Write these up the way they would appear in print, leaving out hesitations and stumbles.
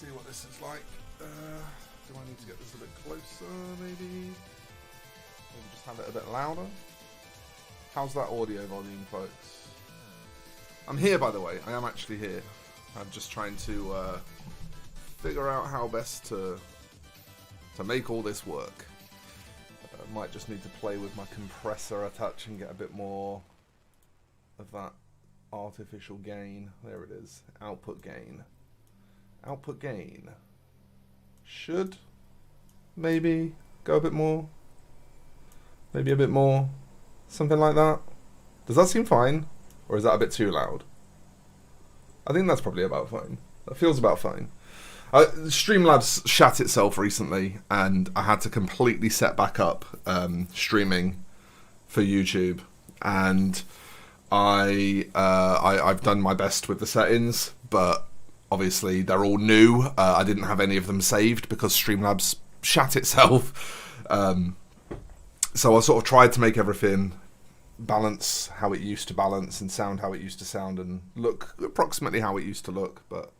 see what this is like. Do I need to get this a bit closer, maybe? Maybe just have it a bit louder. How's that audio volume, folks? I'm here, by the way. I am actually here. I'm just trying to figure out how best to make all this work. I might just need to play with my compressor a touch and get a bit more of that artificial gain. There it is. Output gain. Output gain. Should maybe go a bit more. Maybe a bit more. Something like that. Does that seem fine? Or is that a bit too loud? I think that's probably about fine. That feels about fine. Streamlabs shat itself recently, and I had to completely set back up streaming for YouTube. And I've done my best with the settings, but obviously they're all new. I didn't have any of them saved because Streamlabs shat itself. So I sort of tried to make everything balance how it used to balance and sound how it used to sound and look approximately how it used to look. But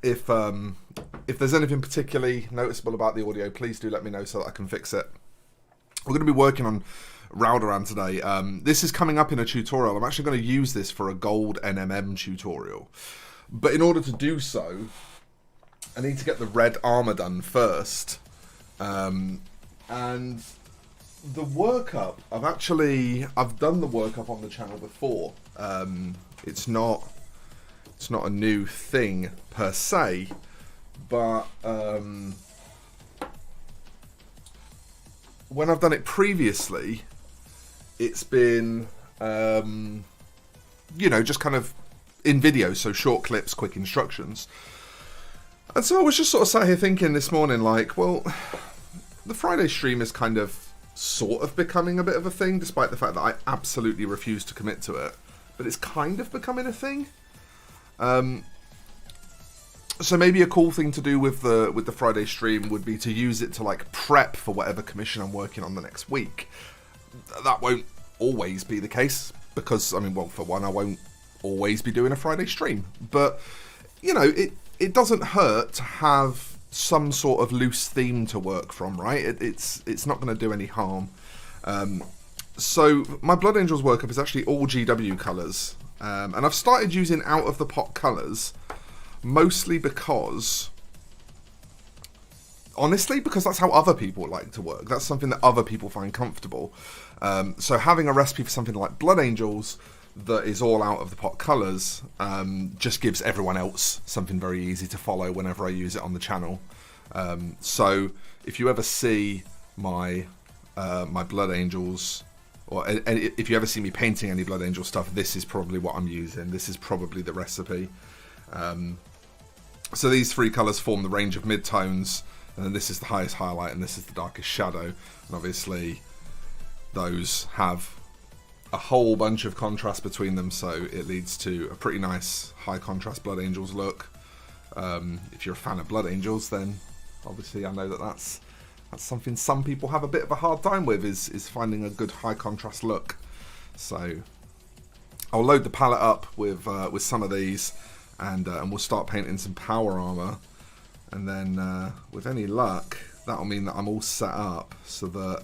if there's anything particularly noticeable about the audio, please do let me know so that I can fix it. We're going to be working on Raldoran today. This is coming up in a tutorial. I'm actually going to use this for a gold NMM tutorial. But in order to do so, I need to get the red armor done first. And the workup, I've done the workup on the channel before. It's not a new thing per se, but when I've done it previously, it's been just kind of in videos, so short clips, quick instructions. And so I was just sort of sat here thinking this morning, like, well, the Friday stream is kind of sort of becoming a bit of a thing, despite the fact that I absolutely refuse to commit to it. But it's kind of becoming a thing. So maybe a cool thing to do with the Friday stream would be to use it to like prep for whatever commission I'm working on the next week. That won't always be the case because, I mean, well, for one, I won't always be doing a Friday stream. But, you know, it doesn't hurt to have some sort of loose theme to work from, right? It's not going to do any harm. So my Blood Angels workup is actually all GW colours. And I've started using out-of-the-pot colours, mostly because, honestly, because that's how other people like to work. That's something that other people find comfortable. So having a recipe for something like Blood Angels that is all out-of-the-pot colours just gives everyone else something very easy to follow whenever I use it on the channel. So if you ever see my Blood Angels, or if you ever see me painting any Blood Angel stuff, this is probably what I'm using. This is probably the recipe. So these three colours form the range of midtones, and then this is the highest highlight, and this is the darkest shadow. And obviously, those have a whole bunch of contrast between them, so it leads to a pretty nice high contrast Blood Angels look. If you're a fan of Blood Angels, then obviously I know that that's something some people have a bit of a hard time with, is finding a good high contrast look. So I'll load the palette up with some of these, and we'll start painting some power armor, and then with any luck, that'll mean that I'm all set up so that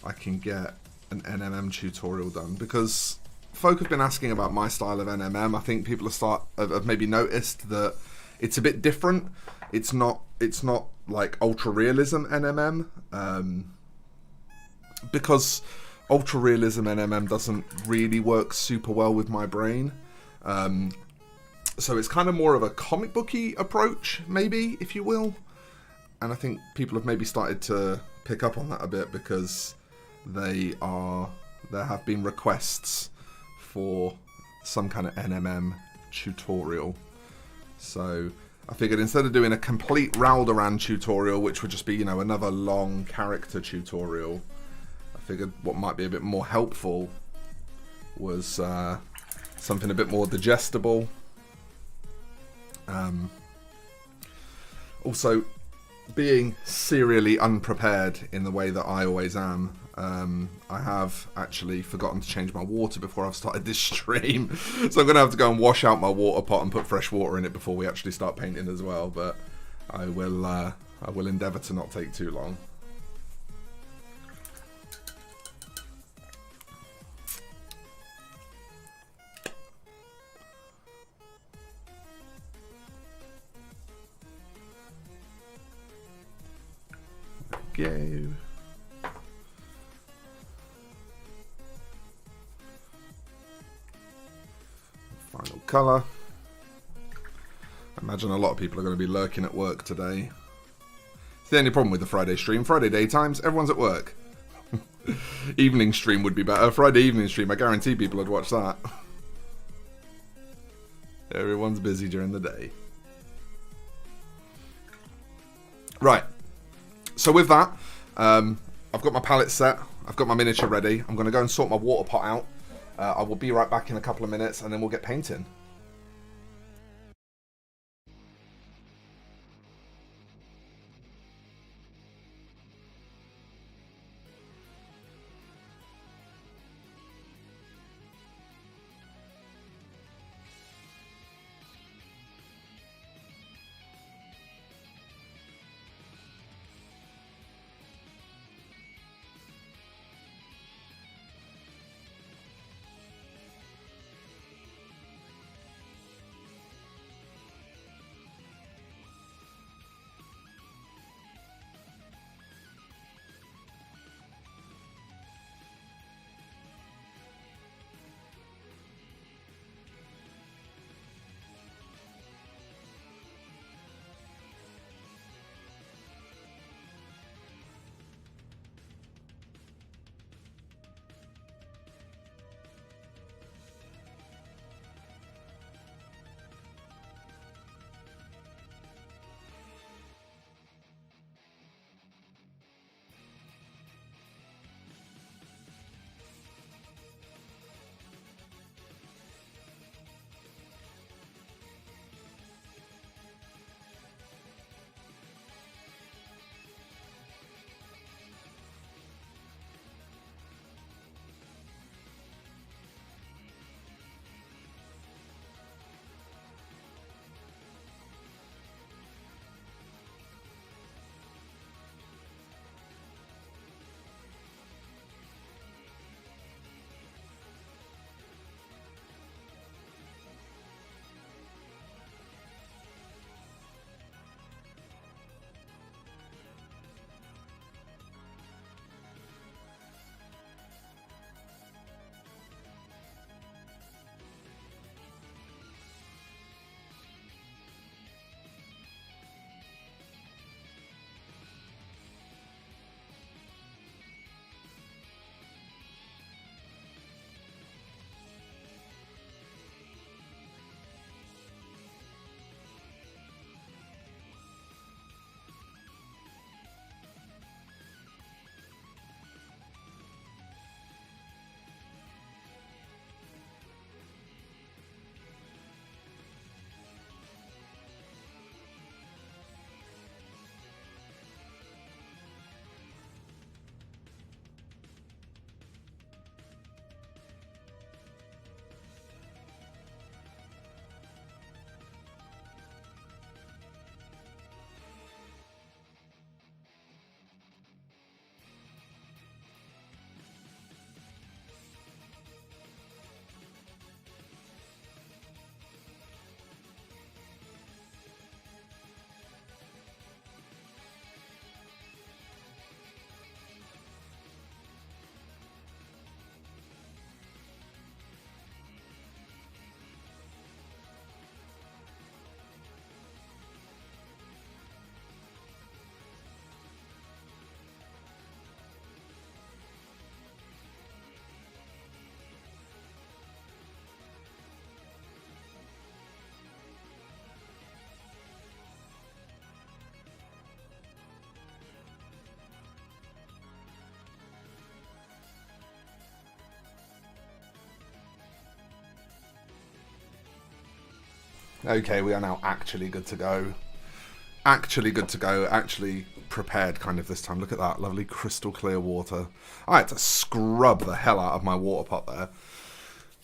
I can get an NMM tutorial done, because folk have been asking about my style of NMM. I think people have maybe noticed that it's a bit different. It's not like ultra realism NMM, because ultra realism NMM doesn't really work super well with my brain. So it's kind of more of a comic booky approach, maybe, if you will. And I think people have maybe started to pick up on that a bit, because there have been requests for some kind of NMM tutorial. So I figured instead of doing a complete Raldoran tutorial, which would just be, another long character tutorial, I figured what might be a bit more helpful was something a bit more digestible. Also, being serially unprepared in the way that I always am, I have actually forgotten to change my water before I've started this stream. So I'm going to have to go and wash out my water pot and put fresh water in it before we actually start painting as well. But I will endeavour to not take too long. Go. Final colour. I imagine a lot of people are going to be lurking at work today. It's the only problem with the Friday stream. Friday daytimes, everyone's at work. Evening stream would be better. Friday evening stream, I guarantee people would watch that. Everyone's busy during the day. Right. So with that, I've got my palette set. I've got my miniature ready. I'm going to go and sort my water pot out. I will be right back in a couple of minutes and then we'll get painting. Okay, we are now actually good to go. Actually good to go. Actually prepared kind of this time. Look at that lovely crystal clear water. I had to scrub the hell out of my water pot there.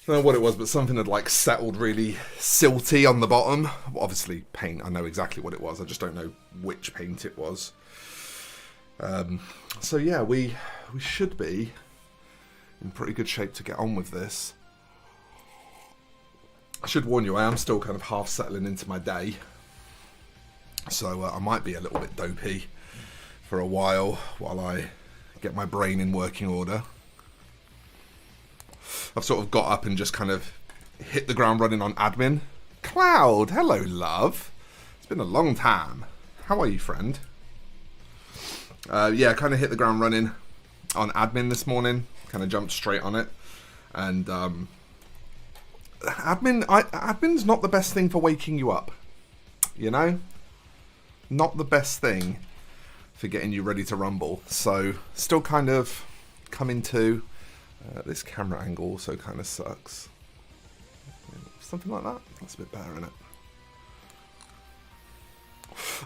I don't know what it was, but something had like settled really silty on the bottom. Obviously paint, I know exactly what it was. I just don't know which paint it was. So yeah, we should be in pretty good shape to get on with this. I should warn you, I am still kind of half settling into my day. So I might be a little bit dopey for a while I get my brain in working order. I've sort of got up and just kind of hit the ground running on admin. Cloud, hello love. It's been a long time. How are you, friend? Yeah, kind of hit the ground running on admin this morning. Kind of jumped straight on it. And admin's not the best thing for waking you up. You know? Not the best thing for getting you ready to rumble. So, still kind of coming to... this camera angle also kind of sucks. Something like that? That's a bit better, isn't it?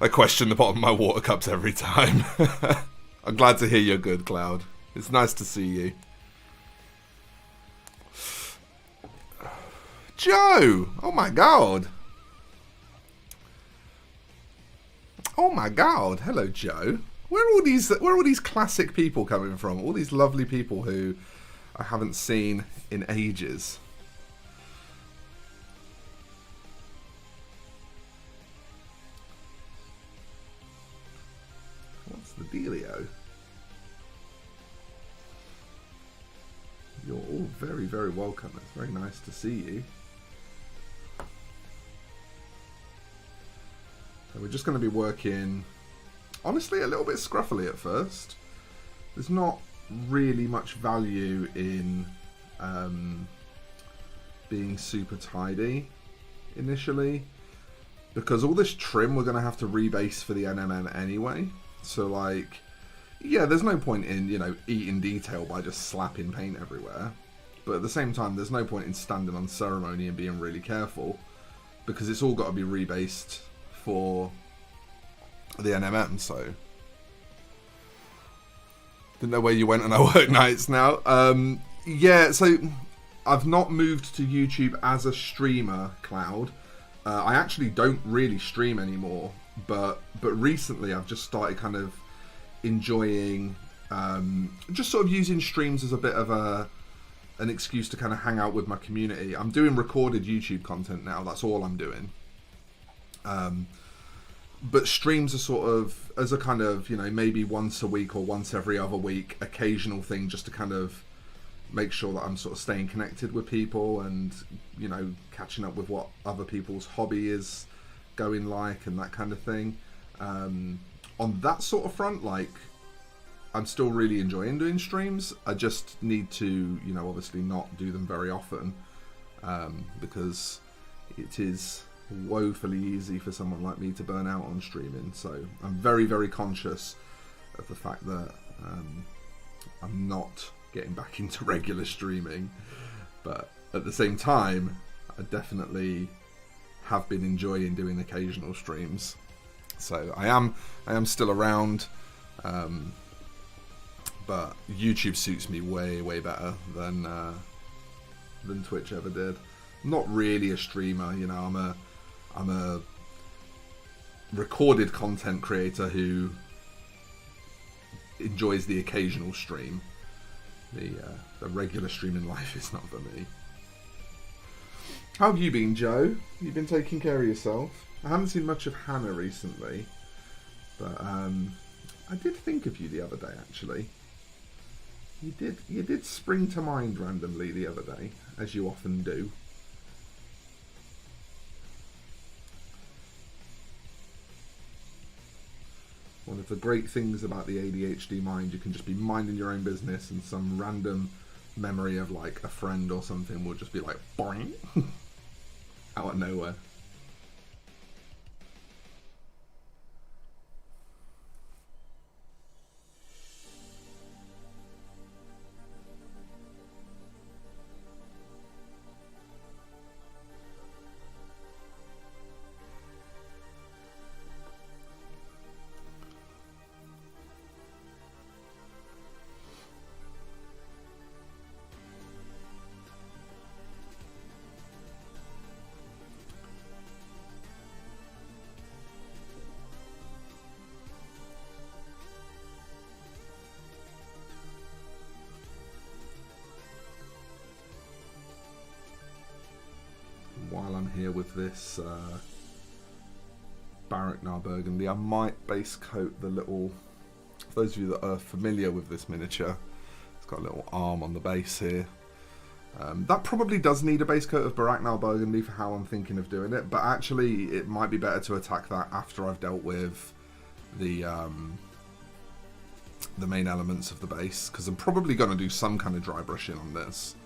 I question the bottom of my water cups every time. I'm glad to hear you're good, Cloud. It's nice to see you. Joe! Oh my god! Oh my god! Hello, Joe. Where are all these classic people coming from? All these lovely people who I haven't seen in ages. What's the dealio? You're all very, very welcome. It's very nice to see you. So we're just going to be working, honestly, a little bit scruffily at first. There's not really much value in being super tidy initially, because all this trim we're going to have to rebase for the NMN anyway. So like, yeah, there's no point in, you know, eating detail by just slapping paint everywhere, but at the same time there's no point in standing on ceremony and being really careful, because it's all got to be rebased for the NMM. So didn't know where you went on our work nights now. Yeah, so I've not moved to YouTube as a streamer, Cloud. I actually don't really stream anymore, but recently I've just started kind of enjoying just sort of using streams as a bit of an excuse to kind of hang out with my community. I'm doing recorded YouTube content now, that's all I'm doing. But streams are sort of, as a kind of, you know, maybe once a week or once every other week, occasional thing, just to kind of make sure that I'm sort of staying connected with people and, you know, catching up with what other people's hobby is going like and that kind of thing. On that sort of front, like, I'm still really enjoying doing streams. I just need to, you know, obviously not do them very often, because it is woefully easy for someone like me to burn out on streaming. So I'm very, very conscious of the fact that I'm not getting back into regular streaming, but at the same time I definitely have been enjoying doing occasional streams. So I am still around, but YouTube suits me way, way better than Twitch ever did. I'm not really a streamer, you know. I'm a recorded content creator who enjoys the occasional stream. The regular streaming life is not for me. How have you been, Joe? You've been taking care of yourself? I haven't seen much of Hannah recently, but I did think of you the other day, actually. You did spring to mind randomly the other day, as you often do. One of the great things about the ADHD mind, you can just be minding your own business and some random memory of like a friend or something will just be like boing out of nowhere. here with this Baraknar Burgundy. I might base coat the little, for those of you that are familiar with this miniature, it's got a little arm on the base here. That probably does need a base coat of Baraknar Burgundy for how I'm thinking of doing it, but actually it might be better to attack that after I've dealt with the main elements of the base, because I'm probably going to do some kind of dry brushing on this.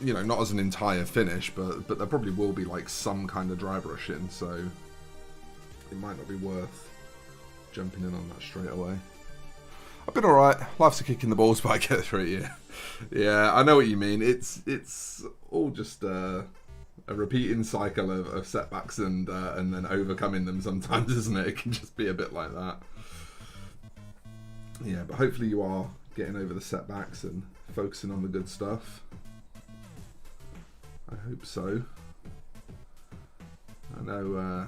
You know, not as an entire finish, but there probably will be like some kind of dry brushing, so it might not be worth jumping in on that straight away. I've been alright. Life's a kick in the balls, but I get through it, yeah. Yeah, I know what you mean. It's all just a repeating cycle of setbacks and then overcoming them sometimes, isn't it? It can just be a bit like that. Yeah, but hopefully you are getting over the setbacks and focusing on the good stuff. I hope so. I know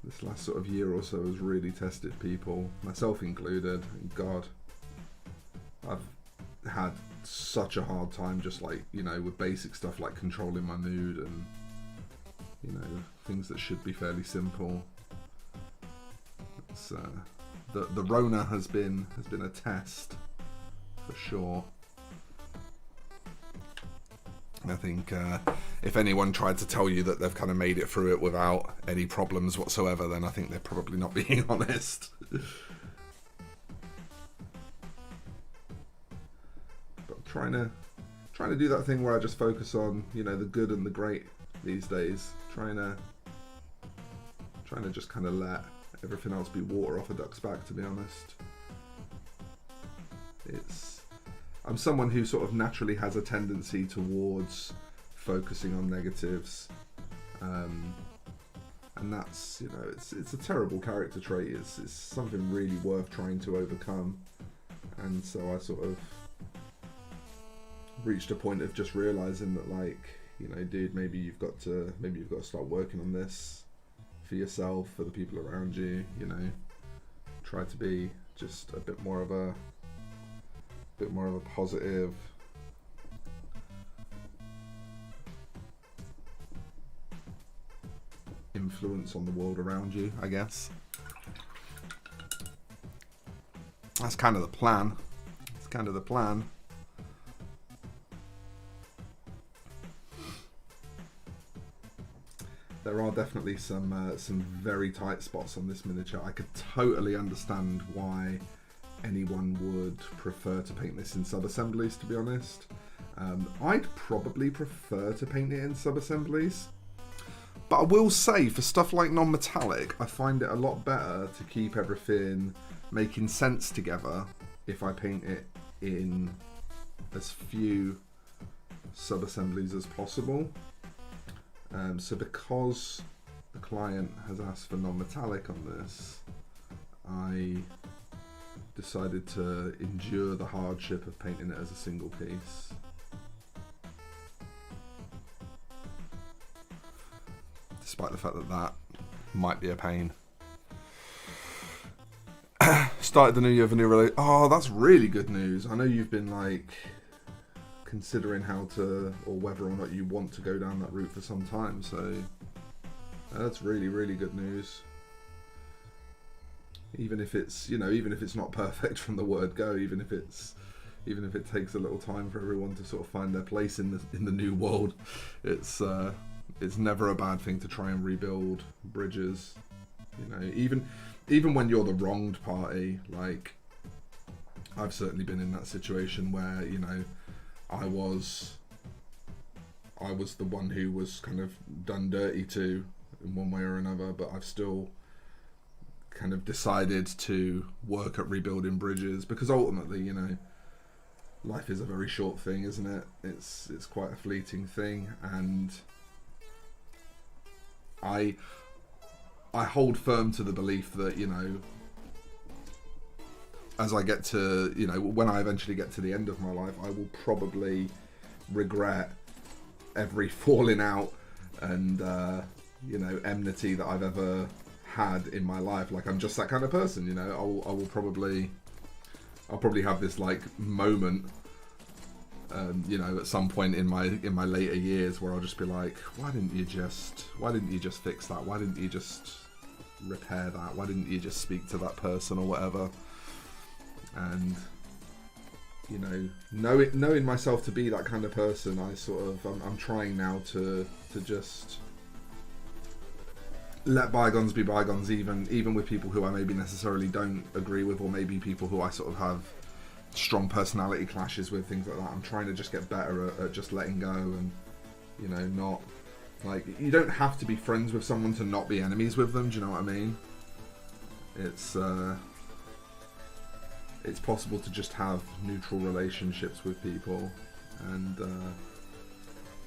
this last sort of year or so has really tested people, myself included. And God, I've had such a hard time just like, you know, with basic stuff like controlling my mood and, you know, things that should be fairly simple. It's the Rona has been a test for sure. I think if anyone tried to tell you that they've kind of made it through it without any problems whatsoever, then I think they're probably not being honest. But trying to do that thing where I just focus on, you know, the good and the great these days. Trying to just kind of let everything else be water off a duck's back, to be honest. I'm someone who sort of naturally has a tendency towards focusing on negatives, and that's, you know, it's a terrible character trait. It's something really worth trying to overcome, and so I sort of reached a point of just realizing that, like, you know, dude, maybe you've got to start working on this for yourself, for the people around you. You know, try to be just a bit more of a positive influence on the world around you, I guess. That's kind of the plan. It's kind of the plan. There are definitely some very tight spots on this miniature. I could totally understand why anyone would prefer to paint this in sub-assemblies, to be honest. I'd probably prefer to paint it in sub-assemblies. But I will say, for stuff like non-metallic, I find it a lot better to keep everything making sense together if I paint it in as few sub-assemblies as possible. So because the client has asked for non-metallic on this, I decided to endure the hardship of painting it as a single piece. Despite the fact that that might be a pain. Started the new year with a new release. Oh, that's really good news. I know you've been like considering how to, or whether or not you want to go down that route for some time, so that's really, really good news. Even if it's, you know, even if it's not perfect from the word go, even if it takes a little time for everyone to sort of find their place in the new world, it's never a bad thing to try and rebuild bridges. You know, even when you're the wronged party, like I've certainly been in that situation where, you know, I was the one who was kind of done dirty to in one way or another, but I've still kind of decided to work at rebuilding bridges, because ultimately, you know, life is a very short thing, isn't it? It's quite a fleeting thing, and I hold firm to the belief that, you know, as I get to, you know, when I eventually get to the end of my life, I will probably regret every falling out and, you know, enmity that I've ever had in my life. Like, I'm just that kind of person, you know. I'll probably have this like moment You know, at some point in my later years, where I'll just be like, why didn't you just fix that? Why didn't you just repair that? Why didn't you just speak to that person or whatever? And you know, knowing myself to be that kind of person, I'm trying now to just let bygones be bygones, even with people who I maybe necessarily don't agree with, or maybe people who I sort of have strong personality clashes with, things like that. I'm trying to just get better at just letting go, and you know, not like, you don't have to be friends with someone to not be enemies with them. Do you know what I mean? It's possible to just have neutral relationships with people, and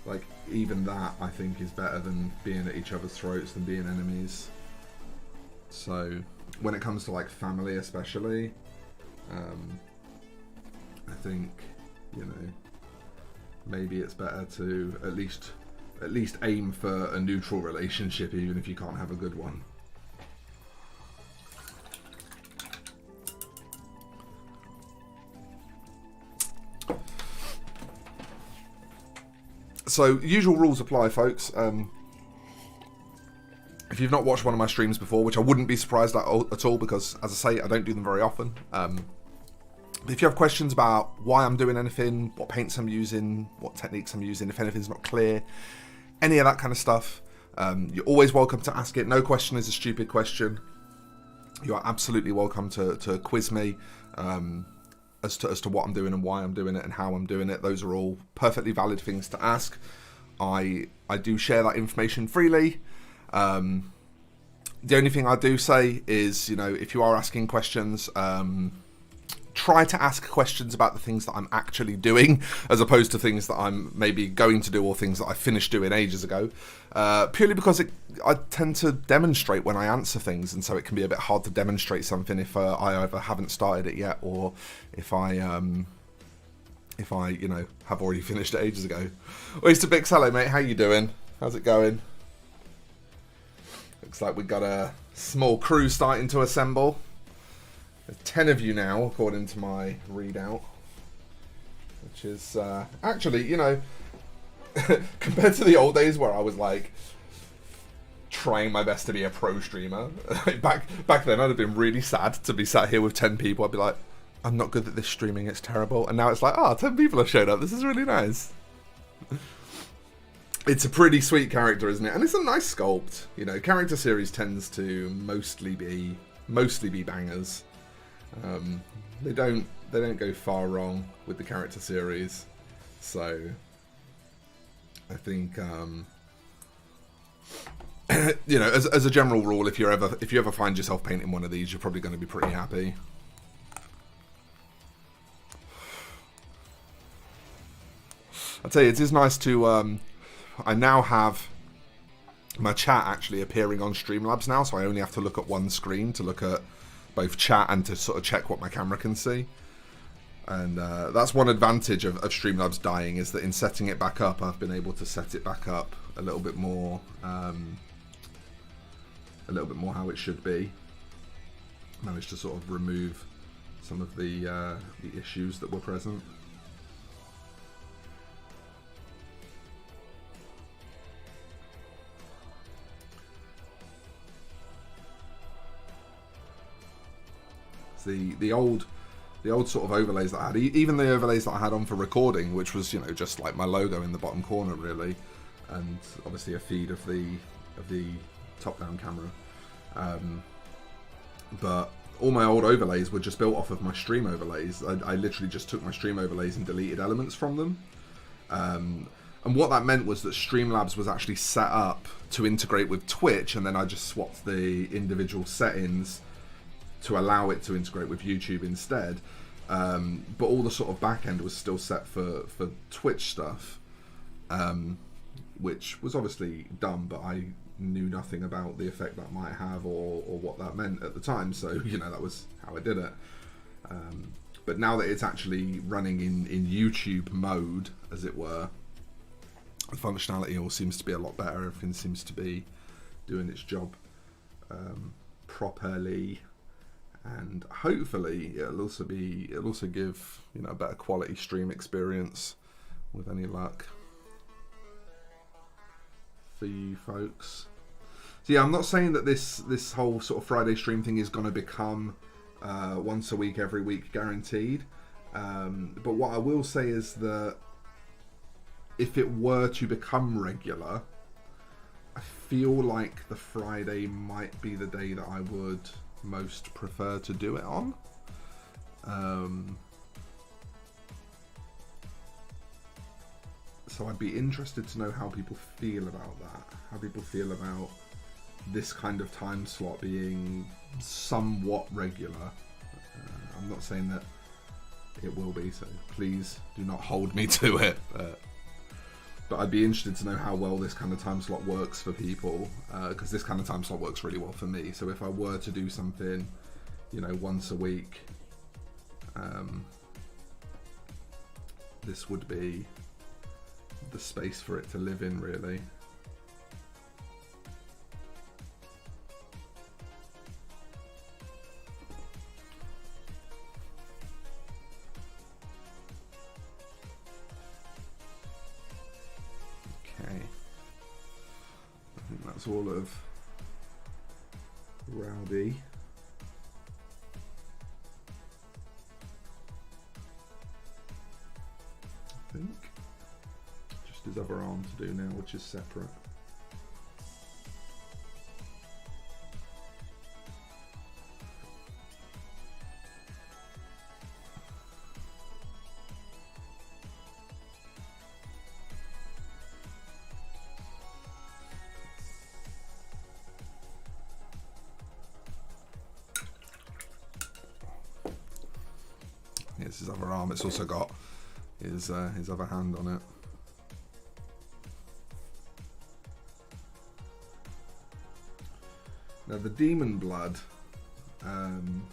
like, even that I think is better than being at each other's throats, than being enemies. So when it comes to like family especially, I think, you know, maybe it's better to at least aim for a neutral relationship, even if you can't have a good one. So, usual rules apply, folks. If you've not watched one of my streams before, which I wouldn't be surprised at all, because, as I say, I don't do them very often. But if you have questions about why I'm doing anything, what paints I'm using, what techniques I'm using, if anything's not clear, any of that kind of stuff, you're always welcome to ask it. No question is a stupid question. You are absolutely welcome to quiz me as to what I'm doing and why I'm doing it and how I'm doing it. Those are all perfectly valid things to ask. I do share that information freely. The only thing I do say is, you know, if you are asking questions, try to ask questions about the things that I'm actually doing, as opposed to things that I'm maybe going to do, or things that I finished doing ages ago, purely because I tend to demonstrate when I answer things, and so it can be a bit hard to demonstrate something if I either haven't started it yet, or if I you know, have already finished it ages ago. Oyster Bix, hello mate, how you doing? How's it going? Looks like we've got a small crew starting to assemble. There's 10 of you now, according to my readout, which is actually, you know, compared to the old days where I was like trying my best to be a pro streamer, back then I'd have been really sad to be sat here with 10 people. I'd be like, I'm not good at this streaming, it's terrible. And now it's like, 10 people have showed up, this is really nice. It's a pretty sweet character, isn't it? And it's a nice sculpt. You know, character series tends to mostly be bangers. They don't go far wrong with the character series, so I think you know, as a general rule, if you ever find yourself painting one of these, you're probably going to be pretty happy. I'll tell you, it is nice to I now have my chat actually appearing on Streamlabs now, so I only have to look at one screen to look at both chat and to sort of check what my camera can see. And that's one advantage of Streamlabs dying, is that in setting it back up, I've been able to set it back up a little bit more how it should be. Managed to sort of remove some of the issues that were present. The old sort of overlays that I had, even the overlays that I had on for recording, which was, you know, just like my logo in the bottom corner really, and obviously a feed of the top-down camera. But all my old overlays were just built off of my stream overlays. I literally just took my stream overlays and deleted elements from them. And what that meant was that Streamlabs was actually set up to integrate with Twitch, and then I just swapped the individual settings to allow it to integrate with YouTube instead. But all the sort of back end was still set for Twitch stuff, which was obviously dumb, but I knew nothing about the effect that might have or what that meant at the time, so, you know, that was how I did it. But now that it's actually running in YouTube mode, as it were, the functionality all seems to be a lot better. Everything seems to be doing its job properly. And hopefully it'll also give, you know, a better quality stream experience with any luck for you folks. So yeah, I'm not saying that this whole sort of Friday stream thing is going to become once a week, every week guaranteed. But what I will say is that if it were to become regular, I feel like the Friday might be the day that I would most prefer to do it on. So I'd be interested to know how people feel about that. How people feel about this kind of time slot being somewhat regular. I'm not saying that it will be, so please do not hold me to it. But I'd be interested to know how well this kind of time slot works for people, because this kind of time slot works really well for me. So if I were to do something, you know, once a week, this would be the space for it to live in, really. That's all of Rowdy. I think just his other arm to do now, which is separate. Here's his other arm. It's also got his other hand on it. Now the demon blood, in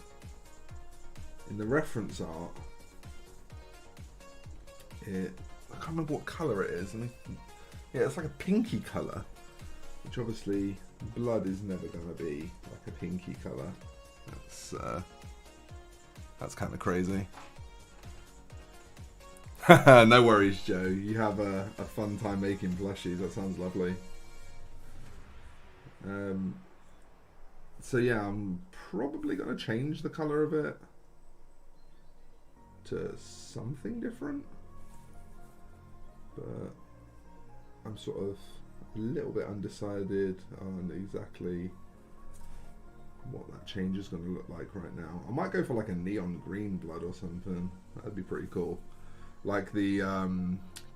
the reference art, I can't remember what colour it is. Yeah, it's like a pinky colour, which obviously blood is never going to be like a pinky colour. That's kind of crazy. No worries, Joe. You have a fun time making plushies. That sounds lovely. So yeah, I'm probably going to change the colour of it to something different. But I'm sort of a little bit undecided on exactly what that change is going to look like right now. I might go for like a neon green blood or something. That'd be pretty cool. Like the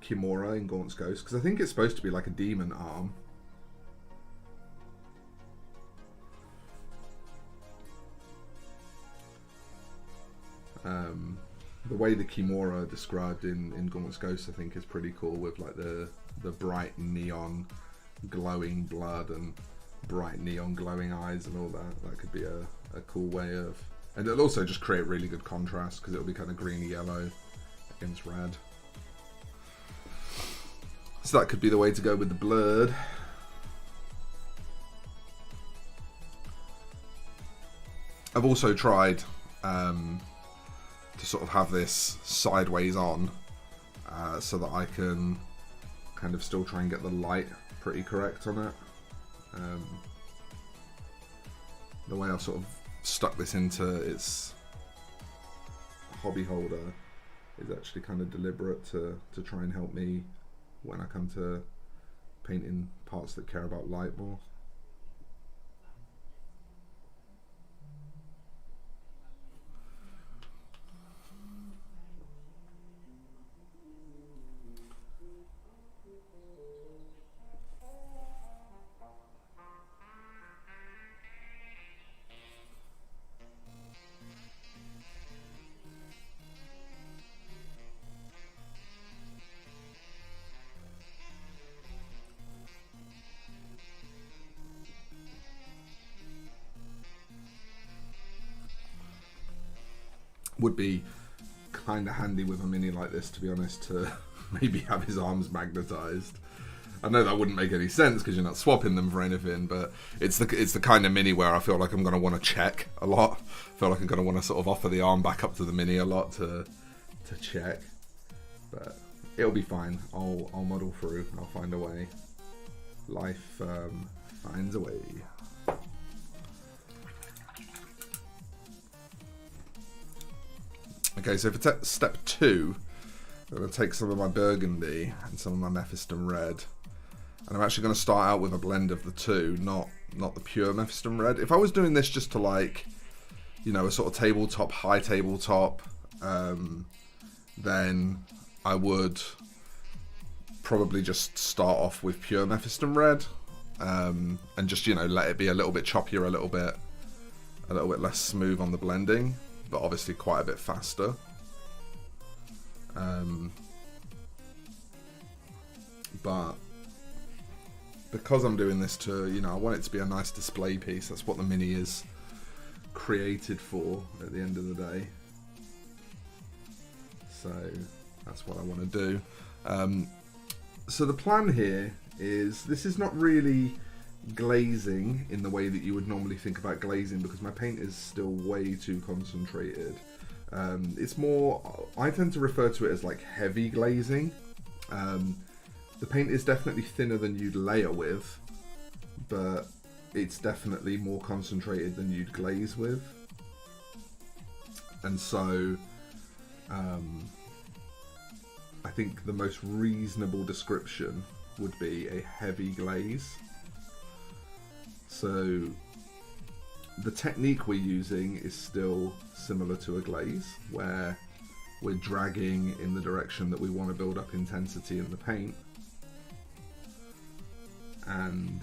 Kimura in Gaunt's Ghost, because I think it's supposed to be like a demon arm. The way the Kimura described in Gaunt's Ghost, I think, is pretty cool, with like the bright neon glowing blood and bright neon glowing eyes and all that. That could be a cool way of, and it'll also just create really good contrast because it'll be kind of greeny yellow against red. So that could be the way to go with the blood. I've also tried to sort of have this sideways on so that I can kind of still try and get the light pretty correct on it. The way I've sort of stuck this into its hobby holder is actually kind of deliberate to try and help me when I come to painting parts that care about light more. Would be kind of handy with a mini like this, to be honest, to maybe have his arms magnetized. I know that wouldn't make any sense because you're not swapping them for anything, but it's the kind of mini where I feel like I'm going to want to check a lot. I feel like I'm going to want to sort of offer the arm back up to the mini a lot to check. But it'll be fine. I'll muddle through. I'll find a way. Life finds a way. Okay, so for step 2, I'm going to take some of my burgundy and some of my Mephiston red. And I'm actually going to start out with a blend of the two, not the pure Mephiston red. If I was doing this just to like, you know, a sort of tabletop, high tabletop, then I would probably just start off with pure Mephiston red, and just, you know, let it be a little bit choppier, a little bit less smooth on the blending, but obviously quite a bit faster. But because I'm doing this to, you know, I want it to be a nice display piece. That's what the Mini is created for at the end of the day. So that's what I want to do. So the plan here is, this is not really glazing in the way that you would normally think about glazing, because my paint is still way too concentrated. It's more, I tend to refer to it as like heavy glazing. The paint is definitely thinner than you'd layer with, but it's definitely more concentrated than you'd glaze with. And so I think the most reasonable description would be a heavy glaze. So the technique we're using is still similar to a glaze, where we're dragging in the direction that we want to build up intensity in the paint, and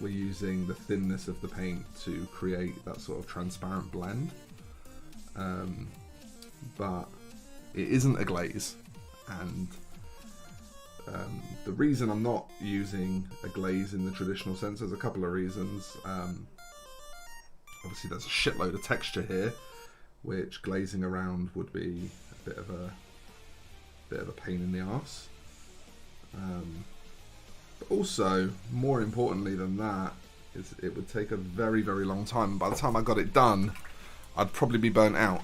we're using the thinness of the paint to create that sort of transparent blend. But it isn't a glaze, and the reason I'm not using a glaze in the traditional sense, there's a couple of reasons. Obviously there's a shitload of texture here, which glazing around would be a bit of a pain in the arse. But also, more importantly than that, is it would take a very, very long time. By the time I got it done, I'd probably be burnt out.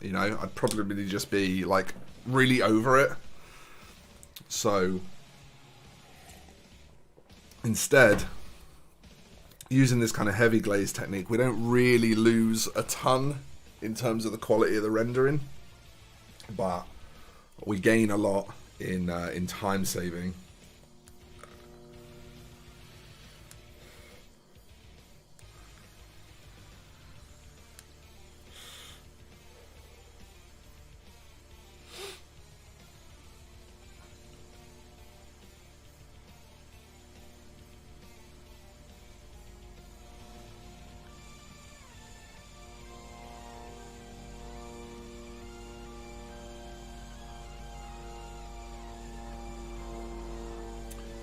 You know, I'd probably just be like really over it. So instead, using this kind of heavy glaze technique, we don't really lose a ton in terms of the quality of the rendering, but we gain a lot in time saving.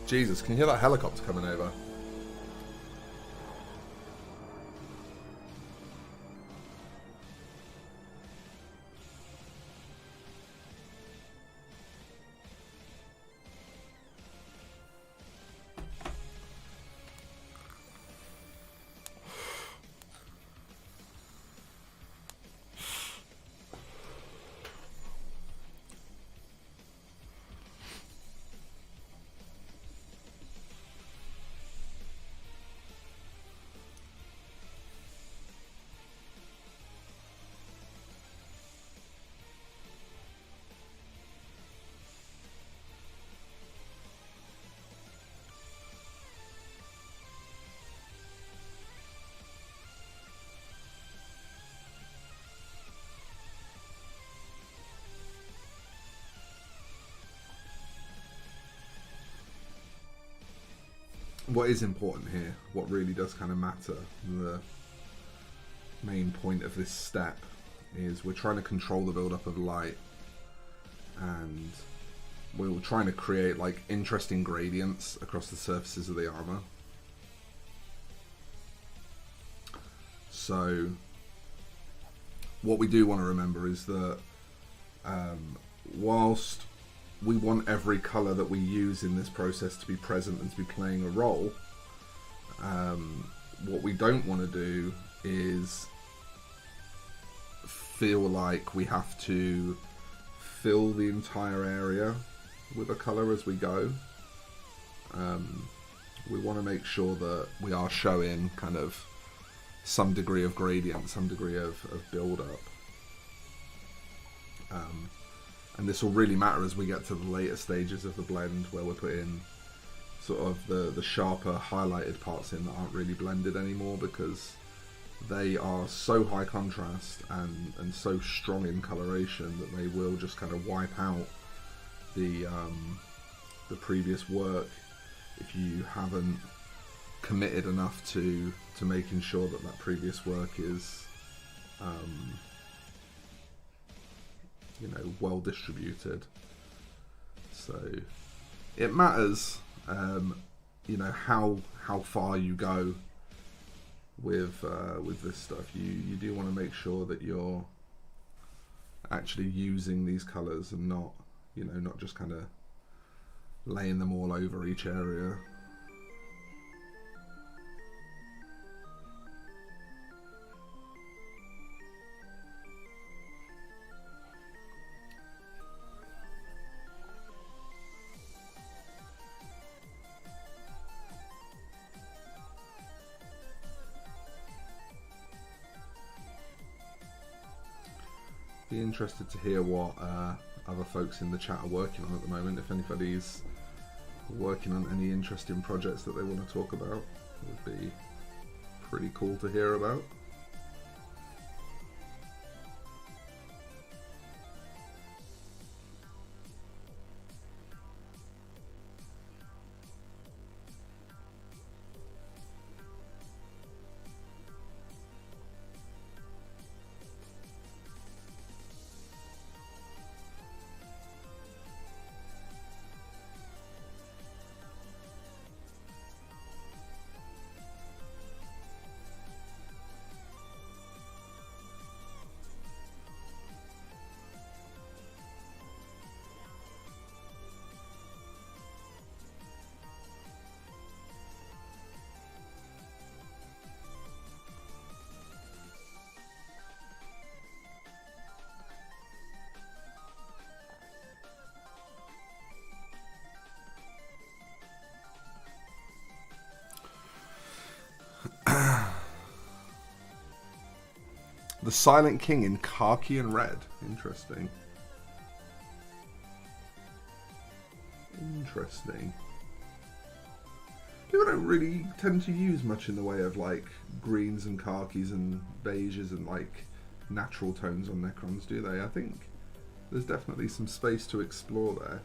Jesus, can you hear that helicopter coming over? What is important here, what really does kind of matter, the main point of this step, is we're trying to control the build-up of light, and we're trying to create like interesting gradients across the surfaces of the armor. So what we do want to remember is that whilst we want every colour that we use in this process to be present and to be playing a role, what we don't want to do is feel like we have to fill the entire area with a color as we go. We want to make sure that we are showing kind of some degree of gradient, some degree of build-up. And this will really matter as we get to the later stages of the blend, where we're putting sort of the sharper highlighted parts in that aren't really blended anymore, because they are so high contrast and so strong in coloration that they will just kind of wipe out the previous work if you haven't committed enough to making sure that previous work is you know, well distributed. So it matters you know, how far you go with this stuff. You do want to make sure that you're actually using these colors and not, you know, not just kind of laying them all over each area. Be interested to hear what other folks in the chat are working on at the moment. If anybody's working on any interesting projects that they want to talk about, it would be pretty cool to hear about. The Silent King in khaki and red. Interesting. Interesting. People don't really tend to use much in the way of like greens and khakis and beiges and like natural tones on Necrons, do they? I think there's definitely some space to explore there.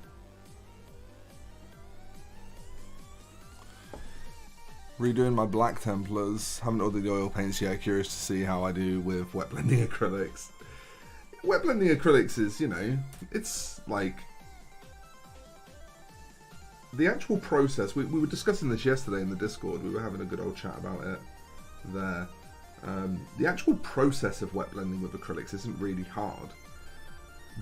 Redoing my Black Templars. Haven't ordered the oil paints yet. Curious to see how I do with wet blending acrylics. Wet blending acrylics is, you know, it's like the actual process. We were discussing this yesterday in the Discord. We were having a good old chat about it there. The actual process of wet blending with acrylics isn't really hard.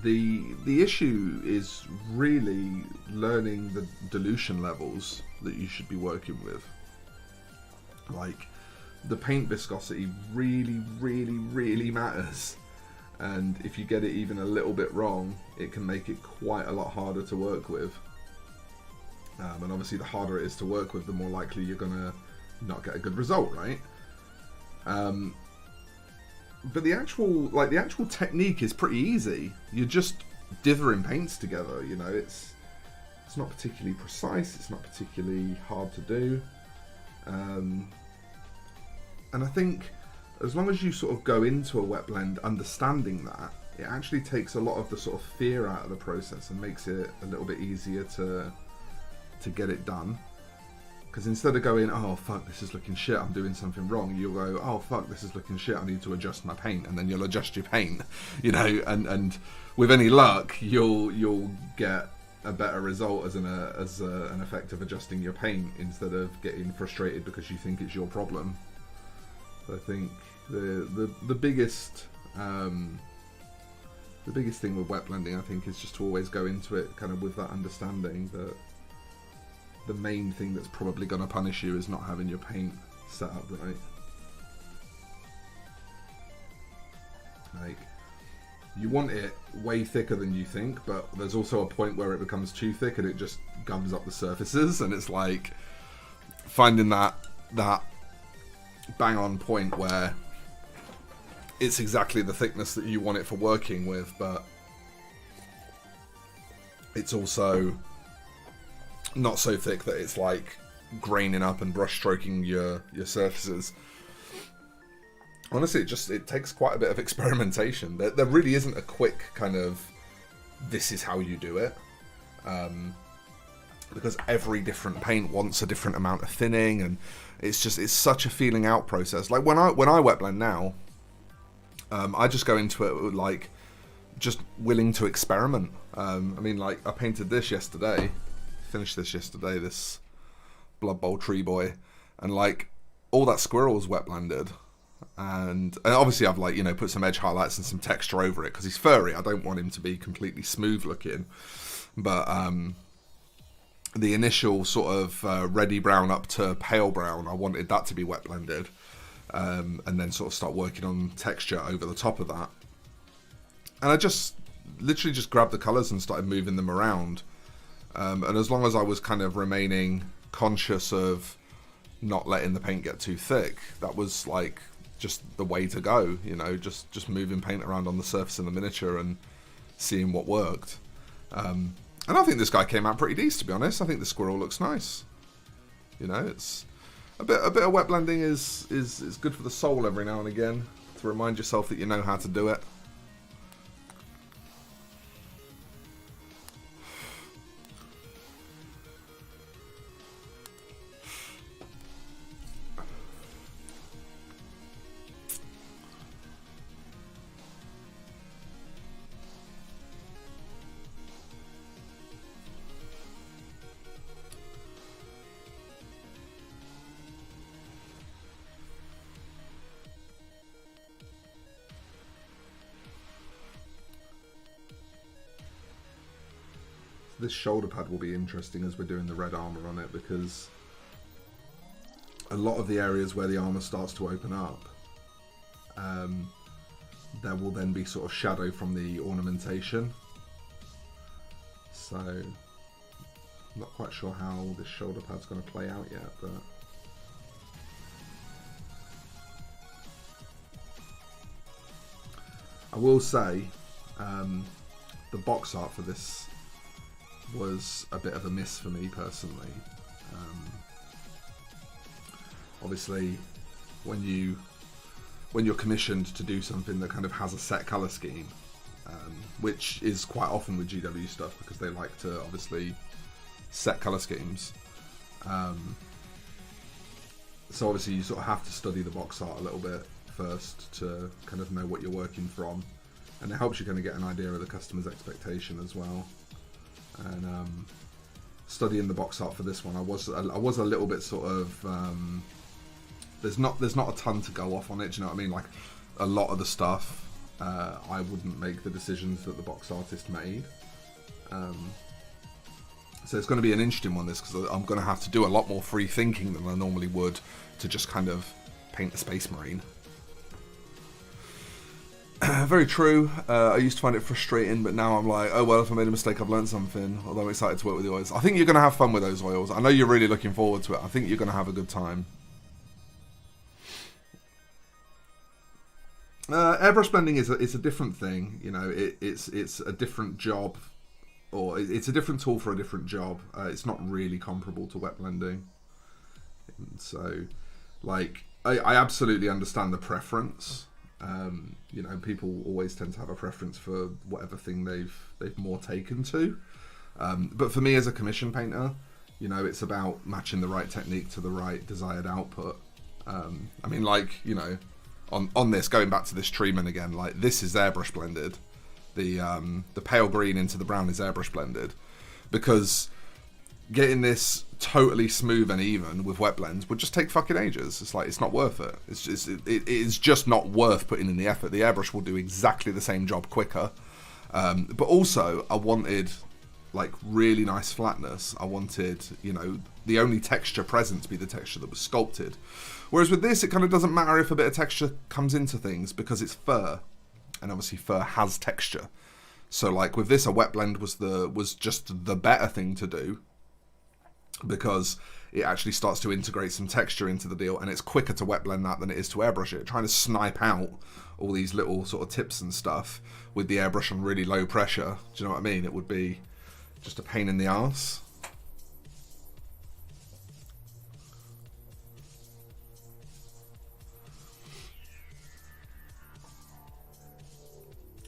The issue is really learning the dilution levels that you should be working with. Like, the paint viscosity really matters, and if you get it even a little bit wrong, it can make it quite a lot harder to work with. And obviously the harder it is to work with, the more likely you're gonna not get a good result, right? But the actual technique is pretty easy. You're just dithering paints together, you know. It's not particularly precise, it's not particularly hard to do. And I think as long as you sort of go into a wet blend understanding that, it actually takes a lot of the sort of fear out of the process and makes it a little bit easier to get it done. Because instead of going, oh fuck, this is looking shit, I'm doing something wrong, you'll go, oh fuck, this is looking shit, I need to adjust my paint, and then you'll adjust your paint, you know, and with any luck, you'll get a better result as an effect of adjusting your paint instead of getting frustrated because you think it's your problem. So I think the biggest thing with wet blending, I think, is just to always go into it kind of with that understanding that the main thing that's probably going to punish you is not having your paint set up right. Like, you want it way thicker than you think, but there's also a point where it becomes too thick and it just gums up the surfaces, and it's like finding that bang on point where it's exactly the thickness that you want it for working with, but it's also not so thick that it's like graining up and brush stroking your surfaces. Honestly, it takes quite a bit of experimentation. There really isn't a quick kind of, this is how you do it. Because every different paint wants a different amount of thinning, and it's such a feeling out process. Like when I wet blend now, I just go into it with like, just willing to experiment. I mean, like, I painted this yesterday, finished this yesterday, this Blood Bowl Tree Boy, and like, all that squirrel was wet blended. And obviously I've like, you know, put some edge highlights and some texture over it because he's furry. I don't want him to be completely smooth looking. But the initial sort of reddy brown up to pale brown, I wanted that to be wet blended. And then sort of start working on texture over the top of that. And I just literally just grabbed the colours and started moving them around. And as long as I was kind of remaining conscious of not letting the paint get too thick, that was like just the way to go, you know, just moving paint around on the surface in the miniature and seeing what worked. And I think this guy came out pretty decent, to be honest. I think the squirrel looks nice. You know, it's a bit of wet blending is good for the soul every now and again, to remind yourself that you know how to do it. This shoulder pad will be interesting as we're doing the red armor on it, because a lot of the areas where the armor starts to open up, there will then be sort of shadow from the ornamentation. So I'm not quite sure how this shoulder pad's going to play out yet, but I will say the box art for this was a bit of a miss for me personally. Obviously, when you're commissioned to do something that kind of has a set color scheme, which is quite often with GW stuff because they like to obviously set color schemes. So obviously you sort of have to study the box art a little bit first to kind of know what you're working from, and it helps you kind of get an idea of the customer's expectation as well. And studying the box art for this one, I was a little bit sort of there's not a ton to go off on it. Do you know what I mean? Like a lot of the stuff, I wouldn't make the decisions that the box artist made. So it's going to be an interesting one, this, because I'm going to have to do a lot more free thinking than I normally would to just kind of paint the Space Marine. Very true. I used to find it frustrating, but now I'm like, oh well, if I made a mistake, I've learned something. Although I'm excited to work with the oils. I think you're going to have fun with those oils. I know you're really looking forward to it. I think you're going to have a good time. Airbrush blending is a different thing. You know, it's a different job, or it's a different tool for a different job. It's not really comparable to wet blending. So, like, I absolutely understand the preference. You know, people always tend to have a preference for whatever thing they've more taken to. But for me as a commission painter, you know, it's about matching the right technique to the right desired output. I mean, like, you know, on this, going back to this treatment again, like, this is airbrush blended. The pale green into the brown is airbrush blended, because getting this totally smooth and even with wet blends would just take fucking ages. It's like, it's not worth it. It is just not worth putting in the effort. The airbrush will do exactly the same job quicker. But also, I wanted like really nice flatness. I wanted, you know, the only texture present to be the texture that was sculpted. Whereas with this, it kind of doesn't matter if a bit of texture comes into things because it's fur. and obviously fur has texture. So like with this, a wet blend was just the better thing to do, because it actually starts to integrate some texture into the deal, and it's quicker to wet blend that than it is to airbrush it. Trying to snipe out all these little sort of tips and stuff with the airbrush on really low pressure, do you know what I mean? It would be just a pain in the arse.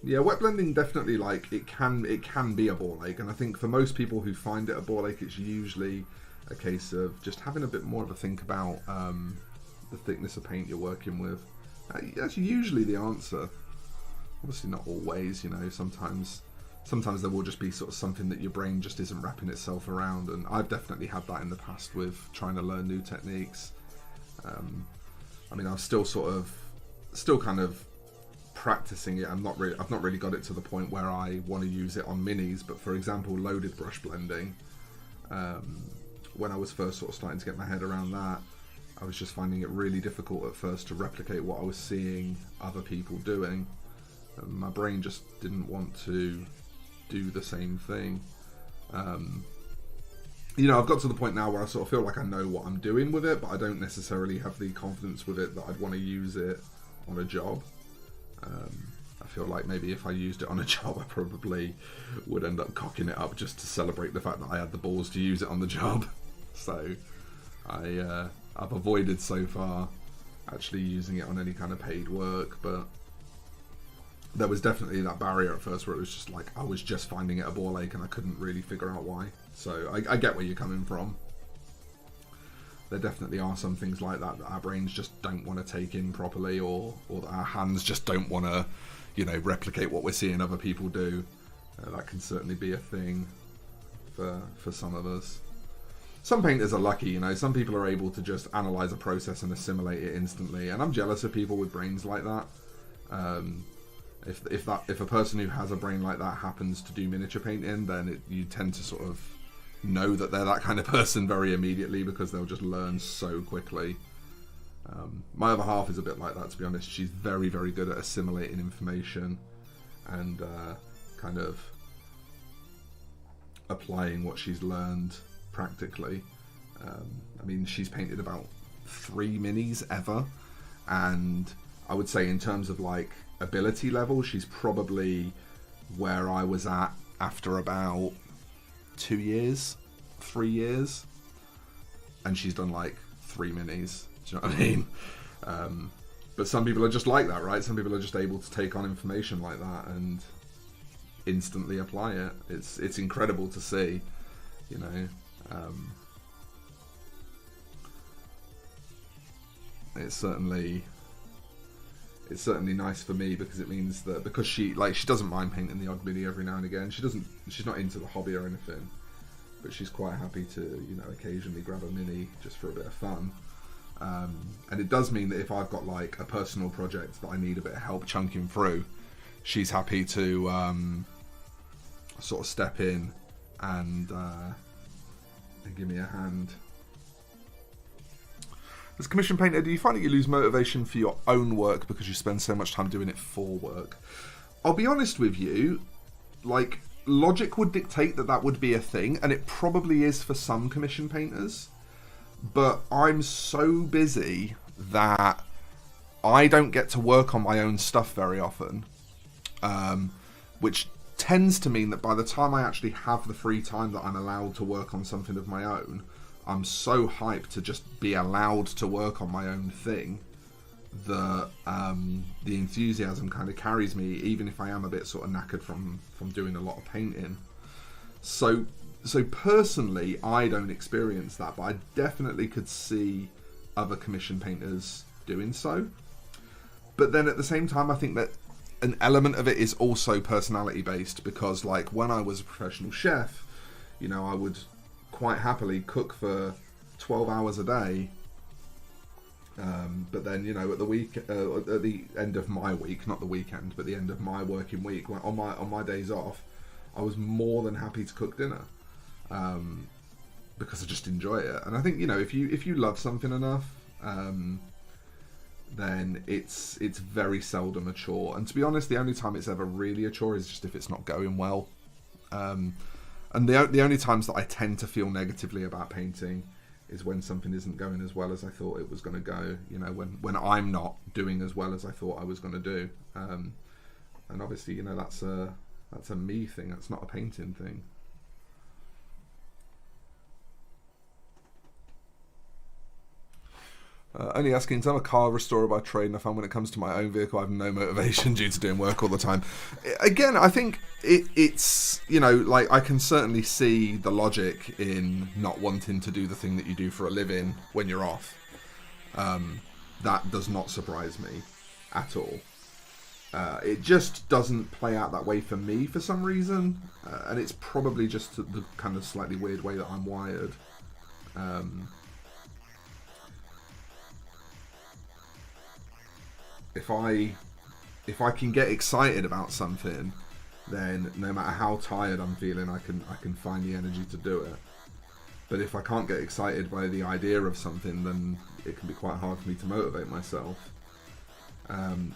Yeah, wet blending definitely, like, it can be a ball ache, and I think for most people who find it a ball ache, it's usually a case of just having a bit more of a think about the thickness of paint you're working with. That's usually the answer. Obviously not always, you know, sometimes there will just be sort of something that your brain just isn't wrapping itself around, and I've definitely had that in the past with trying to learn new techniques. I mean, I'm still kind of practicing it. I've not really got it to the point where I want to use it on minis, but for example, loaded brush blending, when I was first sort of starting to get my head around that, I was just finding it really difficult at first to replicate what I was seeing other people doing. My brain just didn't want to do the same thing. You know, I've got to the point now where I sort of feel like I know what I'm doing with it, but I don't necessarily have the confidence with it that I'd want to use it on a job. I feel like maybe if I used it on a job, I probably would end up cocking it up just to celebrate the fact that I had the balls to use it on the job. So I've avoided so far actually using it on any kind of paid work, but there was definitely that barrier at first where it was just like I was just finding it a ball ache and I couldn't really figure out why. So I get where you're coming from. There definitely are some things like that that our brains just don't want to take in properly, or that our hands just don't want to, you know, replicate what we're seeing other people do. That can certainly be a thing for some of us. Some painters are lucky, you know. Some people are able to just analyze a process and assimilate it instantly, and I'm jealous of people with brains like that. If a person who has a brain like that happens to do miniature painting, then you tend to sort of know that they're that kind of person very immediately, because they'll just learn so quickly. My other half is a bit like that, to be honest. She's very, very good at assimilating information and kind of applying what she's learned practically. I mean, she's painted about 3 minis ever, and I would say in terms of like ability level, she's probably where I was at after about 2 years, 3 years, and she's done like 3 minis. Do you know what I mean? But some people are just like that, right? Some people are just able to take on information like that and instantly apply it. It's incredible to see, you know. It's certainly nice for me, because it means that because she doesn't mind painting the odd mini every now and again. She's not into the hobby or anything, but she's quite happy to, you know, occasionally grab a mini just for a bit of fun. And it does mean that if I've got like a personal project that I need a bit of help chunking through, she's happy to sort of step in and give me a hand. As a commission painter, do you find that you lose motivation for your own work because you spend so much time doing it for work? I'll be honest with you, like, logic would dictate that would be a thing, and it probably is for some commission painters, but I'm so busy that I don't get to work on my own stuff very often, which tends to mean that by the time I actually have the free time that I'm allowed to work on something of my own, I'm so hyped to just be allowed to work on my own thing that the enthusiasm kind of carries me, even if I am a bit sort of knackered from doing a lot of painting. So personally, I don't experience that, but I definitely could see other commission painters doing so. But then at the same time, I think that an element of it is also personality based, because like when I was a professional chef, you know, I would quite happily cook for 12 hours a day, but then, you know, at the end of my week, not the weekend, but the end of my working week, on my days off, I was more than happy to cook dinner, because I just enjoy it. And I think, you know, if you love something enough, then it's very seldom a chore. And to be honest, the only time it's ever really a chore is just if it's not going well. And the only times that I tend to feel negatively about painting is when something isn't going as well as I thought it was going to go. You know, when I'm not doing as well as I thought I was going to do. And obviously, you know, that's a me thing. That's not a painting thing. Only asking, I'm a car restorer by trade, and I find when it comes to my own vehicle, I have no motivation due to doing work all the time. Again, I think it's, you know, like, I can certainly see the logic in not wanting to do the thing that you do for a living when you're off. That does not surprise me at all. It just doesn't play out that way for me for some reason, and it's probably just the kind of slightly weird way that I'm wired. If I can get excited about something, then no matter how tired I'm feeling, I can find the energy to do it. But if I can't get excited by the idea of something, then it can be quite hard for me to motivate myself.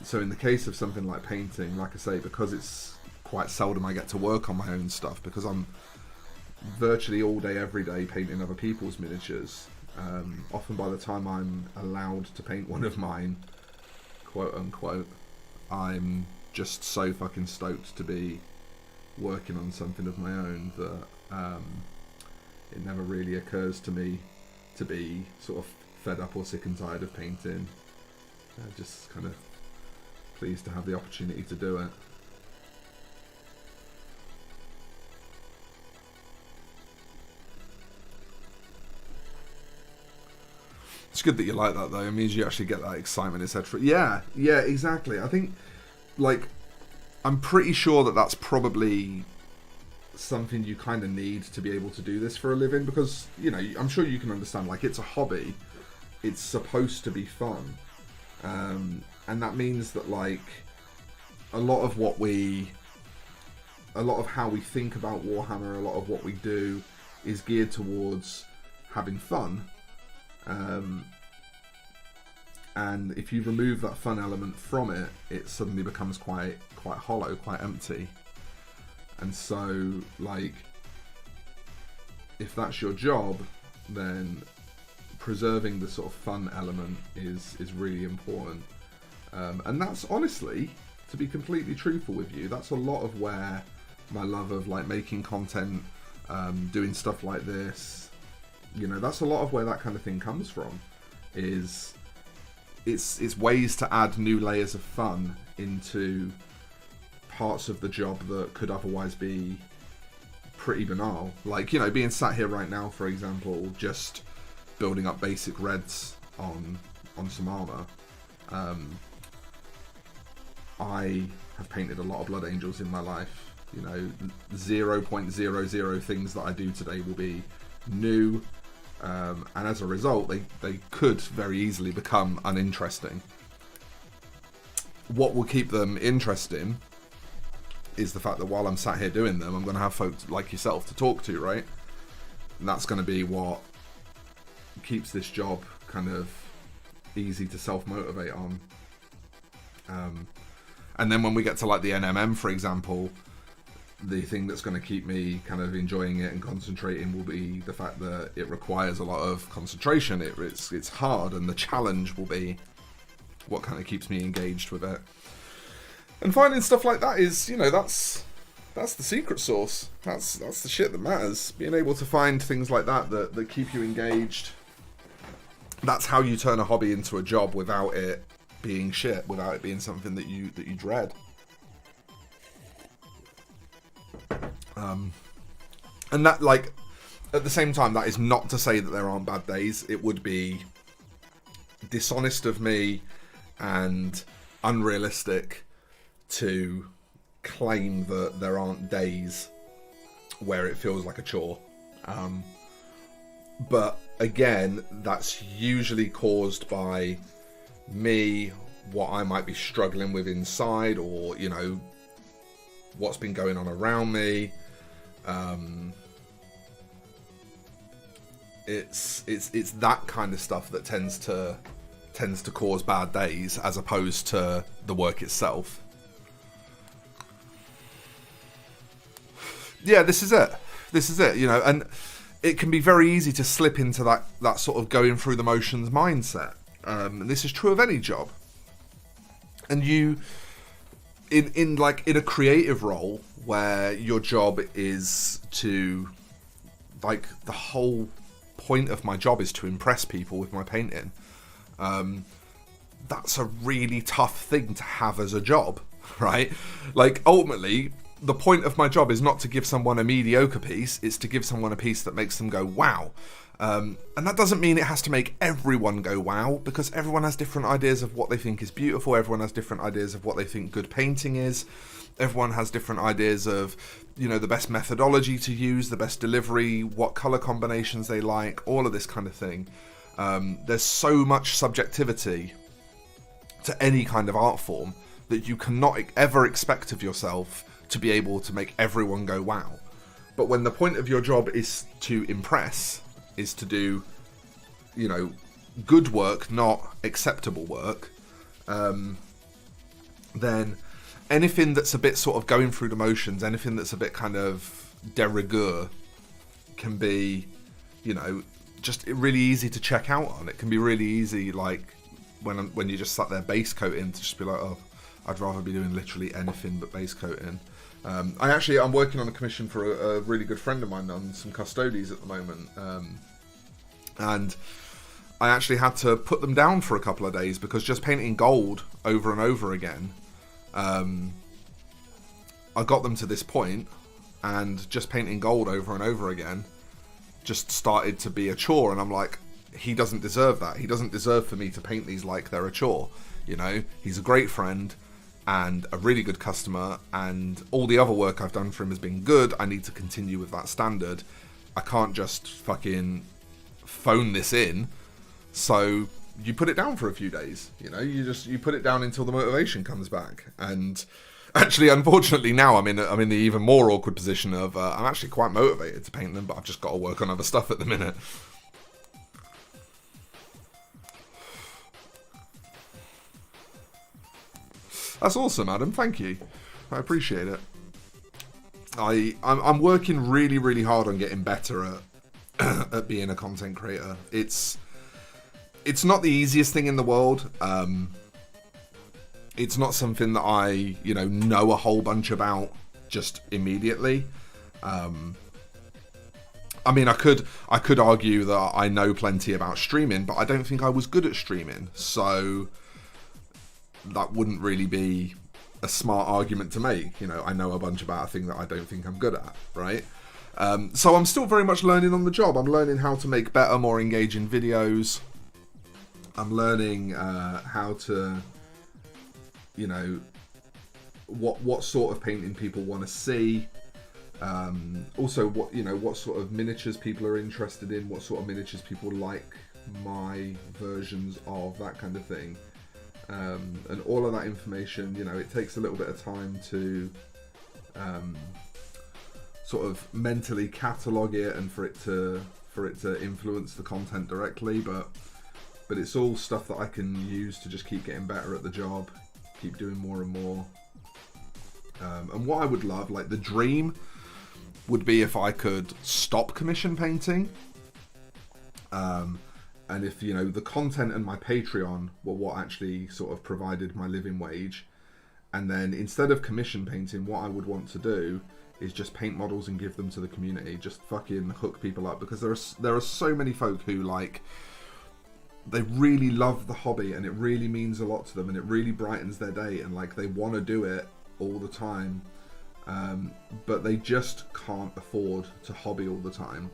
So in the case of something like painting, like I say, because it's quite seldom I get to work on my own stuff, because I'm virtually all day, every day painting other people's miniatures, often by the time I'm allowed to paint one of mine, quote unquote, I'm just so fucking stoked to be working on something of my own that it never really occurs to me to be sort of fed up or sick and tired of painting. Just kind of pleased to have the opportunity to do it. It's good that you like that, though. It means you actually get that excitement, etc. Yeah, exactly. I think, like, I'm pretty sure that that's probably something you kind of need to be able to do this for a living, because, you know, I'm sure you can understand, like, it's a hobby. It's supposed to be fun. And that means that, like, a lot of how we think about Warhammer, a lot of what we do is geared towards having fun. And if you remove that fun element from it, it suddenly becomes quite hollow, quite empty. And so, like, if that's your job, then preserving the sort of fun element is really important. And that's, honestly, to be completely truthful with you, that's a lot of where my love of, like, making content, doing stuff like this, you know, that's a lot of where that kind of thing comes from. Is it's ways to add new layers of fun into parts of the job that could otherwise be pretty banal. Like, you know, being sat here right now, for example, just building up basic reds on some armor. I have painted a lot of Blood Angels in my life. You know, 0.00 things that I do today will be new. And as a result, they could very easily become uninteresting. What will keep them interesting is the fact that while I'm sat here doing them, I'm going to have folks like yourself to talk to, right? And that's going to be what keeps this job kind of easy to self-motivate on. And then when we get to, like, the NMM, for example, the thing that's going to keep me kind of enjoying it and concentrating will be the fact that it requires a lot of concentration. It's hard, and the challenge will be what kind of keeps me engaged with it. And finding stuff like that is, you know, that's the secret sauce. That's the shit that matters. Being able to find things like that keep you engaged. That's how you turn a hobby into a job without it being shit, without it being something that you dread. And that, like, at the same time, that is not to say that there aren't bad days. It would be dishonest of me and unrealistic to claim that there aren't days where it feels like a chore. But again, that's usually caused by me, what I might be struggling with inside, or, you know, what's been going on around me. It's that kind of stuff that tends to tends to cause bad days as opposed to the work itself. Yeah, this is it. This is it, you know, and it can be very easy to slip into that sort of going through the motions mindset. And this is true of any job. And you, in a creative role where your job is to, like, the whole point of my job is to impress people with my painting. That's a really tough thing to have as a job, right? Like, ultimately, the point of my job is not to give someone a mediocre piece, it's to give someone a piece that makes them go, wow. And that doesn't mean it has to make everyone go wow, because everyone has different ideas of what they think is beautiful, everyone has different ideas of what they think good painting is, everyone has different ideas of, you know, the best methodology to use, the best delivery, what colour combinations they like, all of this kind of thing. There's so much subjectivity to any kind of art form that you cannot ever expect of yourself to be able to make everyone go wow. But when the point of your job is to impress, is to do, you know, good work, not acceptable work, then anything that's a bit sort of going through the motions, anything that's a bit kind of de rigueur can be, you know, just really easy to check out on. It can be really easy, like, when you just sat there base coating, to just be like, oh, I'd rather be doing literally anything but base coating. I'm working on a commission for a really good friend of mine on some custodies at the moment, and I actually had to put them down for a couple of days because just painting gold over and over again, I got them to this point, and just painting gold over and over again just started to be a chore, and I'm like, he doesn't deserve that. He doesn't deserve for me to paint these like they're a chore. You know, he's a great friend and a really good customer, and all the other work I've done for him has been good. I need to continue with that standard. I can't just fucking phone this in. So you put it down for a few days, you know, you put it down until the motivation comes back. And actually, unfortunately, now I'm in the even more awkward position of I'm actually quite motivated to paint them, but I've just got to work on other stuff at the minute. That's awesome, Adam. Thank you. I appreciate it. I'm working really, really hard on getting better at at being a content creator. It's not the easiest thing in the world. It's not something that I, you know a whole bunch about just immediately. I mean, I could argue that I know plenty about streaming, but I don't think I was good at streaming. So that wouldn't really be a smart argument to make. You know, I know a bunch about a thing that I don't think I'm good at, right? So I'm still very much learning on the job. I'm learning how to make better, more engaging videos. I'm learning how to, you know, what sort of painting people want to see. Also, what sort of miniatures people are interested in, what sort of miniatures people like my versions of, that kind of thing. And all of that information, you know, it takes a little bit of time to sort of mentally catalogue it and for it to influence the content directly, but it's all stuff that I can use to just keep getting better at the job, keep doing more and more. And what I would love, like the dream, would be if I could stop commission painting. And if, you know, the content and my Patreon were what actually sort of provided my living wage, and then instead of commission painting, what I would want to do is just paint models and give them to the community, just fucking hook people up, because there are so many folk who, like, they really love the hobby and it really means a lot to them and it really brightens their day, and like they want to do it all the time, but they just can't afford to hobby all the time.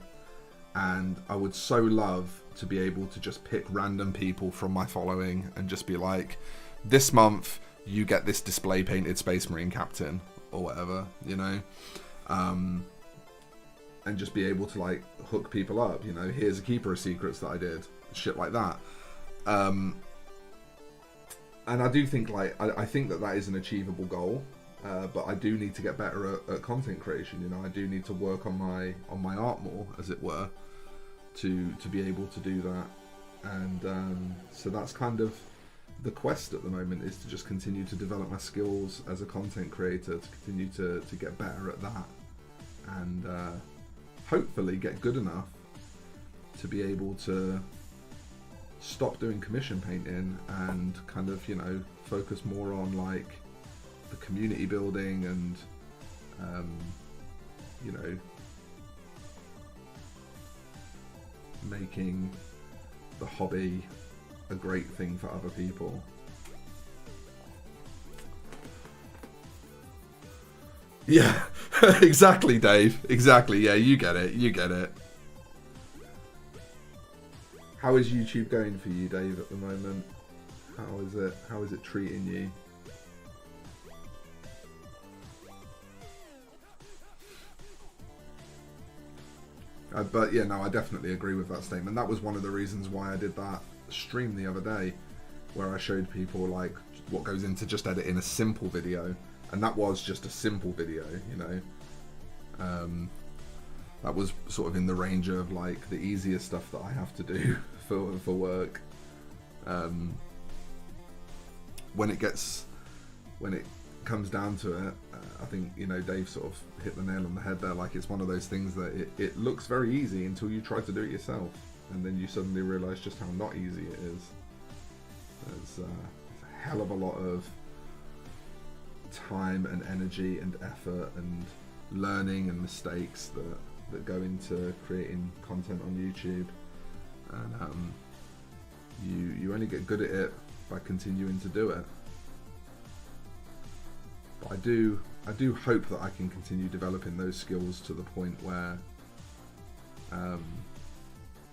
And I would so love to be able to just pick random people from my following and just be like, this month you get this display painted Space Marine Captain or whatever, you know, and just be able to like hook people up, you know, here's a Keeper of Secrets that I did, shit like that. And I do think, like, I think that is an achievable goal, but I do need to get better at content creation. You know, I do need to work on my art more, as it were, to be able to do that. And so that's kind of the quest at the moment, is to just continue to develop my skills as a content creator, to continue to get better at that, and hopefully get good enough to be able to stop doing commission painting and kind of, you know, focus more on like the community building and you know, making the hobby a great thing for other people. Yeah, exactly, Dave. Exactly. Yeah, you get it. You get it. How is YouTube going for you, Dave, at the moment? How is it? How is it treating you? But yeah, no, I definitely agree with that statement. That was one of the reasons why I did that stream the other day, where I showed people like what goes into just editing a simple video, and that was just a simple video, you know. That was sort of in the range of like the easiest stuff that I have to do for work. When it comes down to it, I think, you know, Dave sort of hit the nail on the head there. Like, it's one of those things that it looks very easy until you try to do it yourself, and then you suddenly realise just how not easy it is. There's a hell of a lot of time and energy and effort and learning and mistakes that go into creating content on YouTube, and you only get good at it by continuing to do it. But I do hope that I can continue developing those skills to the point where,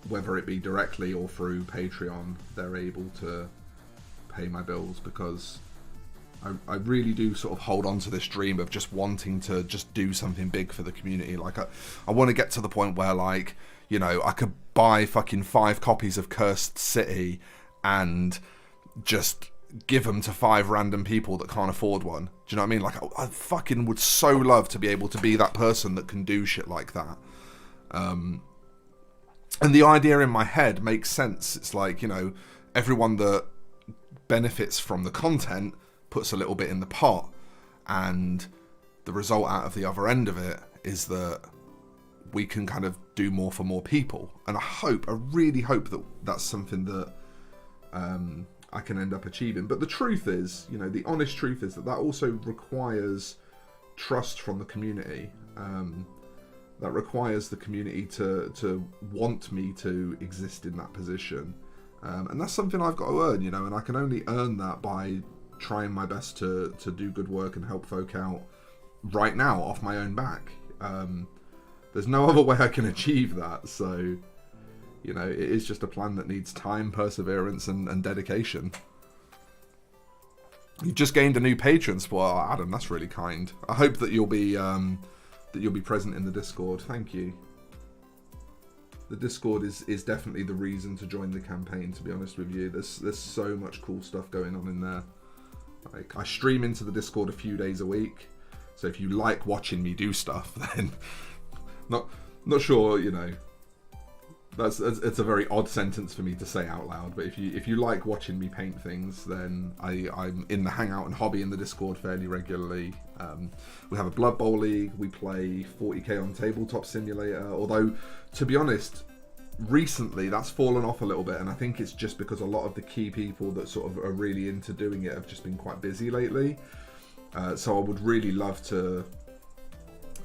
whether it be directly or through Patreon, they're able to pay my bills, because I really do sort of hold on to this dream of just wanting to just do something big for the community. Like, I want to get to the point where, like, you know, I could buy fucking 5 copies of Cursed City and just give them to 5 random people that can't afford one. Do you know what I mean? Like, I fucking would so love to be able to be that person that can do shit like that. And the idea in my head makes sense. It's like, you know, everyone that benefits from the content puts a little bit in the pot, and the result out of the other end of it is that we can kind of do more for more people. And I really hope that that's something that I can end up achieving. But the truth is, you know, the honest truth is that also requires trust from the community. That requires the community to want me to exist in that position. And that's something I've got to earn, you know, and I can only earn that by trying my best to do good work and help folk out right now off my own back. There's no other way I can achieve that. So, you know, it is just a plan that needs time, perseverance, and dedication. You just gained a new patron spot, Adam. That's really kind. I hope that you'll be present in the Discord. Thank you. The Discord is definitely the reason to join the campaign, to be honest with you. There's so much cool stuff going on in there. Like, I stream into the Discord a few days a week, so if you like watching me do stuff, then not sure, you know, it's a very odd sentence for me to say out loud, but if you like watching me paint things, then I'm in the Hangout and Hobby in the Discord fairly regularly. We have a Blood Bowl league. We play 40k on Tabletop Simulator, although, to be honest, recently that's fallen off a little bit, and I think it's just because a lot of the key people that sort of are really into doing it have just been quite busy lately. So I would really love to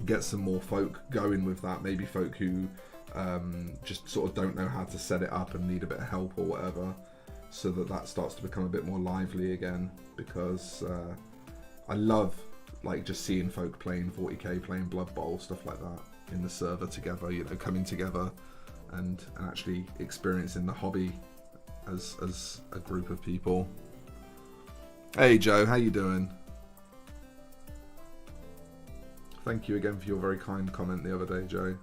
get some more folk going with that, maybe folk who just sort of don't know how to set it up and need a bit of help or whatever, so that starts to become a bit more lively again, because I love like just seeing folk playing 40k, playing Blood Bowl, stuff like that in the server together, you know, coming together and actually experiencing the hobby as a group of people. Hey Joe, how you doing? Thank you again for your very kind comment the other day, Joe.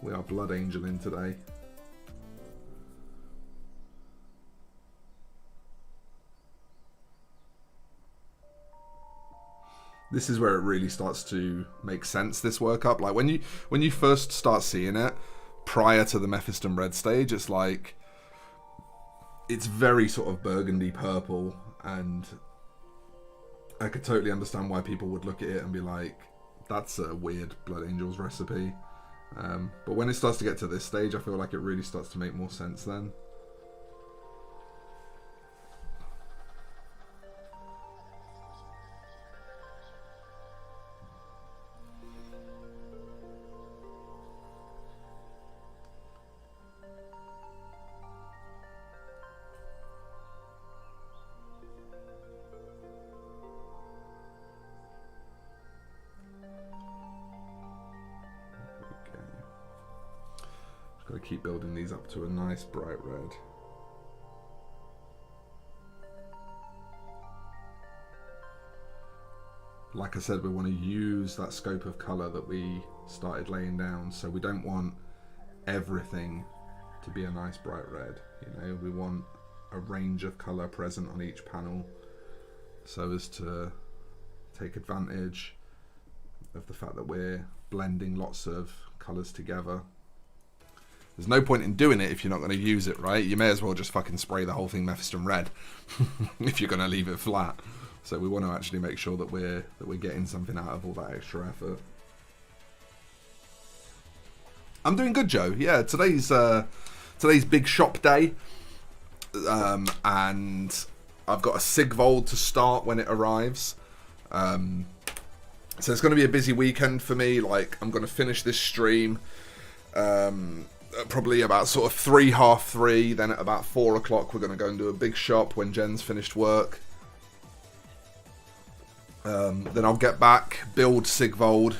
We are Blood Angel in today. This is where it really starts to make sense, this workup. Like when you first start seeing it, prior to the Mephiston Red stage, it's like, it's very sort of burgundy purple, and I could totally understand why people would look at it and be like, that's a weird Blood Angels recipe. But when it starts to get to this stage, I feel like it really starts to make more sense then. Got to keep building these up to a nice bright red. Like I said, we want to use that scope of colour that we started laying down, so we don't want everything to be a nice bright red. You know, we want a range of colour present on each panel so as to take advantage of the fact that we're blending lots of colours together. There's no point in doing it if you're not going to use it, right? You may as well just fucking spray the whole thing Mephiston red if you're going to leave it flat. So we want to actually make sure that we're getting something out of all that extra effort. I'm doing good, Joe. Yeah, today's big shop day, and I've got a Sigvold to start when it arrives. So it's going to be a busy weekend for me. Like, I'm going to finish this stream. Probably about sort of 3, half 3, then at about 4 o'clock we're going to go and do a big shop when Jen's finished work. Then I'll get back, build Sigvold.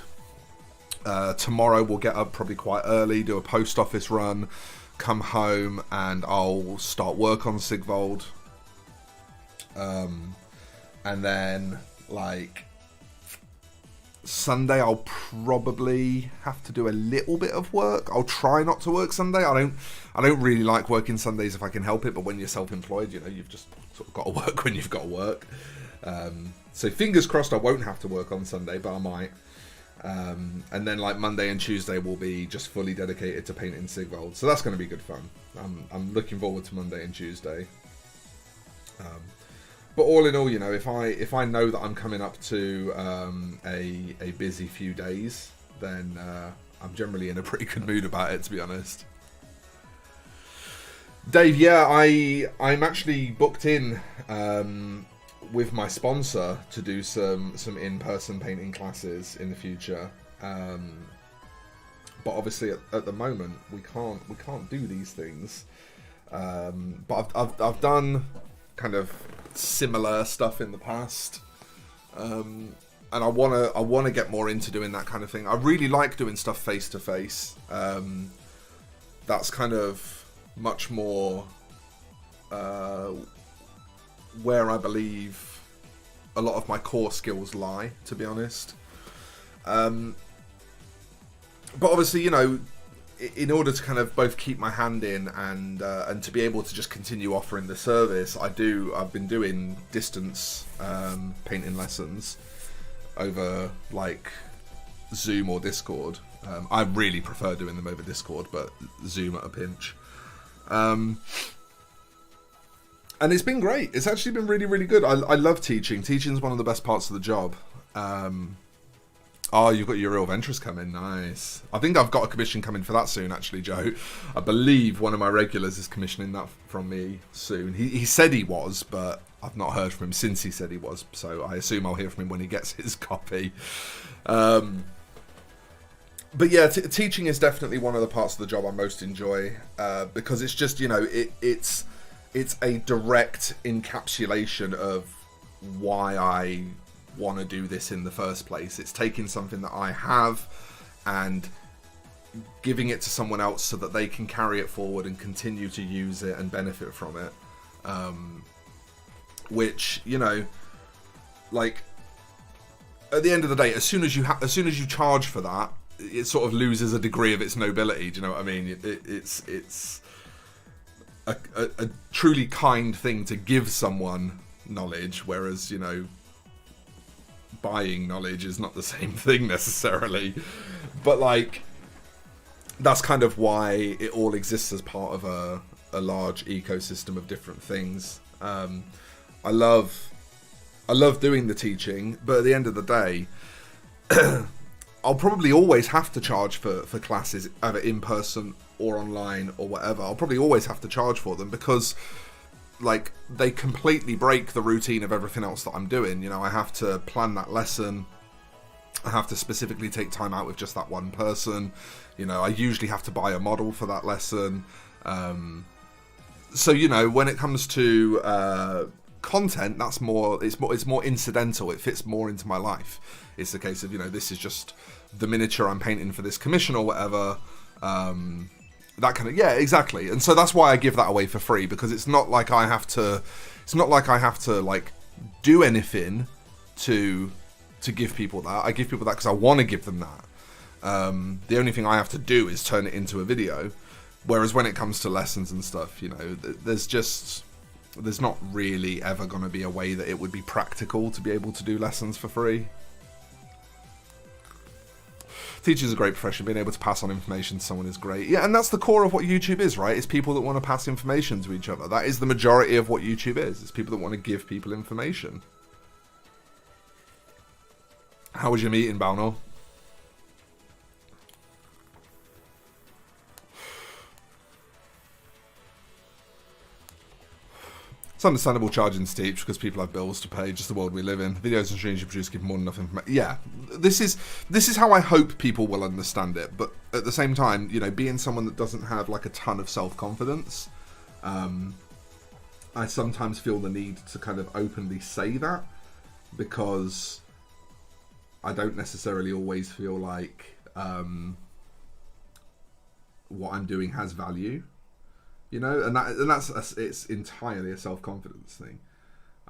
Tomorrow we'll get up probably quite early, do a post office run, come home, and I'll start work on Sigvold. And then, like, Sunday I'll probably have to do a little bit of work. I'll try not to work Sunday. I don't really like working Sundays if I can help it, but when you're self-employed, you know, you've just sort of got to work when you've got to work. So fingers crossed I won't have to work on Sunday, but I might. And then like Monday and Tuesday will be just fully dedicated to painting Sigvold. So that's going to be good fun. I'm looking forward to Monday and Tuesday. But all in all, you know, if I know that I'm coming up to a busy few days, then I'm generally in a pretty good mood about it, to be honest. Dave, yeah, I'm actually booked in with my sponsor to do some in-person painting classes in the future. But obviously at the moment we can't do these things. But I've done kind of similar stuff in the past, and I wanna get more into doing that kind of thing. I really like doing stuff face to face. That's kind of much more where I believe a lot of my core skills lie, to be honest. But obviously, you know, in order to kind of both keep my hand in and to be able to just continue offering the service, I've been doing distance painting lessons over like Zoom or Discord. I really prefer doing them over Discord, but Zoom at a pinch. And it's been great. It's actually been really, really good. I love teaching. Teaching's one of the best parts of the job. Oh, you've got your Real Ventress coming. Nice. I think I've got a commission coming for that soon, actually, Joe. I believe one of my regulars is commissioning that from me soon. He said he was, but I've not heard from him since he said he was. So I assume I'll hear from him when he gets his copy. But yeah, teaching is definitely one of the parts of the job I most enjoy, because it's just, you know, it's a direct encapsulation of why I want to do this in the first place. It's taking something that I have and giving it to someone else so that they can carry it forward and continue to use it and benefit from it. Which, you know, like, at the end of the day, as soon as you charge for that, it sort of loses a degree of its nobility. Do you know what I mean? It's a truly kind thing to give someone knowledge, whereas, you know, buying knowledge is not the same thing necessarily, but like that's kind of why it all exists as part of a large ecosystem of different things. I love doing the teaching, but at the end of the day, I'll probably always have to charge for classes, either in person or online or whatever. I'll probably always have to charge for them because like they completely break the routine of everything else that I'm doing. You know, I have to plan that lesson. I have to specifically take time out with just that one person. You know, I usually have to buy a model for that lesson. So, you know, when it comes to content, that's more, it's more incidental. It fits more into my life. It's the case of, you know, this is just the miniature I'm painting for this commission or whatever. That kind of, yeah, exactly. And so that's why I give that away for free, because it's not like I have to like do anything to give people that. I give people that because I want to give them that. The only thing I have to do is turn it into a video. Whereas when it comes to lessons and stuff, you know, there's not really ever going to be a way that it would be practical to be able to do lessons for free. Teaching is a great profession. Being able to pass on information to someone is great. Yeah, and that's the core of what YouTube is, right? It's people that want to pass information to each other. That is the majority of what YouTube is. It's people that want to give people information. How was your meeting, Balnor? It's understandable charging to teach because people have bills to pay, just the world we live in. Videos and streams you produce give more than enough information. Yeah, this is how I hope people will understand it. But at the same time, you know, being someone that doesn't have like a ton of self-confidence, I sometimes feel the need to kind of openly say that because I don't necessarily always feel like what I'm doing has value. You know, and that's it's entirely a self-confidence thing.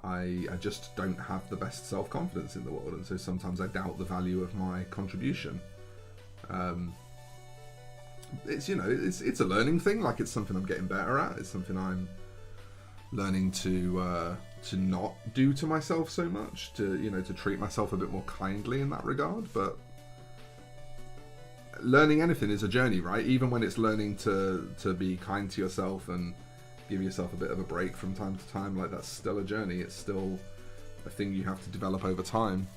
I just don't have the best self-confidence in the world, and so sometimes I doubt the value of my contribution. It's, you know, it's a learning thing. Like, it's something I'm getting better at. It's something I'm learning to not do to myself so much. To, you know, to treat myself a bit more kindly in that regard. But learning anything is a journey, right? Even when it's learning to be kind to yourself and give yourself a bit of a break from time to time, like, that's still a journey. It's still a thing you have to develop over time.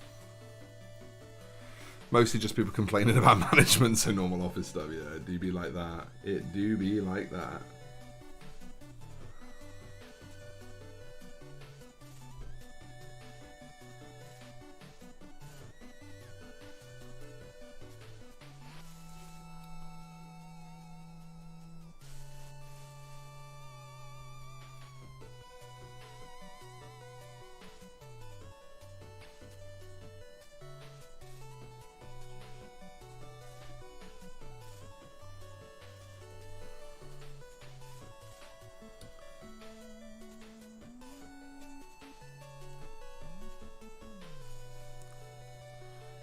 Mostly just people complaining about management, so normal office stuff. Yeah, it do be like that. It do be like that.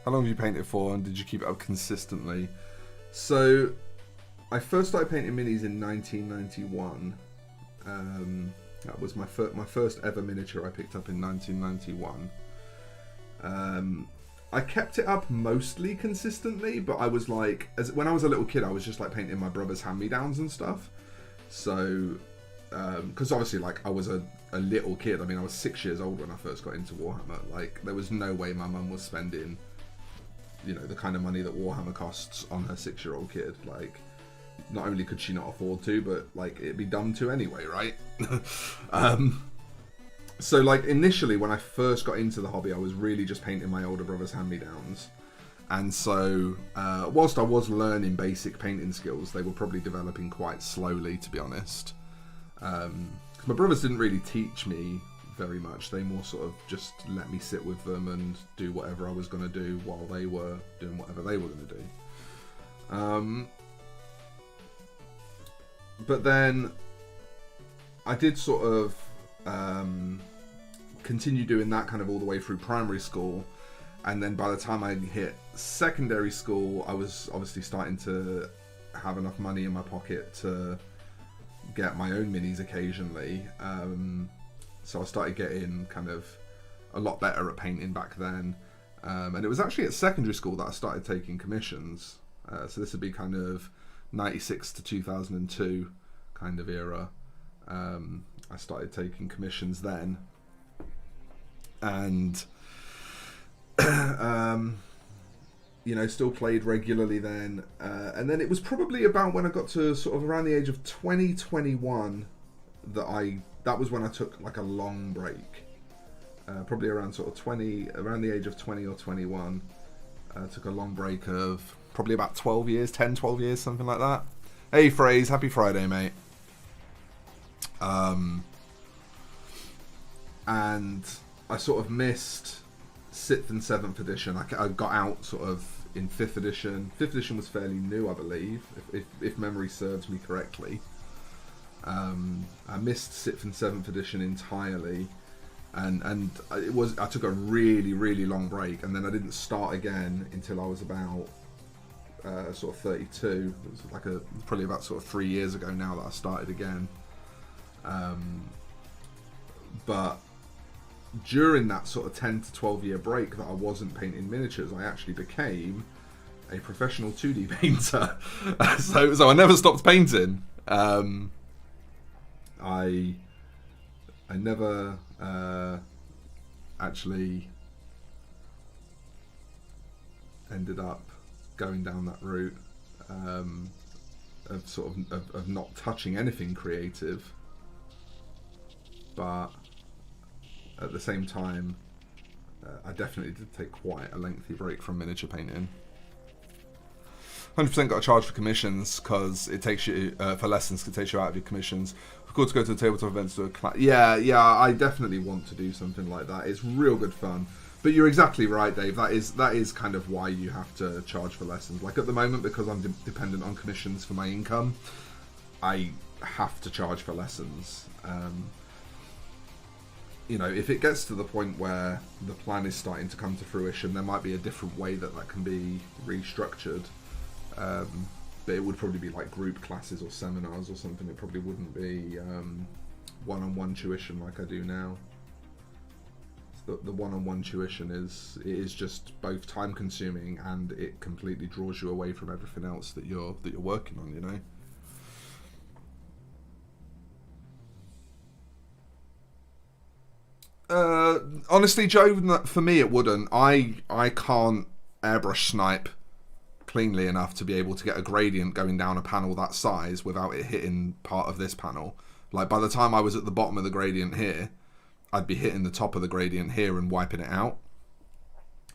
How long have you painted for, and did you keep it up consistently? So, I first started painting minis in 1991. That was my first ever miniature I picked up in 1991. I kept it up mostly consistently, but I was like, when I was a little kid, I was just like painting my brother's hand-me-downs and stuff. So, because obviously, like, I was a little kid. I mean, I was 6 years old when I first got into Warhammer. Like, there was no way my mum was spending, you know, the kind of money that Warhammer costs on her 6-year-old kid. Like, not only could she not afford to, but like, it'd be dumb to anyway, right? So like, initially when I first got into the hobby, I was really just painting my older brother's hand-me-downs. And so whilst I was learning basic painting skills, they were probably developing quite slowly, to be honest. 'Cause my brothers didn't really teach me very much. They more sort of just let me sit with them and do whatever I was going to do while they were doing whatever they were going to do. But then I did sort of continue doing that kind of all the way through primary school, and then by the time I hit secondary school, I was obviously starting to have enough money in my pocket to get my own minis occasionally. So I started getting kind of a lot better at painting back then. And it was actually at secondary school that I started taking commissions. So this would be kind of 96 to 2002 kind of era. I started taking commissions then. And, still played regularly then. And then it was probably about when I got to sort of around the age of 21 that was when I took like a long break. Probably around sort of around the age of 20 or 21. Took a long break of probably about 12 years, 10, 12 years, something like that. Hey, Phrase, happy Friday, mate. And I sort of missed 6th and 7th edition. I got out sort of in 5th edition. 5th edition was fairly new, I believe, if memory serves me correctly. I missed 6th and 7th edition entirely. And I took a really, really long break, and then I didn't start again until I was about sort of 32. It was probably about sort of 3 years ago now that I started again. But during that sort of 10 to 12 year break that I wasn't painting miniatures, I actually became a professional 2D painter. so I never stopped painting. I never actually ended up going down that route of not touching anything creative, but at the same time I definitely did take quite a lengthy break from miniature painting. 100% got to charge for commissions because it takes you for lessons. It takes you out of your commissions. Of course, to go to the tabletop events to a class. Yeah, I definitely want to do something like that. It's real good fun. But you're exactly right, Dave. That is kind of why you have to charge for lessons. Like at the moment, because I'm dependent on commissions for my income, I have to charge for lessons. If it gets to the point where the plan is starting to come to fruition, there might be a different way that can be restructured. But it would probably be like group classes or seminars or something. It probably wouldn't be one-on-one tuition like I do now. The one-on-one tuition is just both time-consuming, and it completely draws you away from everything else that you're working on. Honestly, Joe, for me it wouldn't. I can't airbrush snipe cleanly enough to be able to get a gradient going down a panel that size without it hitting part of this panel. Like by the time I was at the bottom of the gradient here, I'd be hitting the top of the gradient here and wiping it out.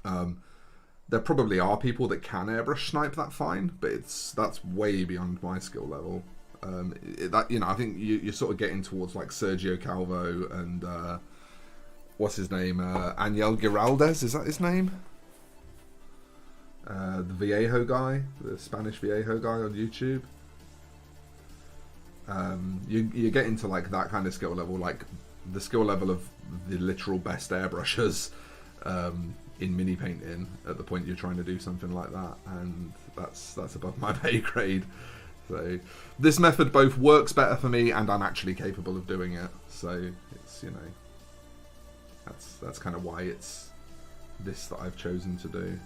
There probably are people that can airbrush snipe that fine, but that's way beyond my skill level. I think you're sort of getting towards like Sergio Calvo and what's his name, Ángel Giraldez, is that his name? The Viejo guy, the Spanish Viejo guy on YouTube. You get into like that kind of skill level, like the skill level of the literal best airbrushers in mini painting at the point you're trying to do something like that, and that's above my pay grade. So this method both works better for me, and I'm actually capable of doing it. So it's that's kind of why it's this that I've chosen to do.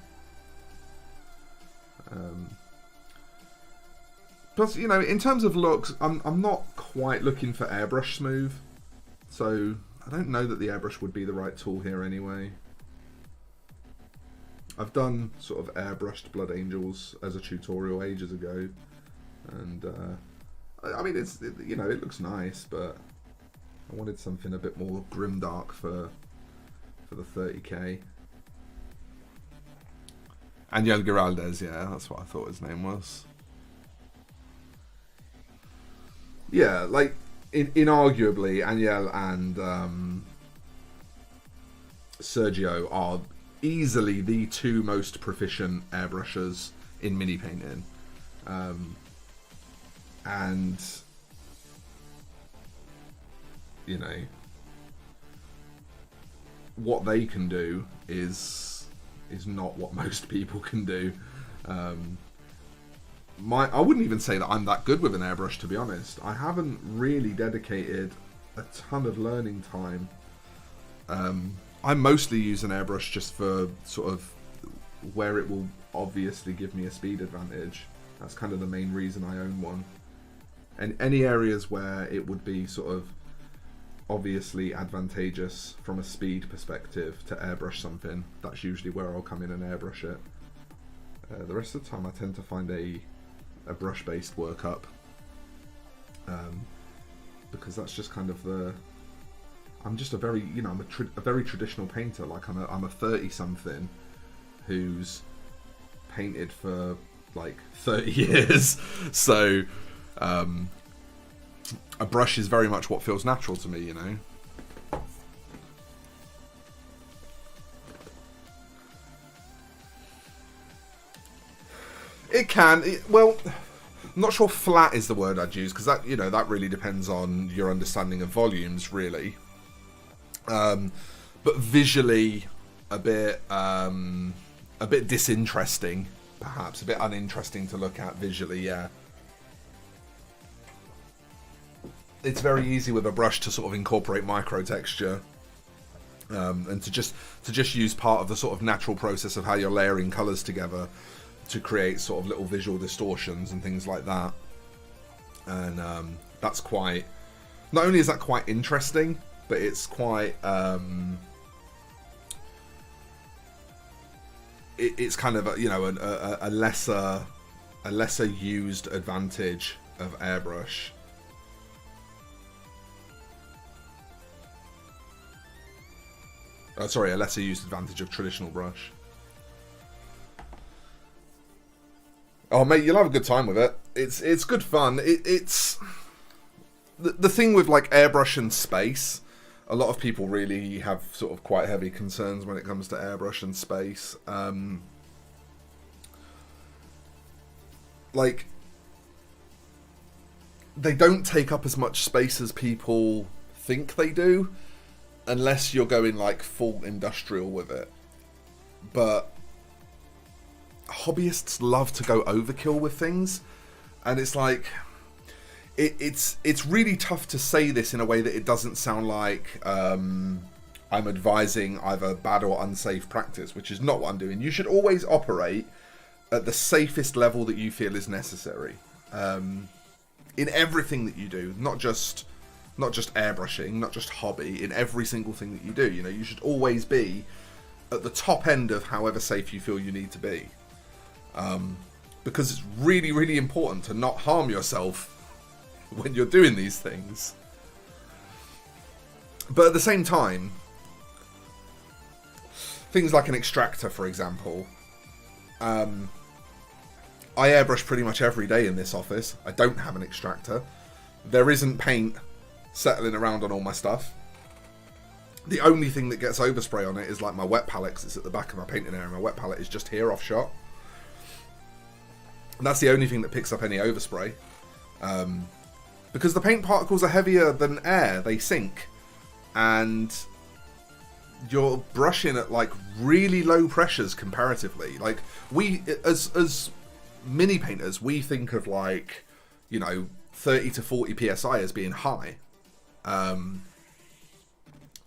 Plus, in terms of looks, I'm not quite looking for airbrush smooth, so I don't know that the airbrush would be the right tool here anyway. I've done sort of airbrushed Blood Angels as a tutorial ages ago, and I mean it looks nice, but I wanted something a bit more grimdark for the 30k. Ángel Giraldez, yeah, that's what I thought his name was. Yeah, like inarguably, Ángel and Sergio are easily the two most proficient airbrushers in mini painting, and what they can do is not what most people can do. I wouldn't even say that I'm that good with an airbrush, to be honest. I haven't really dedicated a ton of learning time I mostly use an airbrush just for sort of where it will obviously give me a speed advantage. That's kind of the main reason I own one. And any areas where it would be sort of obviously advantageous from a speed perspective to airbrush something, that's usually where I'll come in and airbrush it. The rest of the time I tend to find a brush-based workup, because that's just kind of the... I'm just a very, you know, I'm a very traditional painter. Like I'm a 30-something who's painted for like 30 years. So a brush is very much what feels natural to me, you know. It can. Well, I'm not sure flat is the word I'd use, because that, you know, that really depends on your understanding of volumes, really. But visually, a bit disinteresting, perhaps a bit uninteresting to look at visually. Yeah, it's very easy with a brush to sort of incorporate micro texture, and to just use part of the sort of natural process of how you're layering colors together to create sort of little visual distortions and things like that. And that's quite... Not only is that quite interesting, but it's quite... it's kind of a, you know, a lesser used advantage of airbrush. Sorry, a lesser used advantage of traditional brush. Oh mate, you'll have a good time with it. It's good fun. It's the thing with like airbrush and space. A lot of people really have sort of quite heavy concerns when it comes to airbrush and space. Like, they don't take up as much space as people think they do, unless you're going like full industrial with it. But hobbyists love to go overkill with things, and it's like it's really tough to say this in a way that it doesn't sound like I'm advising either bad or unsafe practice, which is not what I'm doing. You should always operate at the safest level that you feel is necessary, in everything that you do, not just airbrushing, not just hobby, in every single thing that you do. You know, you should always be at the top end of however safe you feel you need to be. Because it's really, really important to not harm yourself when you're doing these things. But at the same time, things like an extractor, for example, I airbrush pretty much every day in this office. I don't have an extractor. There isn't paint settling around on all my stuff. The only thing that gets overspray on it is like my wet palette, 'cause it's at the back of my painting area. My wet palette is just here off shot. And that's the only thing that picks up any overspray. Because the paint particles are heavier than air, they sink. And you're brushing at like really low pressures comparatively. Like, we, as mini painters, we think of like, you know, 30 to 40 psi as being high.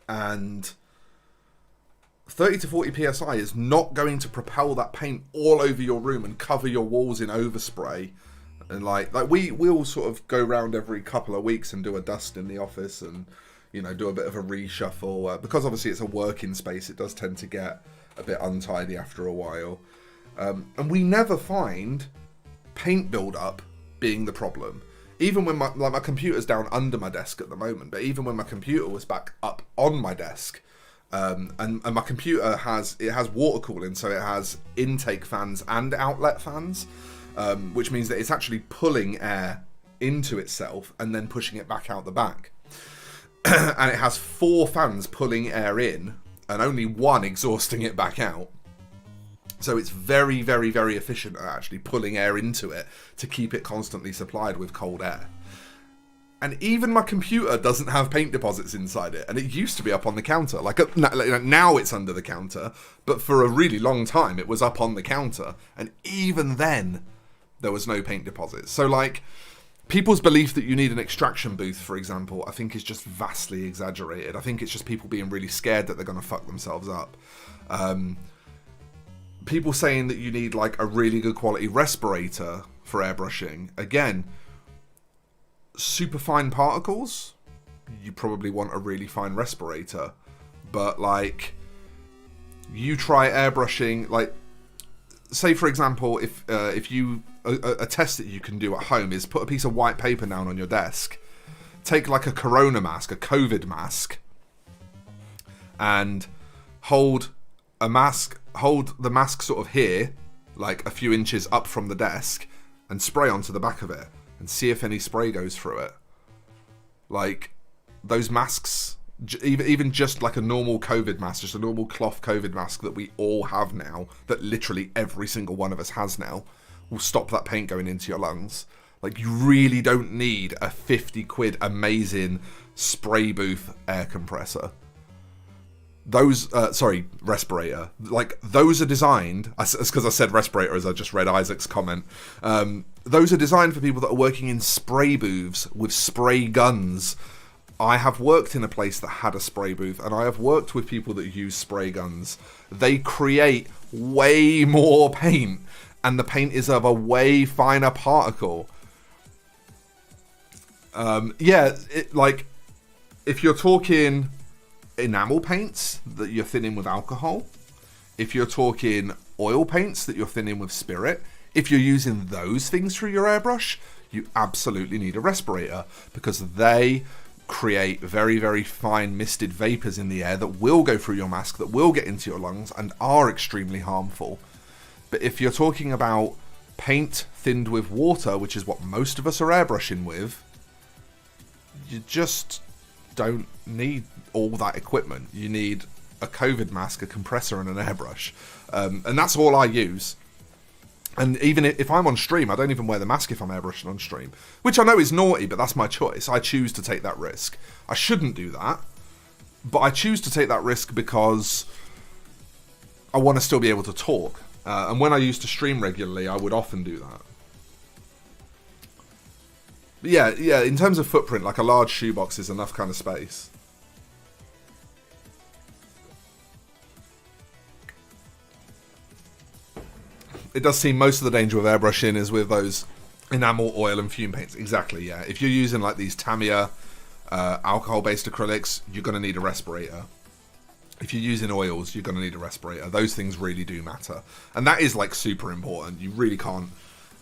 And 30 to 40 psi is not going to propel that paint all over your room and cover your walls in overspray. And like we all sort of go around every couple of weeks and do a dust in the office, and, you know, do a bit of a reshuffle, because obviously it's a working space. It does tend to get a bit untidy after a while, and we never find paint build-up being the problem. Even when my computer's down under my desk at the moment, but even when my computer was back up on my desk, and my computer has water cooling, so it has intake fans and outlet fans, which means that it's actually pulling air into itself and then pushing it back out the back. And it has 4 fans pulling air in and only 1 exhausting it back out. So it's very, very, very efficient at actually pulling air into it to keep it constantly supplied with cold air. And even my computer doesn't have paint deposits inside it. And it used to be up on the counter. Like, now it's under the counter. But for a really long time, it was up on the counter. And even then, there was no paint deposits. So, like, people's belief that you need an extraction booth, for example, I think is just vastly exaggerated. I think it's just people being really scared that they're going to fuck themselves up. People saying that you need like a really good quality respirator for airbrushing. Again, super fine particles, you probably want a really fine respirator. But like, you try airbrushing, like, say for example, if you a test that you can do at home is put a piece of white paper down on your desk, take like a corona mask, a COVID mask, and hold the mask sort of here, like a few inches up from the desk, and spray onto the back of it and see if any spray goes through it. Like, those masks, even just like a normal COVID mask, just a normal cloth COVID mask that we all have now, that literally every single one of us has now, will stop that paint going into your lungs. Like, you really don't need a 50 quid amazing spray booth air compressor. Those, respirator. Like, those are designed, it's because I said respirator as I just read Isaac's comment. Those are designed for people that are working in spray booths with spray guns. I have worked in a place that had a spray booth, and I have worked with people that use spray guns. They create way more paint, and the paint is of a way finer particle. Like, if you're talking enamel paints that you're thinning with alcohol, if you're talking oil paints that you're thinning with spirit, if you're using those things through your airbrush, you absolutely need a respirator, because they create very, very fine misted vapors in the air that will go through your mask, that will get into your lungs and are extremely harmful. But if you're talking about paint thinned with water, which is what most of us are airbrushing with, you just don't need all that equipment. You need a COVID mask, a compressor, and an airbrush. And that's all I use. And even if I'm on stream, I don't even wear the mask if I'm airbrushing on stream. Which I know is naughty, but that's my choice. I choose to take that risk. I shouldn't do that, but I choose to take that risk because I want to still be able to talk. And when I used to stream regularly, I would often do that. But yeah, in terms of footprint, like a large shoebox is enough kind of space. It does seem most of the danger with airbrushing is with those enamel, oil, and fume paints. Exactly, yeah. If you're using like these Tamiya alcohol-based acrylics, you're going to need a respirator. If you're using oils, you're going to need a respirator. Those things really do matter. And that is like super important. You really can't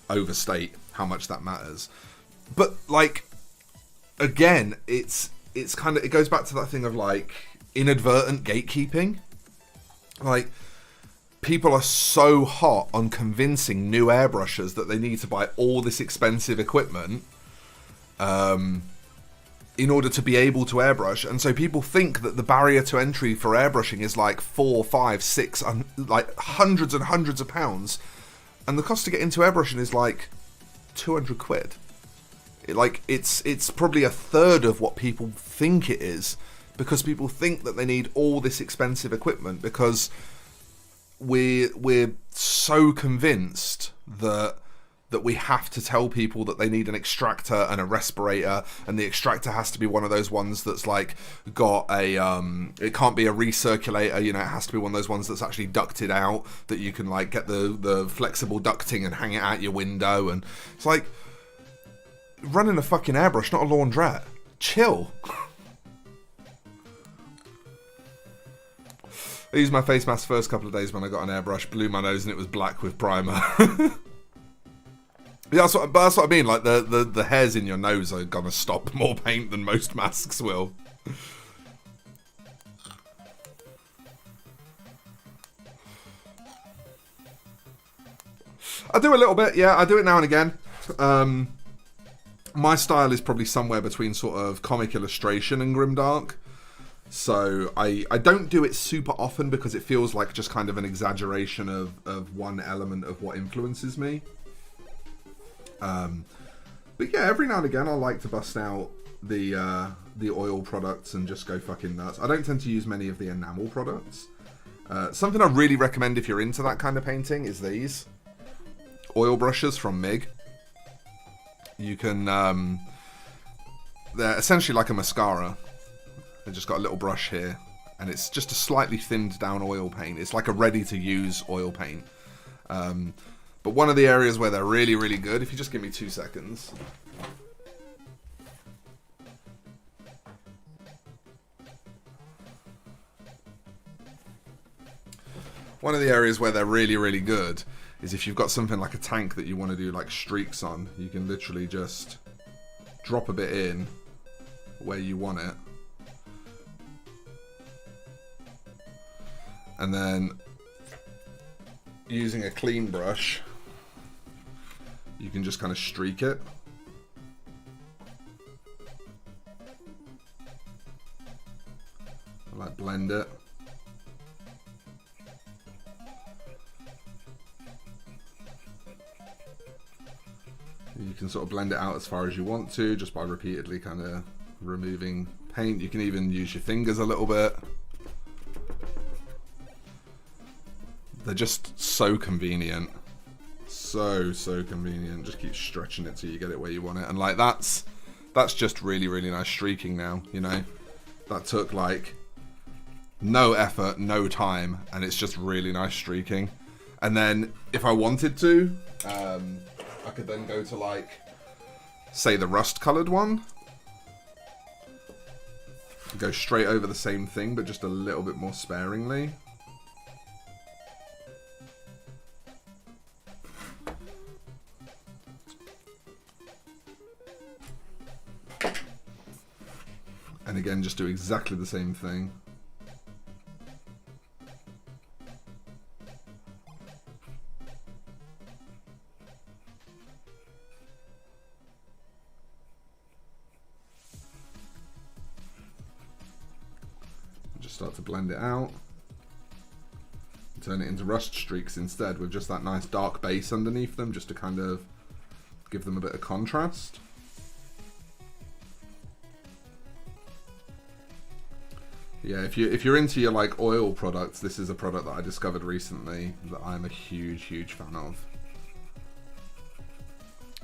overstate how much that matters. But like, again, it's kind of, it goes back to that thing of like inadvertent gatekeeping. Like, people are so hot on convincing new airbrushers that they need to buy all this expensive equipment in order to be able to airbrush. And so people think that the barrier to entry for airbrushing is like 4, 5, 6, like hundreds and hundreds of pounds. And the cost to get into airbrushing is like 200 quid. It's probably a third of what people think it is, because people think that they need all this expensive equipment, because we're so convinced that we have to tell people that they need an extractor and a respirator, and the extractor has to be one of those ones that's like got a it can't be a recirculator, you know, it has to be one of those ones that's actually ducted out, that you can like get the flexible ducting and hang it out your window. And it's like running a fucking airbrush, not a laundrette. Chill. I used my face mask first couple of days when I got an airbrush, blew my nose, and it was black with primer. Yeah, that's what I mean. Like the hairs in your nose are gonna stop more paint than most masks will. I do a little bit, yeah. I do it now and again. My style is probably somewhere between sort of comic illustration and grimdark. So I don't do it super often because it feels like just kind of an exaggeration of one element of what influences me. But yeah, every now and again I like to bust out the oil products and just go fucking nuts. I don't tend to use many of the enamel products. Something I really recommend if you're into that kind of painting is these oil brushes from MIG. you can, they're essentially like a mascara. They've just got a little brush here, and it's just a slightly thinned down oil paint. It's like a ready to use oil paint. But one of the areas where they're really, really good, if you just give me 2 seconds. One of the areas where they're really, really good is if you've got something like a tank that you want to do like streaks on, you can literally just drop a bit in where you want it. And then using a clean brush, you can just kind of streak it. Like blend it. You can sort of blend it out as far as you want to, just by repeatedly kind of removing paint. You can even use your fingers a little bit. They're just so convenient. So convenient. Just keep stretching it till you get it where you want it. And like that's just really, really nice streaking now, you know. That took like no effort, no time, and it's just really nice streaking. And then if I wanted to, I could then go to like, say the rust colored one. Go straight over the same thing, but just a little bit more sparingly. And again, just do exactly the same thing. Just start to blend it out. Turn it into rust streaks instead with just that nice dark base underneath them, just to kind of give them a bit of contrast. Yeah, if you're into your like oil products, this is a product that I discovered recently that I'm a huge fan of.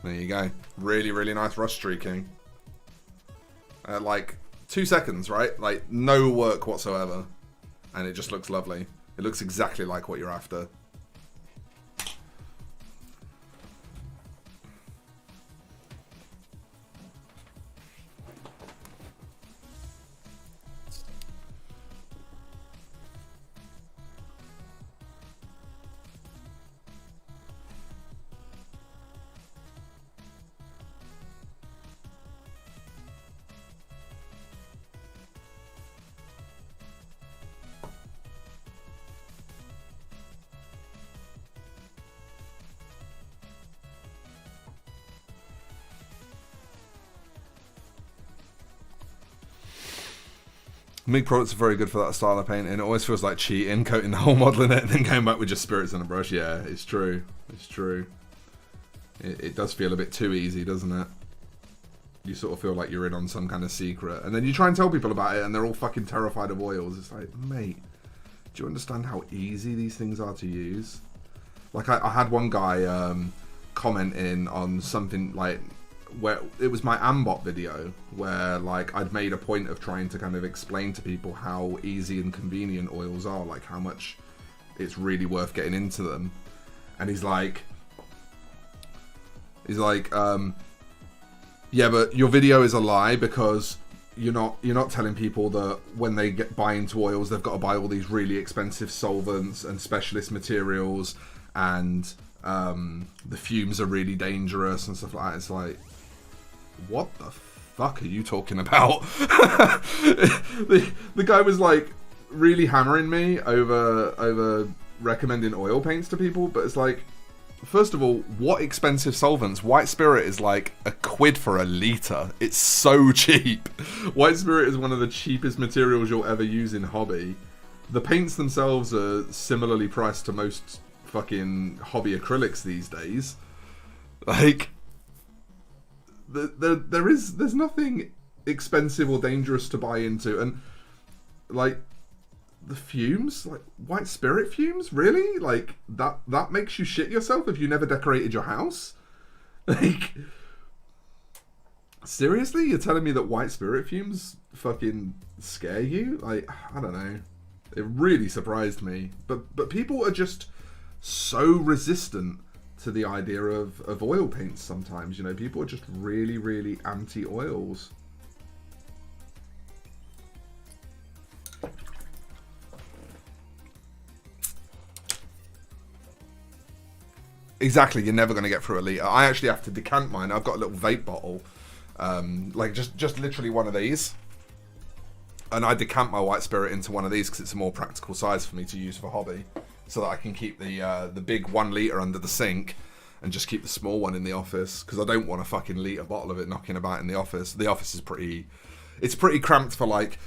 There you go. Really, really nice rust streaking. Like 2 seconds, right? Like no work whatsoever. And it just looks lovely. It looks exactly like what you're after. MIG products are very good for that style of painting. It always feels like cheating, coating the whole model in it and then going back with just spirits and a brush. Yeah, it's true. It's true. It does feel a bit too easy, doesn't it? You sort of feel like you're in on some kind of secret. And then you try and tell people about it and they're all fucking terrified of oils. It's like, mate, do you understand how easy these things are to use? Like, I had one guy commenting on something like, where it was my Ambot video where like I'd made a point of trying to kind of explain to people how easy and convenient oils are, like how much it's really worth getting into them. And he's like yeah, but your video is a lie because you're not telling people that when they buy into oils they've got to buy all these really expensive solvents and specialist materials and the fumes are really dangerous and stuff like that. It's like, what the fuck are you talking about? the guy was like really hammering me over recommending oil paints to people, but it's like, first of all, what expensive solvents? White spirit is like £1 for a litre. It's so cheap. White spirit is one of the cheapest materials you'll ever use in hobby. The paints themselves are similarly priced to most fucking hobby acrylics these days. Like, there's nothing expensive or dangerous to buy into. And like the fumes, like white spirit fumes, really? Like that makes you shit yourself if you never decorated your house? Like, Seriously? You're telling me that white spirit fumes fucking scare you? Like, I don't know. It really surprised me. But people are just so resistant to the idea of oil paints sometimes. You know, people are just really, really anti-oils. Exactly, you're never going to get through a litre. I actually have to decant mine. I've got a little vape bottle. Like just literally one of these. And I decant my white spirit into one of these because it's a more practical size for me to use for hobby. So that I can keep the big 1 litre under the sink and just keep the small one in the office. Because I don't want a fucking litre bottle of it knocking about in the office. The office is pretty cramped for like...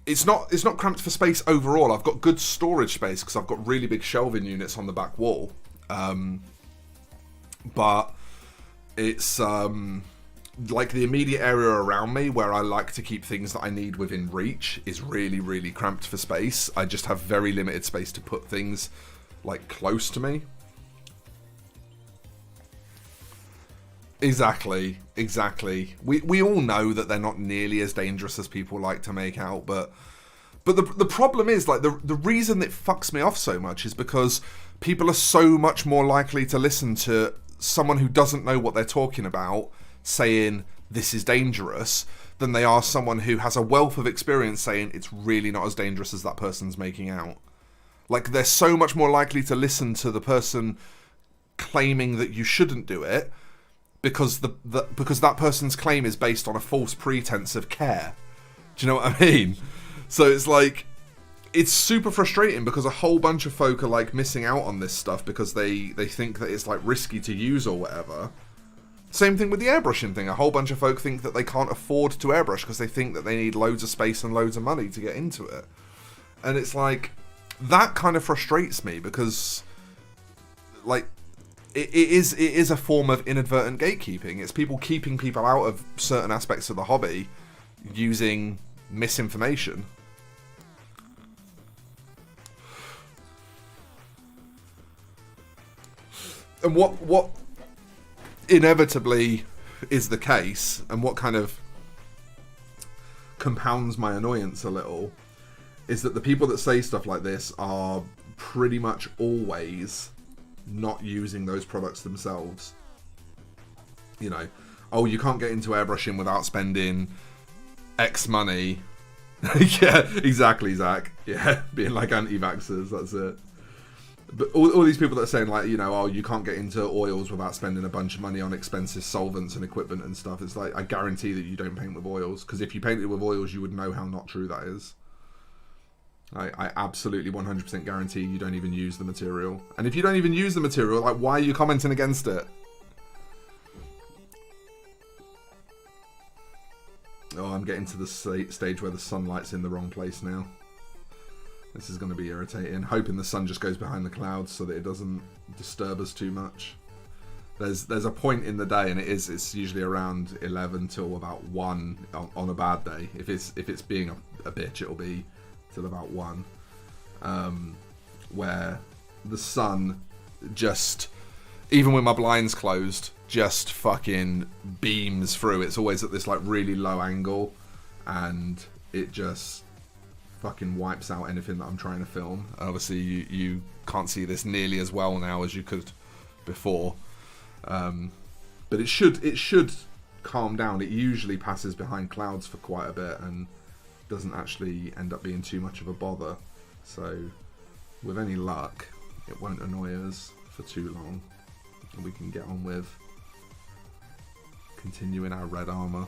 It's not cramped for space overall. I've got good storage space because I've got really big shelving units on the back wall. But it's like the immediate area around me where I like to keep things that I need within reach is really, really cramped for space. I just have very limited space to put things like close to me. Exactly. We all know that they're not nearly as dangerous as people like to make out, but the problem is, like, the reason that fucks me off so much is because people are so much more likely to listen to someone who doesn't know what they're talking about saying this is dangerous than they are someone who has a wealth of experience saying it's really not as dangerous as that person's making out. Like, they're so much more likely to listen to the person claiming that you shouldn't do it because because that person's claim is based on a false pretense of care. Do you know what I mean? So it's like, it's super frustrating because a whole bunch of folk are like missing out on this stuff because they think that it's like risky to use or whatever. Same thing with the airbrushing thing. A whole bunch of folk think that they can't afford to airbrush because they think that they need loads of space and loads of money to get into it. And it's like, that kind of frustrates me because, like, it is a form of inadvertent gatekeeping. It's people keeping people out of certain aspects of the hobby using misinformation. And what inevitably is the case, and what kind of compounds my annoyance a little, is that the people that say stuff like this are pretty much always not using those products themselves. You know, oh, you can't get into airbrushing without spending X money. Yeah, exactly, Zach. Yeah, being like anti-vaxxers, that's it. But all these people that are saying, like, you know, oh, you can't get into oils without spending a bunch of money on expensive solvents and equipment and stuff. It's like, I guarantee that you don't paint with oils. Because if you painted with oils, you would know how not true that is. I absolutely 100% guarantee you don't even use the material. And if you don't even use the material, like, why are you commenting against it? Oh, I'm getting to the stage where the sunlight's in the wrong place now. This is going to be irritating. Hoping the sun just goes behind the clouds so that it doesn't disturb us too much. There's a point in the day, and it's usually around 11 till about 1 on a bad day. If it's being a bitch, it'll be till about 1, where the sun just, even with my blinds closed, just fucking beams through. It's always at this like really low angle, and it just fucking wipes out anything that I'm trying to film. Obviously you can't see this nearly as well now as you could before, but it should calm down. It usually passes behind clouds for quite a bit and doesn't actually end up being too much of a bother. So with any luck, it won't annoy us for too long, and we can get on with continuing our red armor.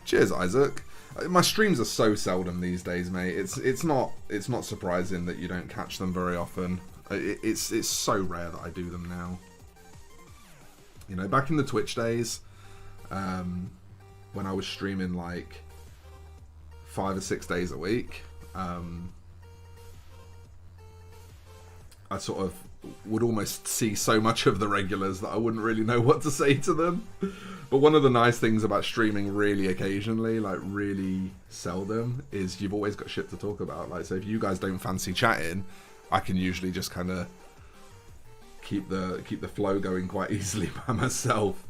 Cheers, Isaac. My streams are so seldom these days, mate. It's not surprising that you don't catch them very often. It's so rare that I do them now. You know, back in the Twitch days, when I was streaming like 5 or 6 days a week, I sort of would almost see so much of the regulars that I wouldn't really know what to say to them. But one of the nice things about streaming really occasionally, like really seldom, is you've always got shit to talk about. Like, so if you guys don't fancy chatting, I can usually just kind of keep the flow going quite easily by myself.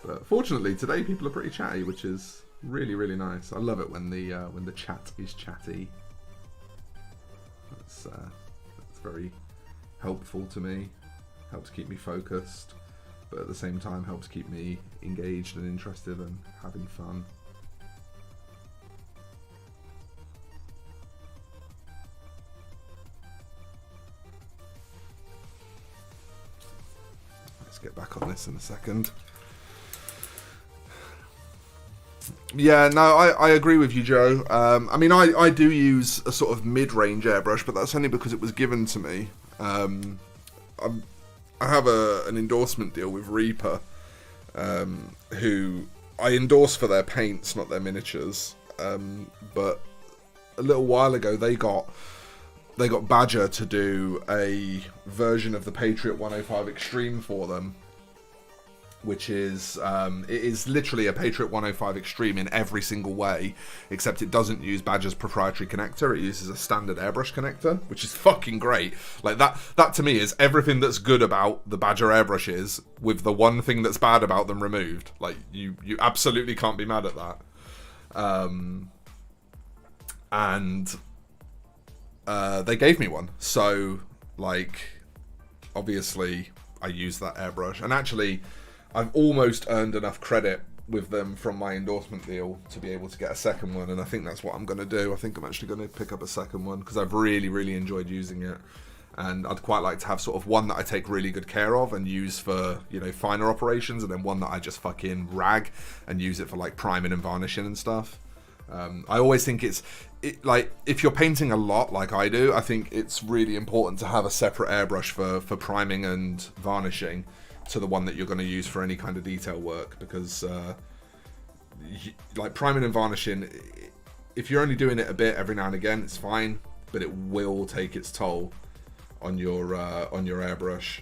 But fortunately, today people are pretty chatty, which is really, really nice. I love it when the chat is chatty. That's very helpful to me. Helps keep me focused, but at the same time helps keep me engaged and interested and having fun. Let's get back on this in a second. Yeah, no, I agree with you, Joe. I mean, I do use a sort of mid-range airbrush, but that's only because it was given to me. I have an endorsement deal with Reaper, who I endorse for their paints, not their miniatures. But a little while ago, they got Badger to do a version of the Patriot 105 Extreme for them, which is it is literally a Patriot 105 Extreme in every single way, except it doesn't use Badger's proprietary connector. It uses a standard airbrush connector, which is fucking great. Like that to me is everything that's good about the Badger airbrushes, with the one thing that's bad about them removed. Like you absolutely can't be mad at that. And they gave me one, so like obviously I use that airbrush, and actually I've almost earned enough credit with them from my endorsement deal to be able to get a second one, and I think that's what I'm going to do. I think I'm actually going to pick up a second one because I've really, really enjoyed using it, and I'd quite like to have sort of one that I take really good care of and use for, you know, finer operations, and then one that I just fucking rag and use it for like priming and varnishing and stuff. I always think like if you're painting a lot like I do, I think it's really important to have a separate airbrush for priming and varnishing to the one that you're going to use for any kind of detail work, because like priming and varnishing, if you're only doing it a bit every now and again, it's fine, but it will take its toll on your airbrush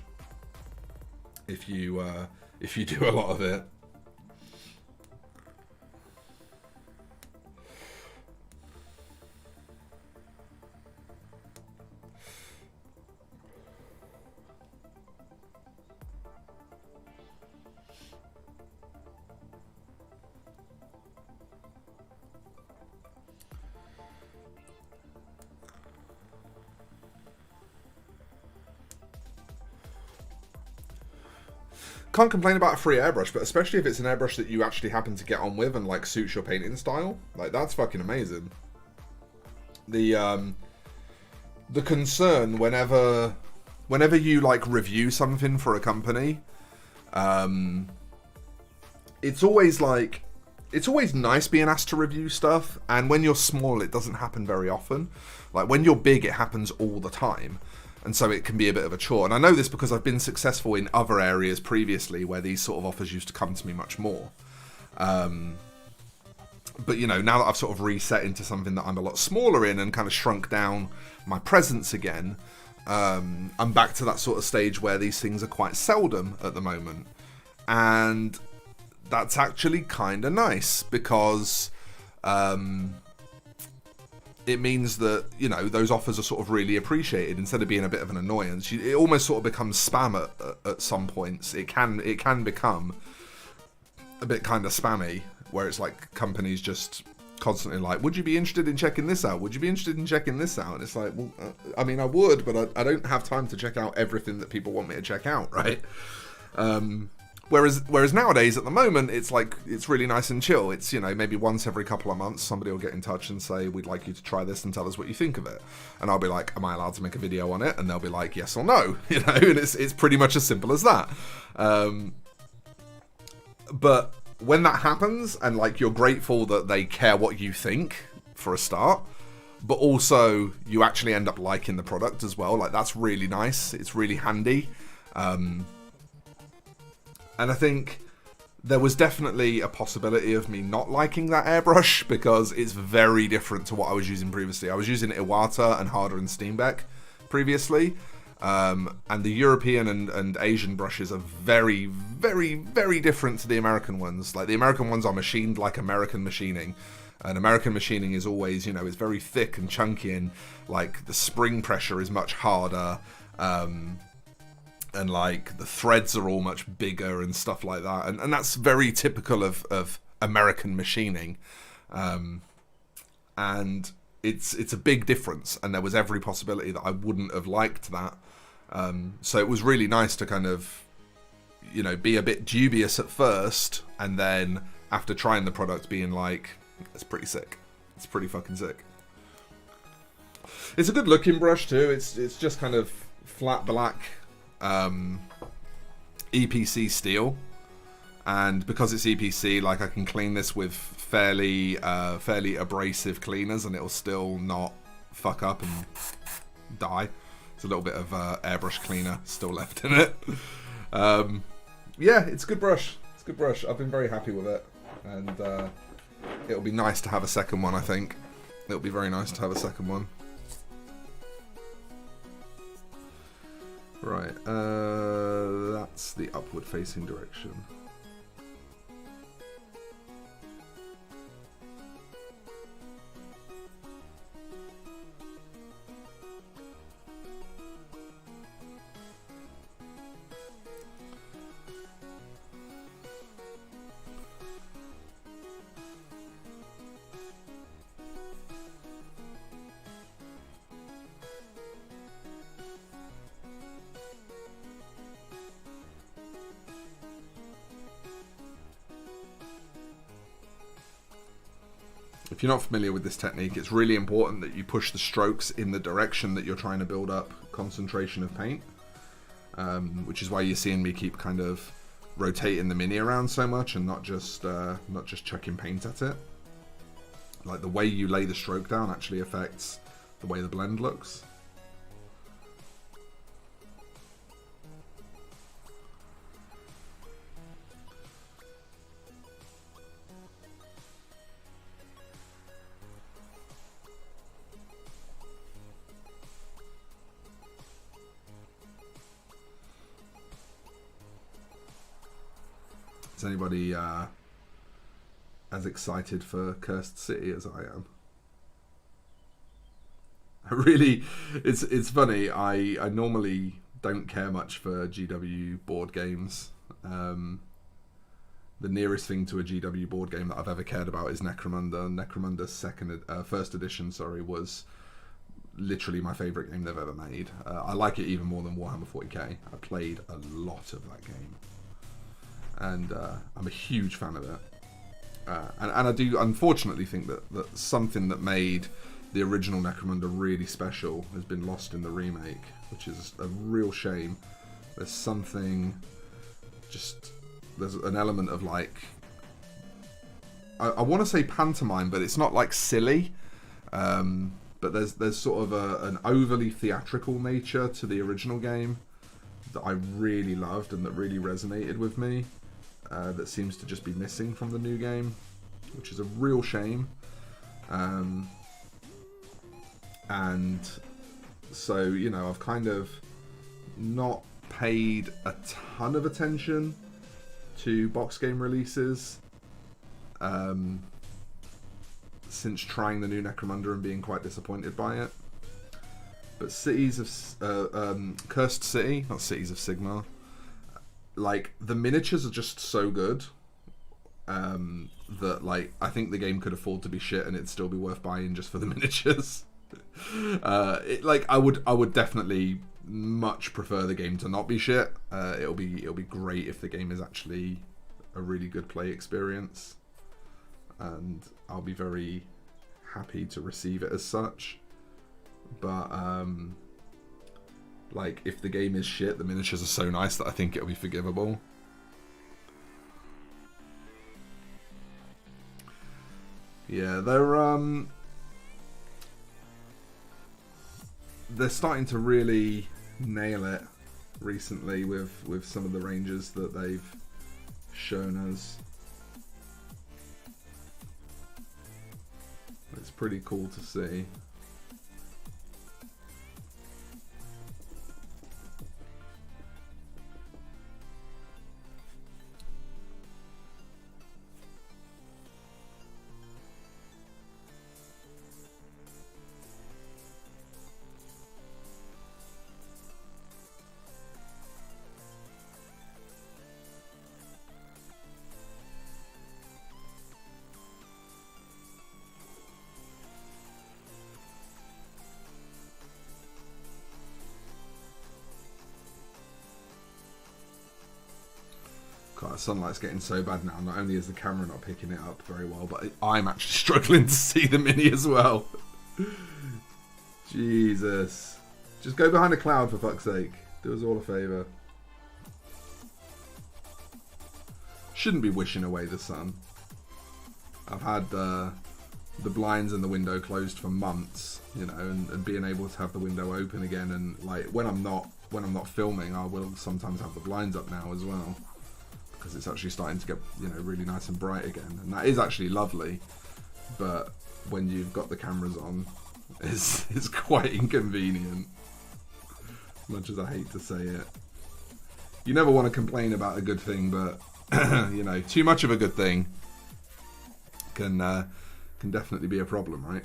if you do a lot of it. Can't complain about a free airbrush, but especially if it's an airbrush that you actually happen to get on with and like suits your painting style, like that's fucking amazing. The concern whenever you like review something for a company, it's always nice being asked to review stuff, and when you're small it doesn't happen very often. Like when you're big it happens all the time. And so it can be a bit of a chore. And I know this because I've been successful in other areas previously where these sort of offers used to come to me much more. But, you know, now that I've sort of reset into something that I'm a lot smaller in and kind of shrunk down my presence again, I'm back to that sort of stage where these things are quite seldom at the moment. And that's actually kind of nice because it means that, you know, those offers are sort of really appreciated instead of being a bit of an annoyance. It almost sort of becomes spam at some points. It can become a bit kind of spammy, where it's like companies just constantly like, would you be interested in checking this out? Would you be interested in checking this out? And it's like, well, I mean, I would, but I don't have time to check out everything that people want me to check out, right? Whereas nowadays, at the moment, it's like, it's really nice and chill. It's, you know, maybe once every couple of months, somebody will get in touch and say, we'd like you to try this and tell us what you think of it. And I'll be like, am I allowed to make a video on it? And they'll be like, yes or no, you know, and it's pretty much as simple as that. But when that happens, and like, you're grateful that they care what you think, for a start, but also you actually end up liking the product as well, like, that's really nice. It's really handy. And I think there was definitely a possibility of me not liking that airbrush because it's very different to what I was using previously. I was using Iwata and Harder and Steenbeck previously, And the European and Asian brushes are very, very, very different to the American ones. Like, the American ones are machined like American machining. And American machining is always, you know, it's very thick and chunky, and like the spring pressure is much harder. And like the threads are all much bigger and stuff like that. And that's very typical of American machining. And it's a big difference. And there was every possibility that I wouldn't have liked that. So it was really nice to kind of, you know, be a bit dubious at first, and then after trying the product being like, it's pretty sick. It's pretty fucking sick. It's a good looking brush too. It's just kind of flat black EPC steel, and because it's EPC, like, I can clean this with fairly abrasive cleaners and it'll still not fuck up and die. There's a little bit of airbrush cleaner still left in it. Yeah, it's a good brush. It's a good brush. I've been very happy with it, and it'll be nice to have a second one, I think. It'll be very nice to have a second one. Right, that's the upward facing direction. If you're not familiar with this technique, it's really important that you push the strokes in the direction that you're trying to build up concentration of paint, which is why you're seeing me keep kind of rotating the mini around so much and not just chucking paint at it. Like, the way you lay the stroke down actually affects the way the blend looks. Is anybody as excited for Cursed City as I am? It's funny. I normally don't care much for GW board games. The nearest thing to a GW board game that I've ever cared about is Necromunda. Necromunda's first edition, was literally my favourite game they've ever made. I like it even more than Warhammer 40k. I played a lot of that game. And I'm a huge fan of it. And I do unfortunately think that something that made the original Necromunda really special has been lost in the remake, which is a real shame. There's an element of, like, I want to say pantomime, but it's not like silly. But there's sort of an overly theatrical nature to the original game that I really loved and that really resonated with me. That seems to just be missing from the new game, which is a real shame. And so, you know, I've kind of not paid a ton of attention to box game releases since trying the new Necromunda and being quite disappointed by it. But Cursed City, not Cities of Sigmar, like, the miniatures are just so good that, like, I think the game could afford to be shit and it'd still be worth buying just for the miniatures. I would definitely much prefer the game to not be shit. It'll be great if the game is actually a really good play experience, and I'll be very happy to receive it as such. But like, if the game is shit, the miniatures are so nice that I think it'll be forgivable. Yeah, they're starting to really nail it recently with some of the ranges that they've shown us. It's pretty cool to see. God, the sunlight's getting so bad now. Not only is the camera not picking it up very well, but I'm actually struggling to see the mini as well. Jesus. Just go behind a cloud for fuck's sake. Do us all a favour. Shouldn't be wishing away the sun. I've had the blinds and the window closed for months, you know, and being able to have the window open again, and like when I'm not filming, I will sometimes have the blinds up now as well, because it's actually starting to get, you know, really nice and bright again, and that is actually lovely. But when you've got the cameras on, it's quite inconvenient. As much as I hate to say it, you never want to complain about a good thing, but you know, too much of a good thing can definitely be a problem, right?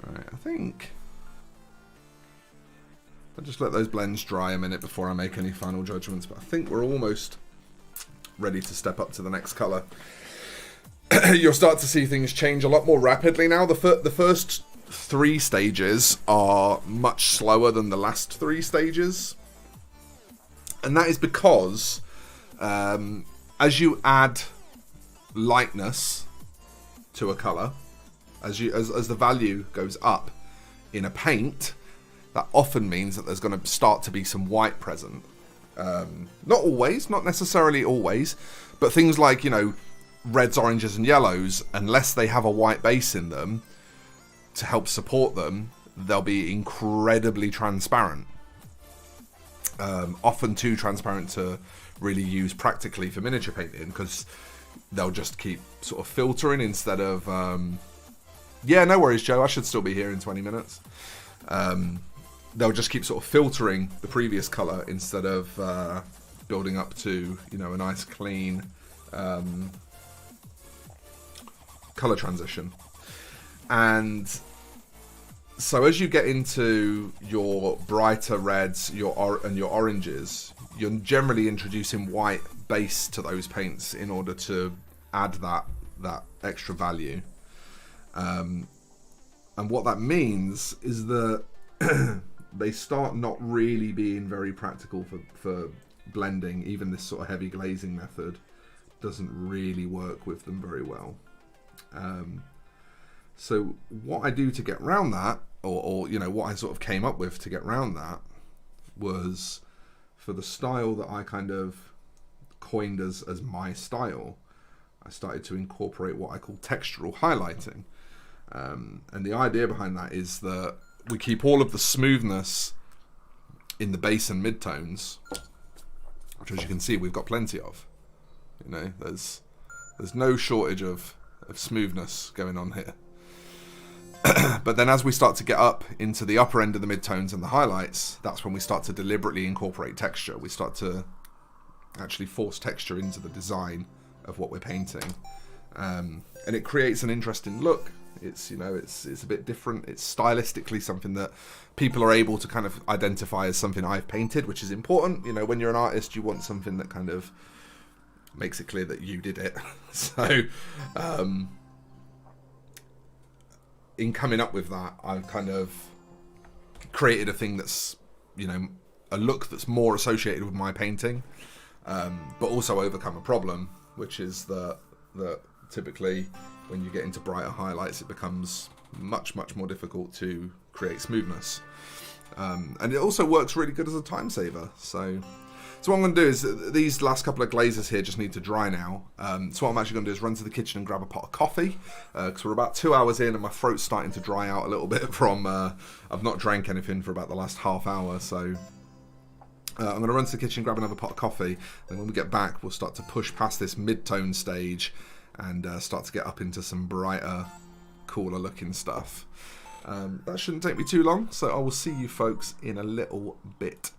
Alright, I think I'll just let those blends dry a minute before I make any final judgments, but I think we're almost ready to step up to the next colour. You'll start to see things change a lot more rapidly now. The first 3 stages are much slower than the last 3 stages, and that is because as you add lightness to a colour, as the value goes up in a paint, that often means that there's going to start to be some white present. Not always, not necessarily always, but things like, you know, reds, oranges and yellows, unless they have a white base in them to help support them, they'll be incredibly transparent. Often too transparent to really use practically for miniature painting, because they'll just keep sort of filtering instead of... yeah, no worries, Joe, I should still be here in 20 minutes. They'll just keep sort of filtering the previous colour instead of building up to, you know, a nice clean colour transition. And so as you get into your brighter reds, your oranges, you're generally introducing white base to those paints in order to add that extra value. And what that means is that they start not really being very practical for blending. Even this sort of heavy glazing method doesn't really work with them very well. So what I do to get around that, or you know, what I sort of came up with to get around that, was for the style that I kind of coined as my style, I started to incorporate what I call textural highlighting. And the idea behind that is that we keep all of the smoothness in the base and midtones, which, as you can see, we've got plenty of. You know, there's no shortage of smoothness going on here. But then as we start to get up into the upper end of the midtones and the highlights, that's when we start to deliberately incorporate texture. We start to actually force texture into the design of what we're painting. And it creates an interesting look. It's, you know, it's a bit different. It's stylistically something that people are able to kind of identify as something I've painted, which is important. You know, when you're an artist, you want something that kind of makes it clear that you did it. So, in coming up with that, I've kind of created a thing that's, you know, a look that's more associated with my painting, but also overcome a problem, which is that typically when you get into brighter highlights, it becomes much more difficult to create smoothness. And it also works really good as a time saver. So what I'm going to do is, these last couple of glazes here just need to dry now. So what I'm actually going to do is run to the kitchen and grab a pot of coffee, because we're about 2 hours in and my throat's starting to dry out a little bit from, I've not drank anything for about the last half hour. So I'm going to run to the kitchen, grab another pot of coffee, and when we get back, we'll start to push past this mid-tone stage and start to get up into some brighter, cooler looking stuff. That shouldn't take me too long, so I will see you folks in a little bit.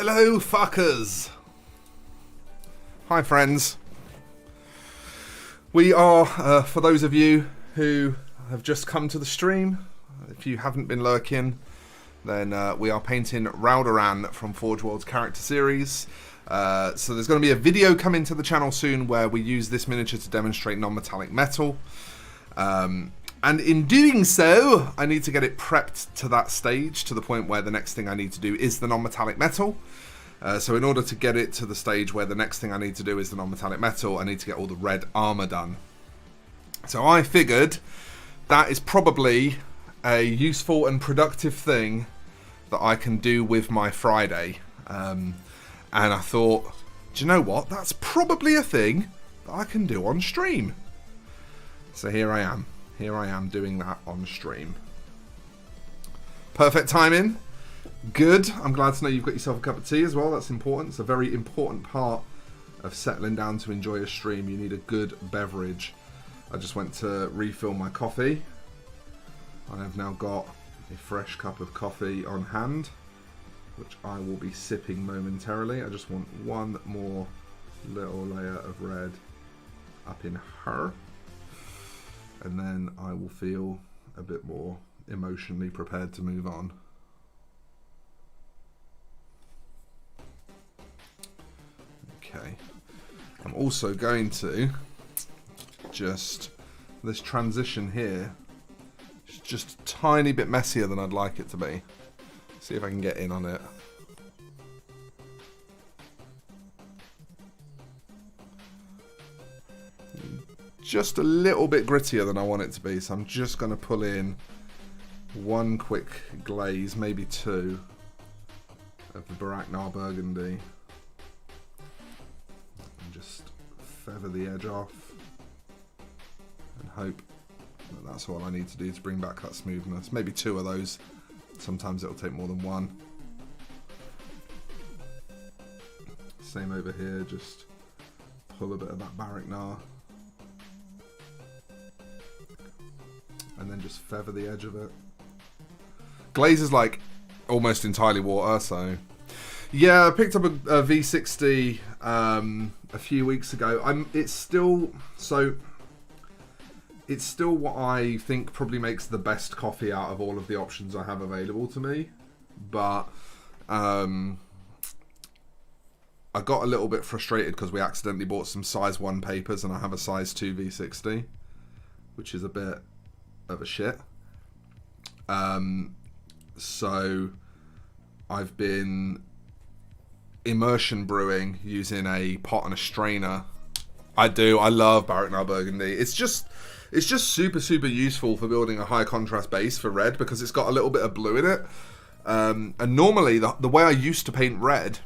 Hello, fuckers. Hi, friends. We are, for those of you who have just come to the stream, if you haven't been lurking, then we are painting Raldoran from Forge World's character series. So there's going to be a video coming to the channel soon where we use this miniature to demonstrate non-metallic metal. And in doing so, I need to get it prepped to that stage, to the point where the next thing I need to do is the non-metallic metal. So in order to get it to the stage where the next thing I need to do is the non-metallic metal, I need to get all the red armor done. So I figured that is probably a useful and productive thing that I can do with my Friday. And I thought, do you know what? That's probably a thing that I can do on stream. So here I am. Here I am doing that on stream. Perfect timing. Good. I'm glad to know you've got yourself a cup of tea as well. That's important. It's a very important part of settling down to enjoy a stream. You need a good beverage. I just went to refill my coffee. I have now got a fresh cup of coffee on hand, which I will be sipping momentarily. I just want one more little layer of red up in her. And then I will feel a bit more emotionally prepared to move on. Okay. I'm also going to just, this transition here is just a tiny bit messier than I'd like it to be. See if I can get in on it. Just a little bit grittier than I want it to be, so I'm just going to pull in one quick glaze, maybe two, of the Raldoran Burgundy, and just feather the edge off, and hope that that's all I need to do to bring back that smoothness. Maybe two of those. Sometimes it'll take more than one. Same over here, just pull a bit of that Raldoran. And then just feather the edge of it. Glaze is like almost entirely water, so yeah. I picked up a V60 a few weeks ago. It's still what I think probably makes the best coffee out of all of the options I have available to me. But I got a little bit frustrated because we accidentally bought some size 1 papers and I have a size 2 V60, which is a bit of a shit. So I've been immersion brewing using a pot and a strainer. I love Raldoran Burgundy. It's just super useful for building a high contrast base for red because it's got a little bit of blue in it. And normally the way I used to paint red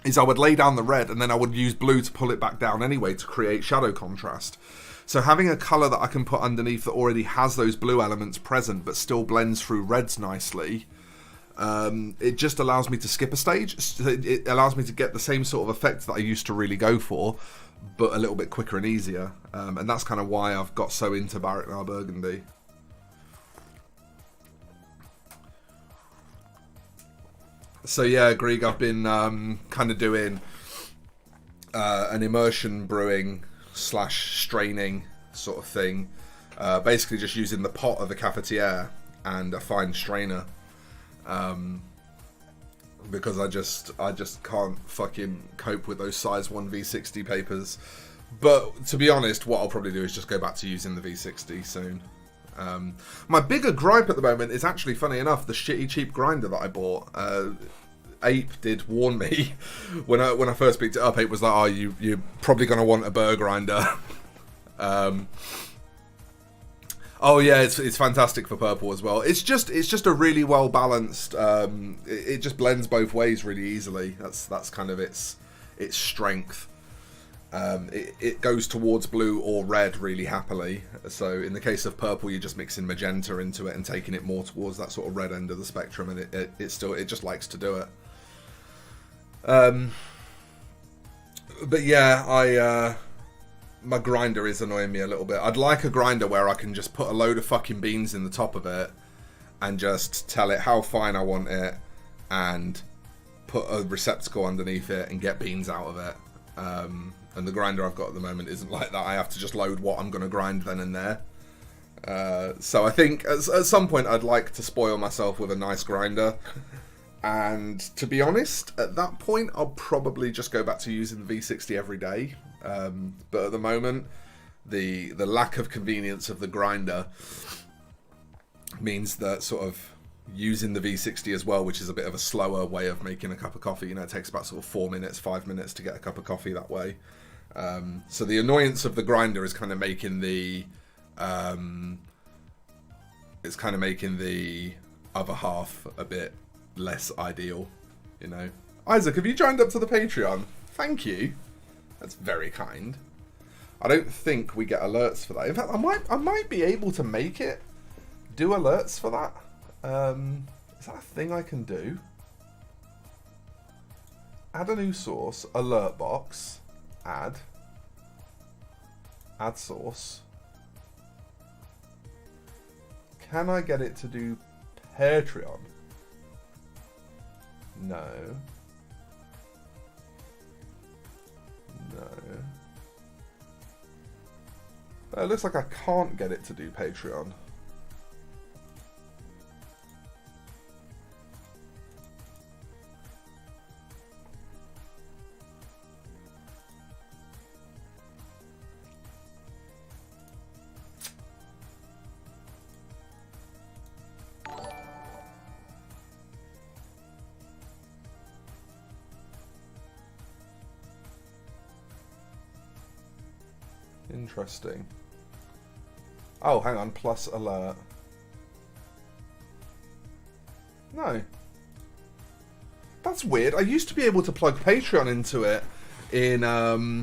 is I would lay down the red and then I would use blue to pull it back down anyway to create shadow contrast. So having a colour that I can put underneath that already has those blue elements present but still blends through reds nicely, it just allows me to skip a stage. It allows me to get the same sort of effect that I used to really go for, but a little bit quicker and easier. And that's kind of why I've got so into Raldoran Burgundy. So yeah, Grieg, I've been kind of doing an immersion brewing / straining sort of thing. Basically just using the pot of the cafetiere and a fine strainer. Because I just can't fucking cope with those size 1 V60 papers. But to be honest, what I'll probably do is just go back to using the V60 soon. My bigger gripe at the moment is actually, funny enough, the shitty cheap grinder that I bought. Ape did warn me when I first picked it up. Ape was like, "Oh, you're probably gonna want a burr grinder." Oh yeah, it's fantastic for purple as well. It's just a really well balanced. It just blends both ways really easily. That's kind of its strength. It goes towards blue or red really happily. So in the case of purple, you're just mixing magenta into it and taking it more towards that sort of red end of the spectrum, and it just likes to do it. But yeah, my grinder is annoying me a little bit. I'd like a grinder where I can just put a load of fucking beans in the top of it and just tell it how fine I want it and put a receptacle underneath it and get beans out of it. And the grinder I've got at the moment isn't like that. I have to just load what I'm going to grind then and there. So I think at some point I'd like to spoil myself with a nice grinder. And to be honest, at that point I'll probably just go back to using the V60 every day. But at the moment, the lack of convenience of the grinder means that sort of using the V60 as well, which is a bit of a slower way of making a cup of coffee. You know, it takes about sort of 4 minutes, 5 minutes to get a cup of coffee that way. So the annoyance of the grinder is kind of making the other half a bit less ideal, you know. Isaac, have you joined up to the Patreon? Thank you. That's very kind. I don't think we get alerts for that. In fact, I might be able to make it do alerts for that. Is that a thing I can do? Add a new source, alert box, add source. Can I get it to do Patreon? No. It looks like I can't get it to do Patreon. Interesting. Oh, hang on. Plus alert. No. That's weird. I used to be able to plug Patreon into it in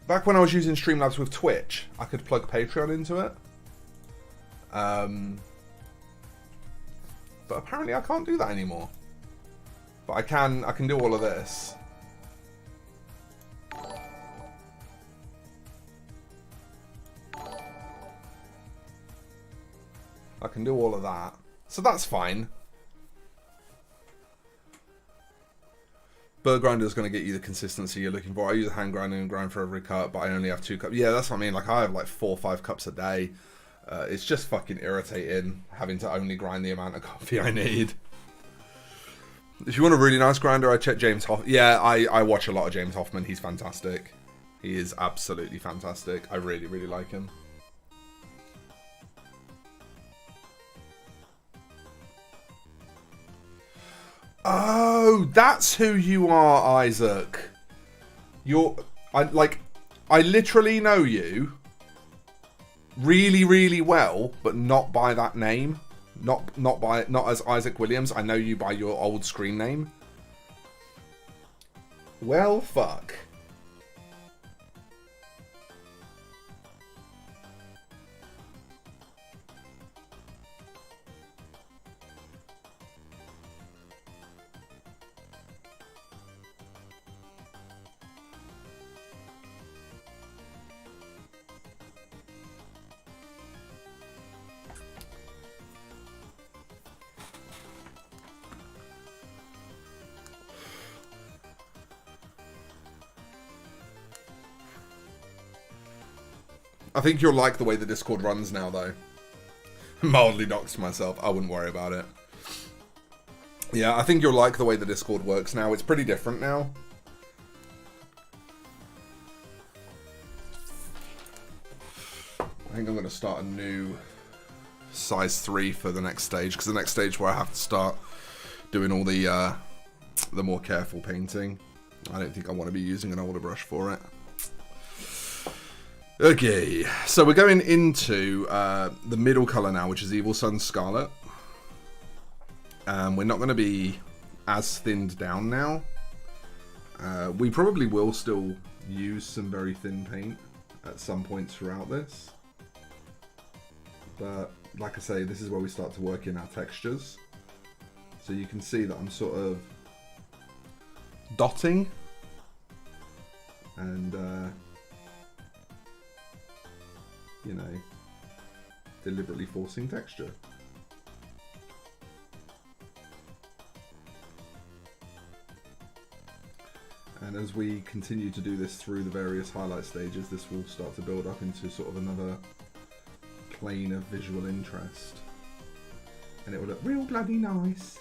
back when I was using Streamlabs with Twitch. I could plug Patreon into it. But apparently I can't do that anymore. But I can do all of this. I can do all of that. So that's fine. Bird grinder is going to get you the consistency you're looking for. I use a hand grinder and grind for every cup, but I only have 2 cups. Yeah, that's what I mean. Like, I have like 4 or 5 cups a day. It's just fucking irritating having to only grind the amount of coffee I need. If you want a really nice grinder, I check James Hoffman. Yeah, I watch a lot of James Hoffman. He's fantastic. He is absolutely fantastic. I really, really like him. Oh, that's who you are, Isaac. I literally know you really, really well, but not by that name. Not as Isaac Williams. I know you by your old screen name. Well, fuck. I think you'll like the way the Discord runs now, though. Mildly doxed myself. I wouldn't worry about it. Yeah, I think you'll like the way the Discord works now. It's pretty different now. I think I'm going to start a new size 3 for the next stage, because the next stage where I have to start doing all the more careful painting. I don't think I want to be using an older brush for it. Okay, so we're going into the middle colour now, which is Evil Sun Scarlet. We're not going to be as thinned down now. We probably will still use some very thin paint at some points throughout this. But, like I say, this is where we start to work in our textures. So you can see that I'm sort of dotting. And... you know, deliberately forcing texture. And as we continue to do this through the various highlight stages, this will start to build up into sort of another plane of visual interest. And it will look real bloody nice.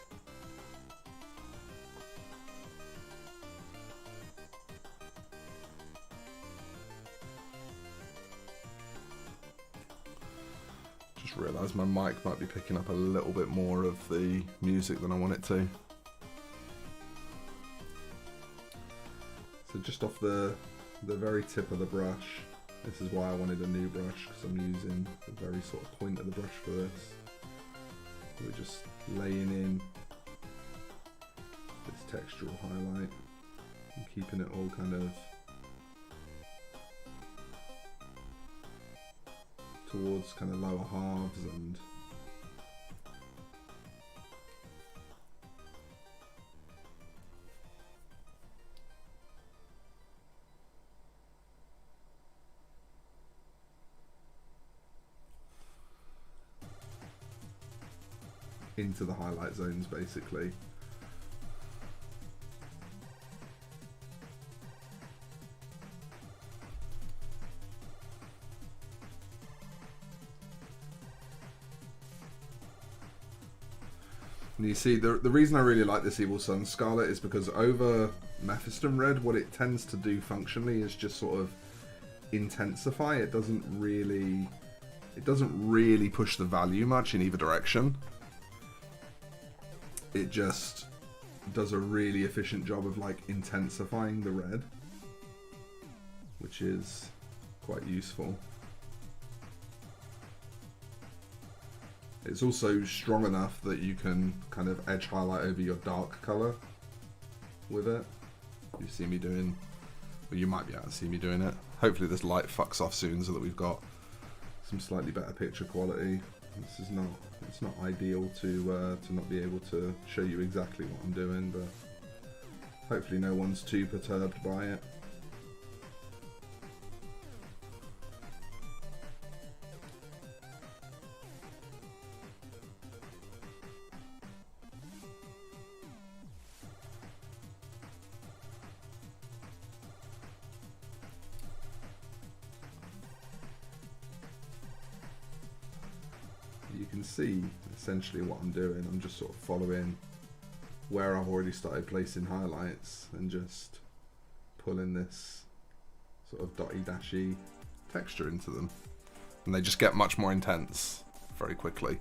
Just realised my mic might be picking up a little bit more of the music than I want it to. So just off the very tip of the brush, this is why I wanted a new brush, because I'm using the very sort of point of the brush for this. We're just laying in this textural highlight and keeping it all kind of towards kind of lower halves and into the highlight zones, basically. And you see, the reason I really like this Evil Sun Scarlet is because over Mephiston Red, what it tends to do functionally is just sort of intensify. It doesn't really push the value much in either direction. It just does a really efficient job of like intensifying the red, which is quite useful. It's also strong enough that you can kind of edge highlight over your dark color with it. You see me doing, well, you might be able to see me doing it. Hopefully this light fucks off soon so that we've got some slightly better picture quality. This is not, it's not ideal to not be able to show you exactly what I'm doing, but hopefully no one's too perturbed by it. You can see essentially what I'm doing. I'm just sort of following where I've already started placing highlights and just pulling this sort of dotty dashy texture into them, and they just get much more intense very quickly.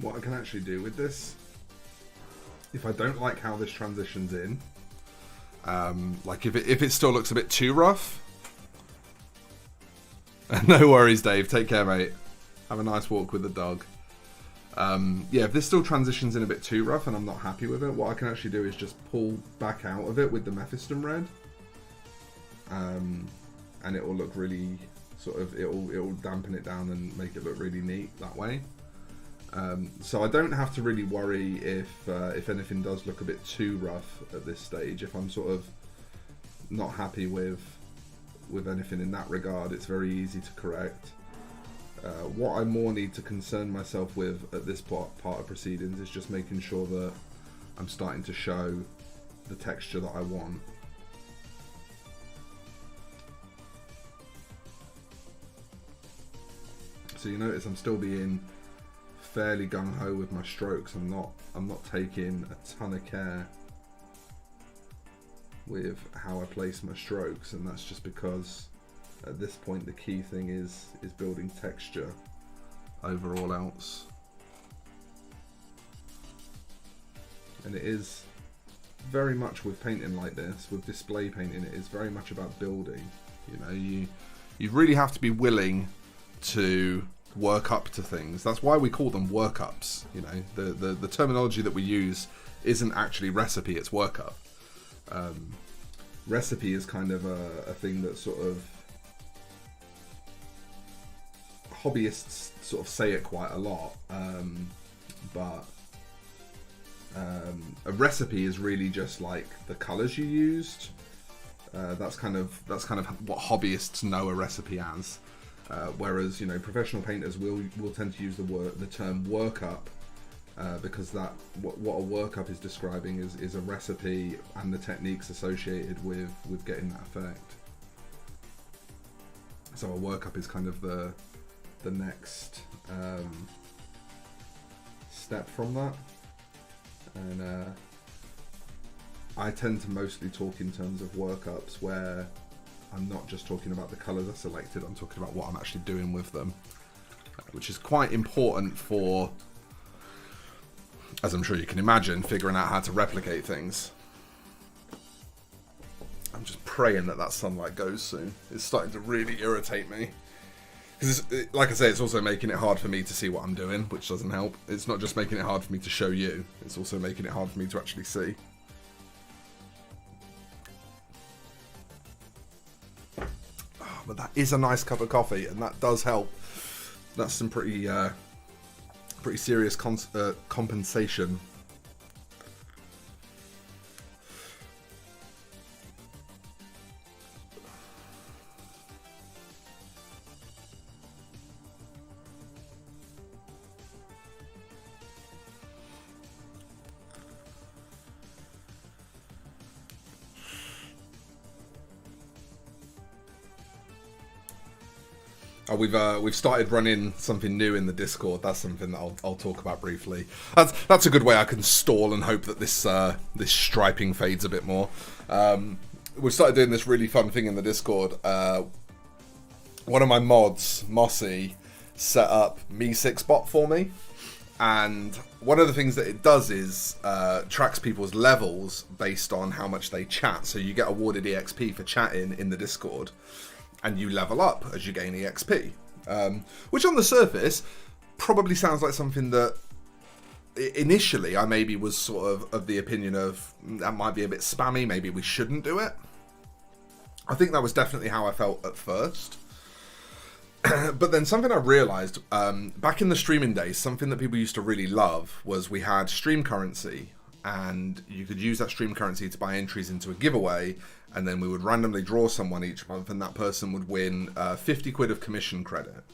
What I can actually do with this, if I don't like how this transitions in, like if it still looks a bit too rough, no worries, Dave. Take care, mate. Have a nice walk with the dog. Yeah, if this still transitions in a bit too rough and I'm not happy with it, what I can actually do is just pull back out of it with the Mephiston red. And it will look really sort of, it will dampen it down and make it look really neat that way. So I don't have to really worry if anything does look a bit too rough at this stage. If I'm sort of not happy with anything in that regard, it's very easy to correct. What I more need to concern myself with at this part of proceedings is just making sure that I'm starting to show the texture that I want. So you notice I'm still being fairly gung-ho with my strokes. I'm not taking a ton of care with how I place my strokes, and that's just because at this point the key thing is building texture over all else. And it is very much with painting like this, with display painting, it is very much about building. You know, you really have to be willing to work up to things. That's why we call them workups. You know, the terminology that we use isn't actually recipe, it's workup. Recipe is kind of a thing that sort of hobbyists sort of say it quite a lot, but a recipe is really just like the colors you used. That's kind of what hobbyists know a recipe as. Whereas, you know, professional painters will tend to use the term workup, because what a workup is describing is a recipe and the techniques associated with getting that effect. So a workup is kind of the next step from that, and I tend to mostly talk in terms of workups where I'm not just talking about the colours I selected, I'm talking about what I'm actually doing with them, which is quite important for, as I'm sure you can imagine, figuring out how to replicate things. I'm just praying that sunlight goes soon. It's starting to really irritate me. Because, like I say, it's also making it hard for me to see what I'm doing, which doesn't help. It's not just making it hard for me to show you, it's also making it hard for me to actually see. But that is a nice cup of coffee, and that does help. That's some pretty serious compensation. We've started running something new in the Discord. That's something that I'll talk about briefly. That's a good way I can stall and hope that this striping fades a bit more. We've started doing this really fun thing in the Discord. One of my mods, Mossy, set up Me6bot for me, and one of the things that it does is tracks people's levels based on how much they chat. So you get awarded EXP for chatting in the Discord, and you level up as you gain EXP, which on the surface probably sounds like something that initially I maybe was sort of the opinion of that might be a bit spammy, maybe we shouldn't do it. I think that was definitely how I felt at first. But then something I realised, back in the streaming days, something that people used to really love was we had stream currency, and you could use that stream currency to buy entries into a giveaway, and then we would randomly draw someone each month, and that person would win 50 quid of commission credit.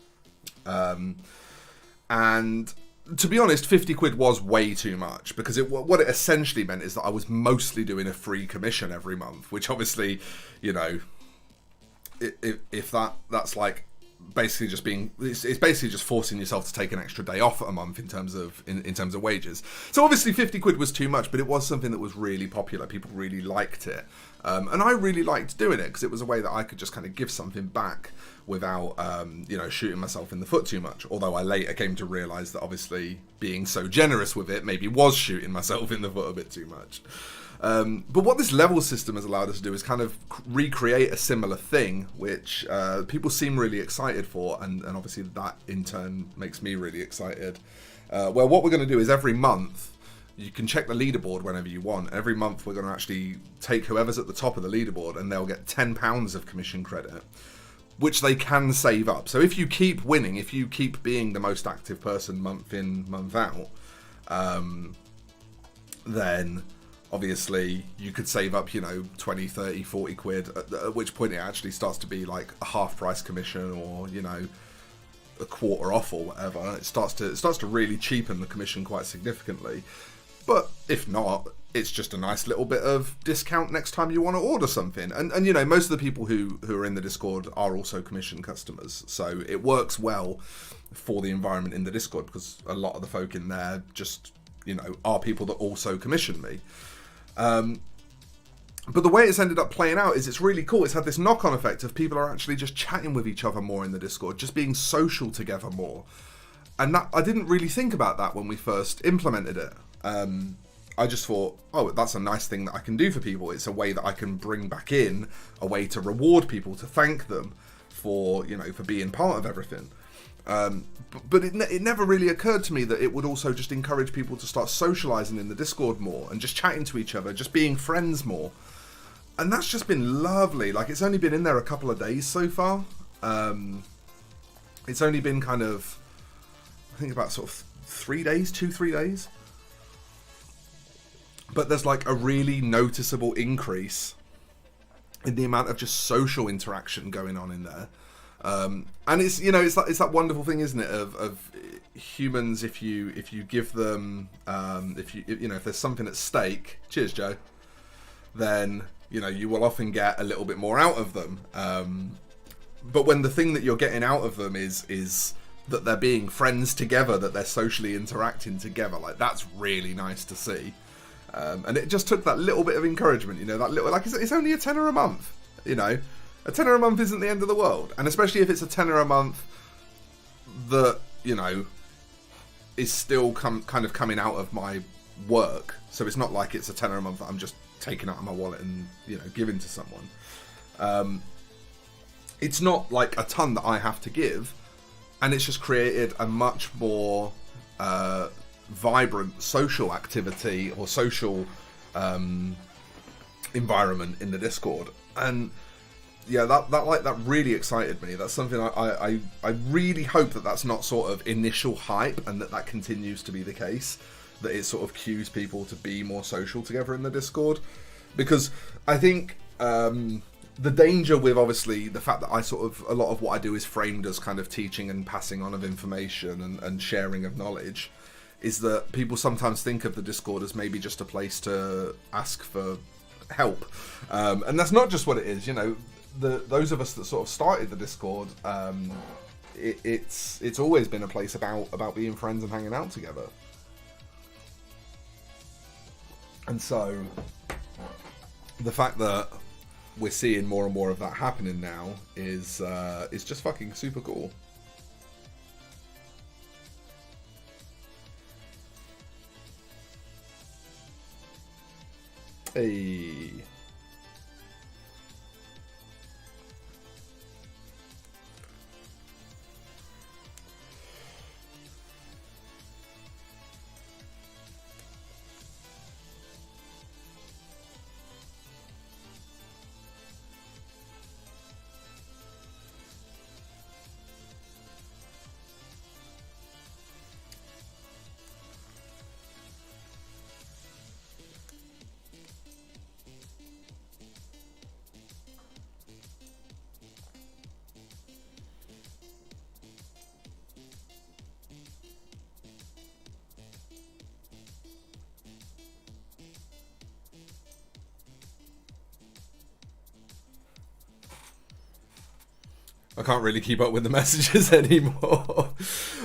And to be honest, 50 quid was way too much, because what it essentially meant is that I was mostly doing a free commission every month, which obviously, you know, if that's like basically just being, it's basically just forcing yourself to take an extra day off a month in terms of wages. So obviously 50 quid was too much, but it was something that was really popular. People really liked it. And I really liked doing it because it was a way that I could just kind of give something back without, you know, shooting myself in the foot too much. Although I later came to realise that obviously being so generous with it maybe was shooting myself in the foot a bit too much. But what this level system has allowed us to do is kind of recreate a similar thing, which people seem really excited for, and obviously that in turn makes me really excited. Well, what we're going to do is every month, you can check the leaderboard whenever you want. Every month we're going to actually take whoever's at the top of the leaderboard and they'll get £10 of commission credit, which they can save up. So if you keep winning, if you keep being the most active person month in, month out, then obviously you could save up, 20, 30, 40 quid, at which point it actually starts to be like a half price commission or, a quarter off or whatever. It starts to really cheapen the commission quite significantly. But if not, it's just a nice little bit of discount next time you want to order something. And most of the people who are in the Discord are also commission customers. So it works well for the environment in the Discord because a lot of the folk in there just, are people that also commission me. But the way it's ended up playing out is it's really cool. It's had this knock-on effect of people are actually just chatting with each other more in the Discord, just being social together more. And that I didn't really think about that when we first implemented it. I just thought, oh, that's a nice thing that I can do for people. It's a way that I can bring back in, a way to reward people, to thank them for, for being part of everything. But it never really occurred to me that it would also just encourage people to start socializing in the Discord more and just chatting to each other, just being friends more. And that's just been lovely. Like, it's only been in there a couple of days so far. It's only been kind of, I think about sort of 3 days, 2-3 days. But there's like a really noticeable increase in the amount of just social interaction going on in there. And it's, it's that wonderful thing, isn't it, of humans, if you give them, if there's something at stake, cheers, Joe, then, you will often get a little bit more out of them. But when the thing that you're getting out of them is that they're being friends together, that they're socially interacting together, like, that's really nice to see. And it just took that little bit of encouragement, that little, like, it's only a tenner a month, A tenner a month isn't the end of the world. And especially if it's a tenner a month that, is still kind of coming out of my work. So it's not like it's a tenner a month that I'm just taking out of my wallet and, giving to someone. It's not like a ton that I have to give. And it's just created a much more vibrant social activity or social environment in the Discord. And yeah, that really excited me. That's something I really hope that that's not sort of initial hype and that continues to be the case, that it sort of cues people to be more social together in the Discord. Because I think the danger with, obviously, the fact that a lot of what I do is framed as kind of teaching and passing on of information and sharing of knowledge, is that people sometimes think of the Discord as maybe just a place to ask for help. And that's not just what it is, those of us that sort of started the Discord, it's always been a place about being friends and hanging out together. And so the fact that we're seeing more and more of that happening now is just fucking super cool. Hey. I can't really keep up with the messages anymore.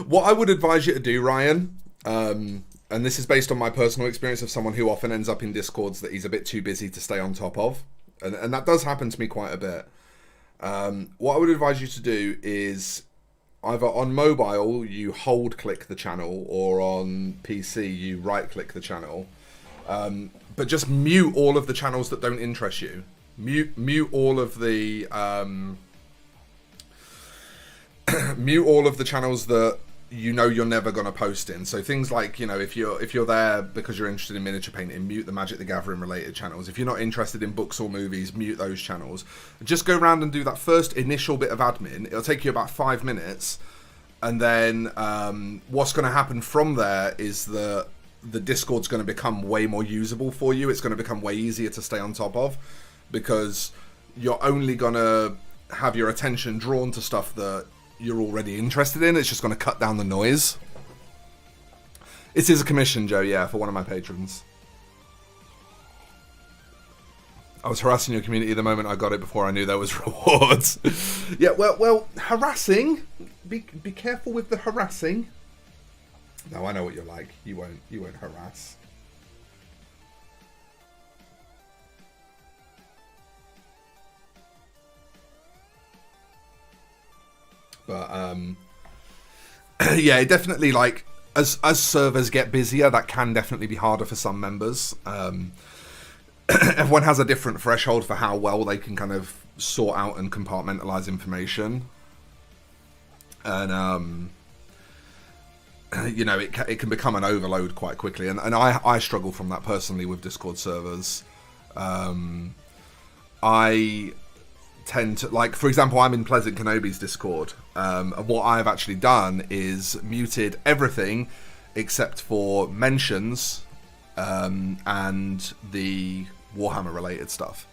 What I would advise you to do, Ryan, and this is based on my personal experience of someone who often ends up in Discords that he's a bit too busy to stay on top of, and that does happen to me quite a bit. What I would advise you to do is either on mobile you hold click the channel, or on PC you right click the channel, but just mute all of the channels that don't interest you. Mute all of the mute all of the channels that you know you're never going to post in. So things like, you know, if you're there because you're interested in miniature painting, mute the Magic the Gathering related channels. If you're not interested in books or movies, mute those channels. Just go around and do that first initial bit of admin. It'll take you about 5 minutes, and then what's going to happen from there is the Discord's going to become way more usable for you. It's going to become way easier to stay on top of, because you're only going to have your attention drawn to stuff that you're already interested in. It's just going to cut down the noise. It is a commission, Joe, yeah, for one of my patrons. I was harassing your community the moment I got it before I knew there was rewards. Yeah, well, harassing. Be careful with the harassing. No, I know what you're like. You won't harass. But yeah, it definitely, like, as servers get busier, that can definitely be harder for some members. Everyone has a different threshold for how well they can kind of sort out and compartmentalize information, and you know, it can become an overload quite quickly, and I struggle from that personally with Discord servers. I tend to, like, for example, I'm in Pleasant Kenobi's Discord, and what I've actually done is muted everything except for mentions and the Warhammer related stuff,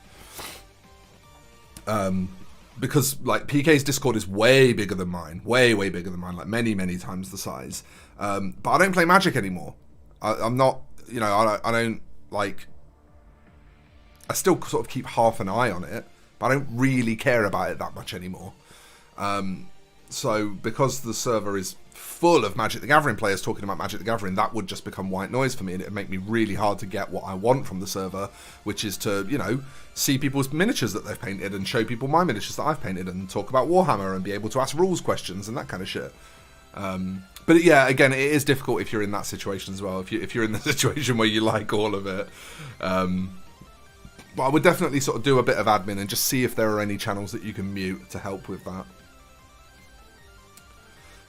because, like, PK's Discord is way bigger than mine, way bigger than mine, like many times the size, but I don't play Magic anymore. I'm not, you know, I don't, like, I still sort of keep half an eye on it, but I don't really care about it that much anymore. So because the server is full of Magic the Gathering players talking about Magic the Gathering, that would just become white noise for me, and it would make me really hard to get what I want from the server, which is to, you know, see people's miniatures that they've painted and show people my miniatures that I've painted and talk about Warhammer and be able to ask rules questions and that kind of shit. But yeah, again, it is difficult if you're in that situation as well, if you're in the situation where you like all of it. But I would definitely sort of do a bit of admin and just see if there are any channels that you can mute to help with that.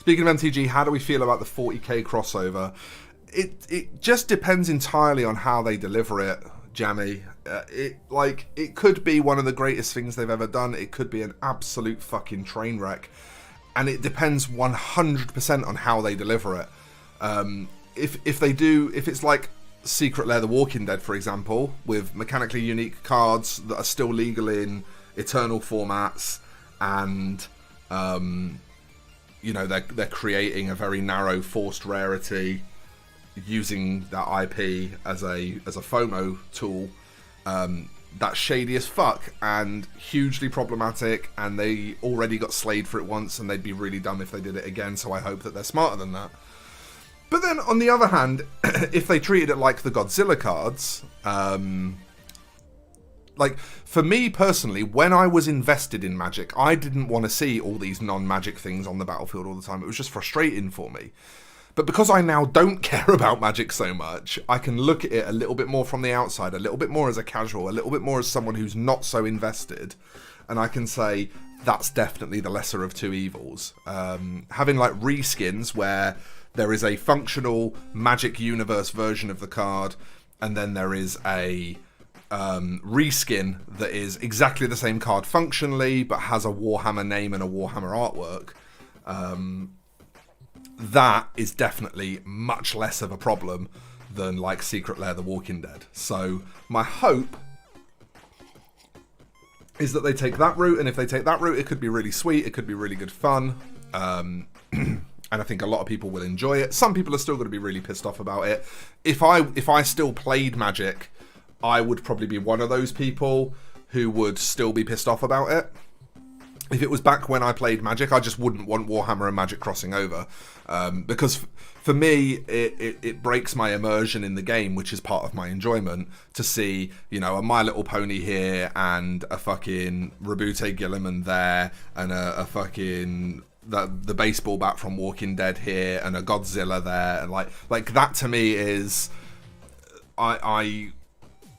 Speaking of MTG, how do we feel about the 40k crossover? It just depends entirely on how they deliver it, Jammy. It could be one of the greatest things they've ever done. It could be an absolute fucking train wreck. And it depends 100% on how they deliver it. If it's like Secret Lair The Walking Dead, for example, with mechanically unique cards that are still legal in Eternal formats, and you know, they're creating a very narrow forced rarity using that IP as a FOMO tool, that's shady as fuck and hugely problematic, and they already got slayed for it once, and they'd be really dumb if they did it again, so I hope that they're smarter than that. But then, on the other hand, if they treated it like the Godzilla cards, like, for me personally, when I was invested in Magic, I didn't want to see all these non-Magic things on the battlefield all the time. It was just frustrating for me. But because I now don't care about Magic so much, I can look at it a little bit more from the outside, a little bit more as a casual, a little bit more as someone who's not so invested, and I can say that's definitely the lesser of two evils. Having, like, reskins where there is a functional Magic Universe version of the card, and then there is a reskin that is exactly the same card functionally, but has a Warhammer name and a Warhammer artwork. That is definitely much less of a problem than, like, Secret Lair The Walking Dead. So my hope is that they take that route, and if they take that route, it could be really sweet, it could be really good fun, and I think a lot of people will enjoy it. Some people are still going to be really pissed off about it. If I still played Magic, I would probably be one of those people who would still be pissed off about it. If it was back when I played Magic, I just wouldn't want Warhammer and Magic crossing over. Because for me, it breaks my immersion in the game, which is part of my enjoyment, to see, you know, a My Little Pony here and a fucking Rabute Gilliman there, and a fucking the baseball bat from Walking Dead here, and a Godzilla there, and like that to me is,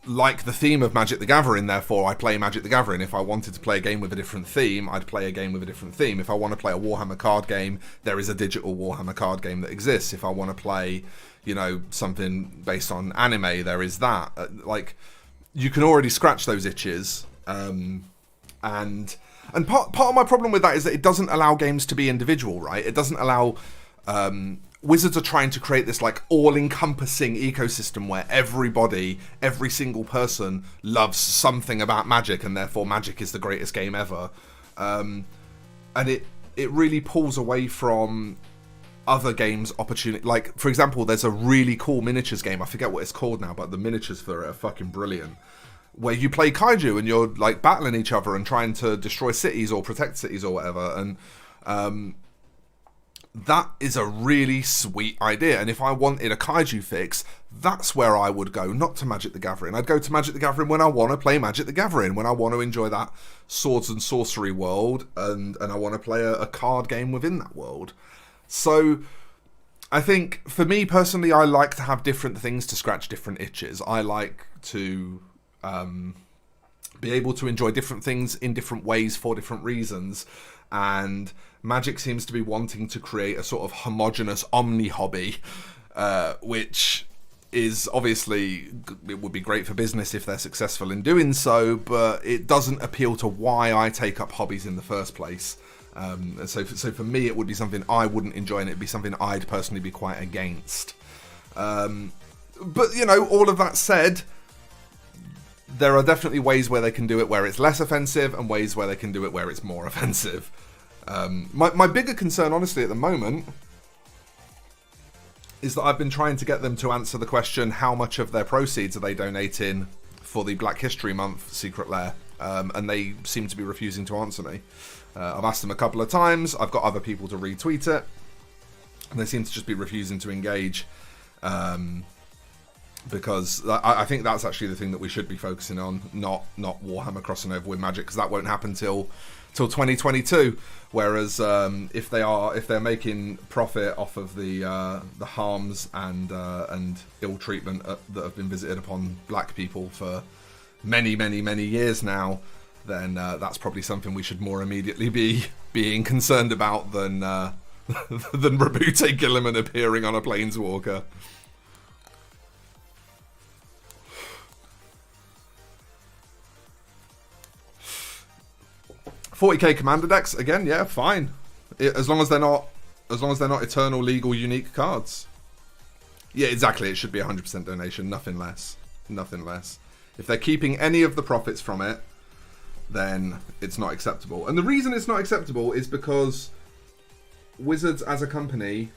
like the theme of Magic the Gathering, therefore I play Magic the Gathering. If I wanted to play a game with a different theme, I'd play a game with a different theme. If I want to play a Warhammer card game, there is a digital Warhammer card game that exists. If I want to play, you know, something based on anime, there is that. Like, you can already scratch those itches. And part of my problem with that is that it doesn't allow games to be individual, right? It doesn't allow... Wizards are trying to create this like all-encompassing ecosystem where every single person loves something about Magic, and therefore Magic is the greatest game ever. And it really pulls away from other games' opportunity. Like, for example, there's a really cool miniatures game. I forget what it's called now, but the miniatures for it are fucking brilliant. Where you play kaiju and you're like battling each other and trying to destroy cities or protect cities or whatever. And that is a really sweet idea, and if I wanted a kaiju fix, that's where I would go, not to Magic the Gathering. I'd go to Magic the Gathering when I want to play Magic the Gathering, when I want to enjoy that swords and sorcery world, and I want to play a card game within that world. So I think, for me personally, I like to have different things to scratch different itches. I like to be able to enjoy different things in different ways for different reasons, and Magic seems to be wanting to create a sort of homogenous omni-hobby, which is obviously, it would be great for business if they're successful in doing so, but it doesn't appeal to why I take up hobbies in the first place. So for me, it would be something I wouldn't enjoy, and it'd be something I'd personally be quite against. But, you know, all of that said, there are definitely ways where they can do it where it's less offensive, and ways where they can do it where it's more offensive. My bigger concern, honestly, at the moment is that I've been trying to get them to answer the question, how much of their proceeds are they donating for the Black History Month Secret Lair? And they seem to be refusing to answer me. I've asked them a couple of times, I've got other people to retweet it, and they seem to just be refusing to engage. Because I think that's actually the thing that we should be focusing on, not Warhammer crossing over with Magic, because that won't happen till 2022. Whereas if they're making profit off of the harms and ill treatment that have been visited upon black people for many years now, then that's probably something we should more immediately be being concerned about than than Rabute Gilliman appearing on a Planeswalker. 40k commander decks, again, yeah, fine. As long as they're not eternal, legal, unique cards. Yeah, exactly. It should be 100% donation, nothing less. Nothing less. If they're keeping any of the profits from it, then it's not acceptable. And the reason it's not acceptable is because Wizards as a company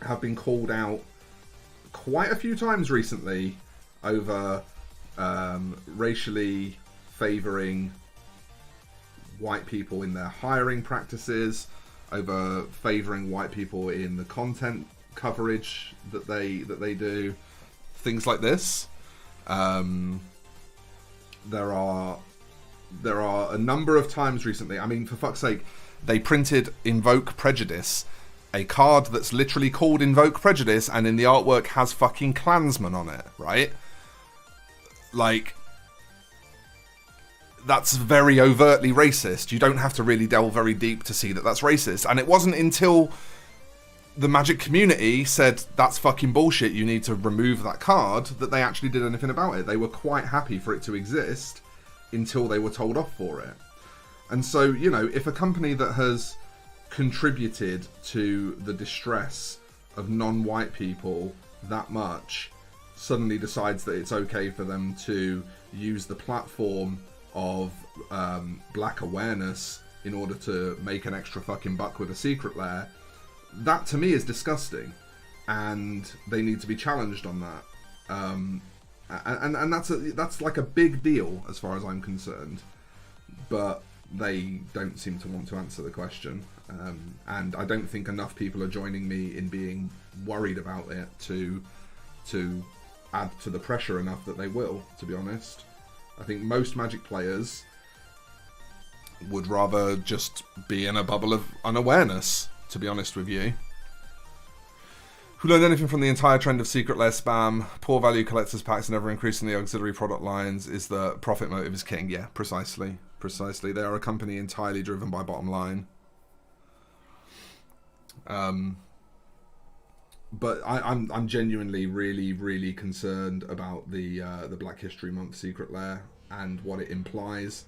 have been called out quite a few times recently over racially favouring white people in their hiring practices, over favouring white people in the content coverage that they do, things like this. There are a number of times recently. I mean, for fuck's sake, they printed Invoke Prejudice, a card that's literally called Invoke Prejudice, and in the artwork has fucking Klansman on it, right? Like, that's very overtly racist. You don't have to really delve very deep to see that that's racist. And it wasn't until the Magic community said, that's fucking bullshit, you need to remove that card, that they actually did anything about it. They were quite happy for it to exist until they were told off for it. And so, you know, if a company that has contributed to the distress of non-white people that much suddenly decides that it's okay for them to use the platform of black awareness in order to make an extra fucking buck with a secret lair, that to me is disgusting, and they need to be challenged on that. And that's like a big deal as far as I'm concerned, but they don't seem to want to answer the question, and I don't think enough people are joining me in being worried about it to add to the pressure enough that they will, to be honest. I think most Magic players would rather just be in a bubble of unawareness, to be honest with you. Who learned anything from the entire trend of secret lair spam, poor value collectors packs and ever increasingly auxiliary product lines is that profit motive is king. Yeah, precisely. Precisely. They are a company entirely driven by bottom line. But I'm genuinely really concerned about the Black History Month secret lair and what it implies.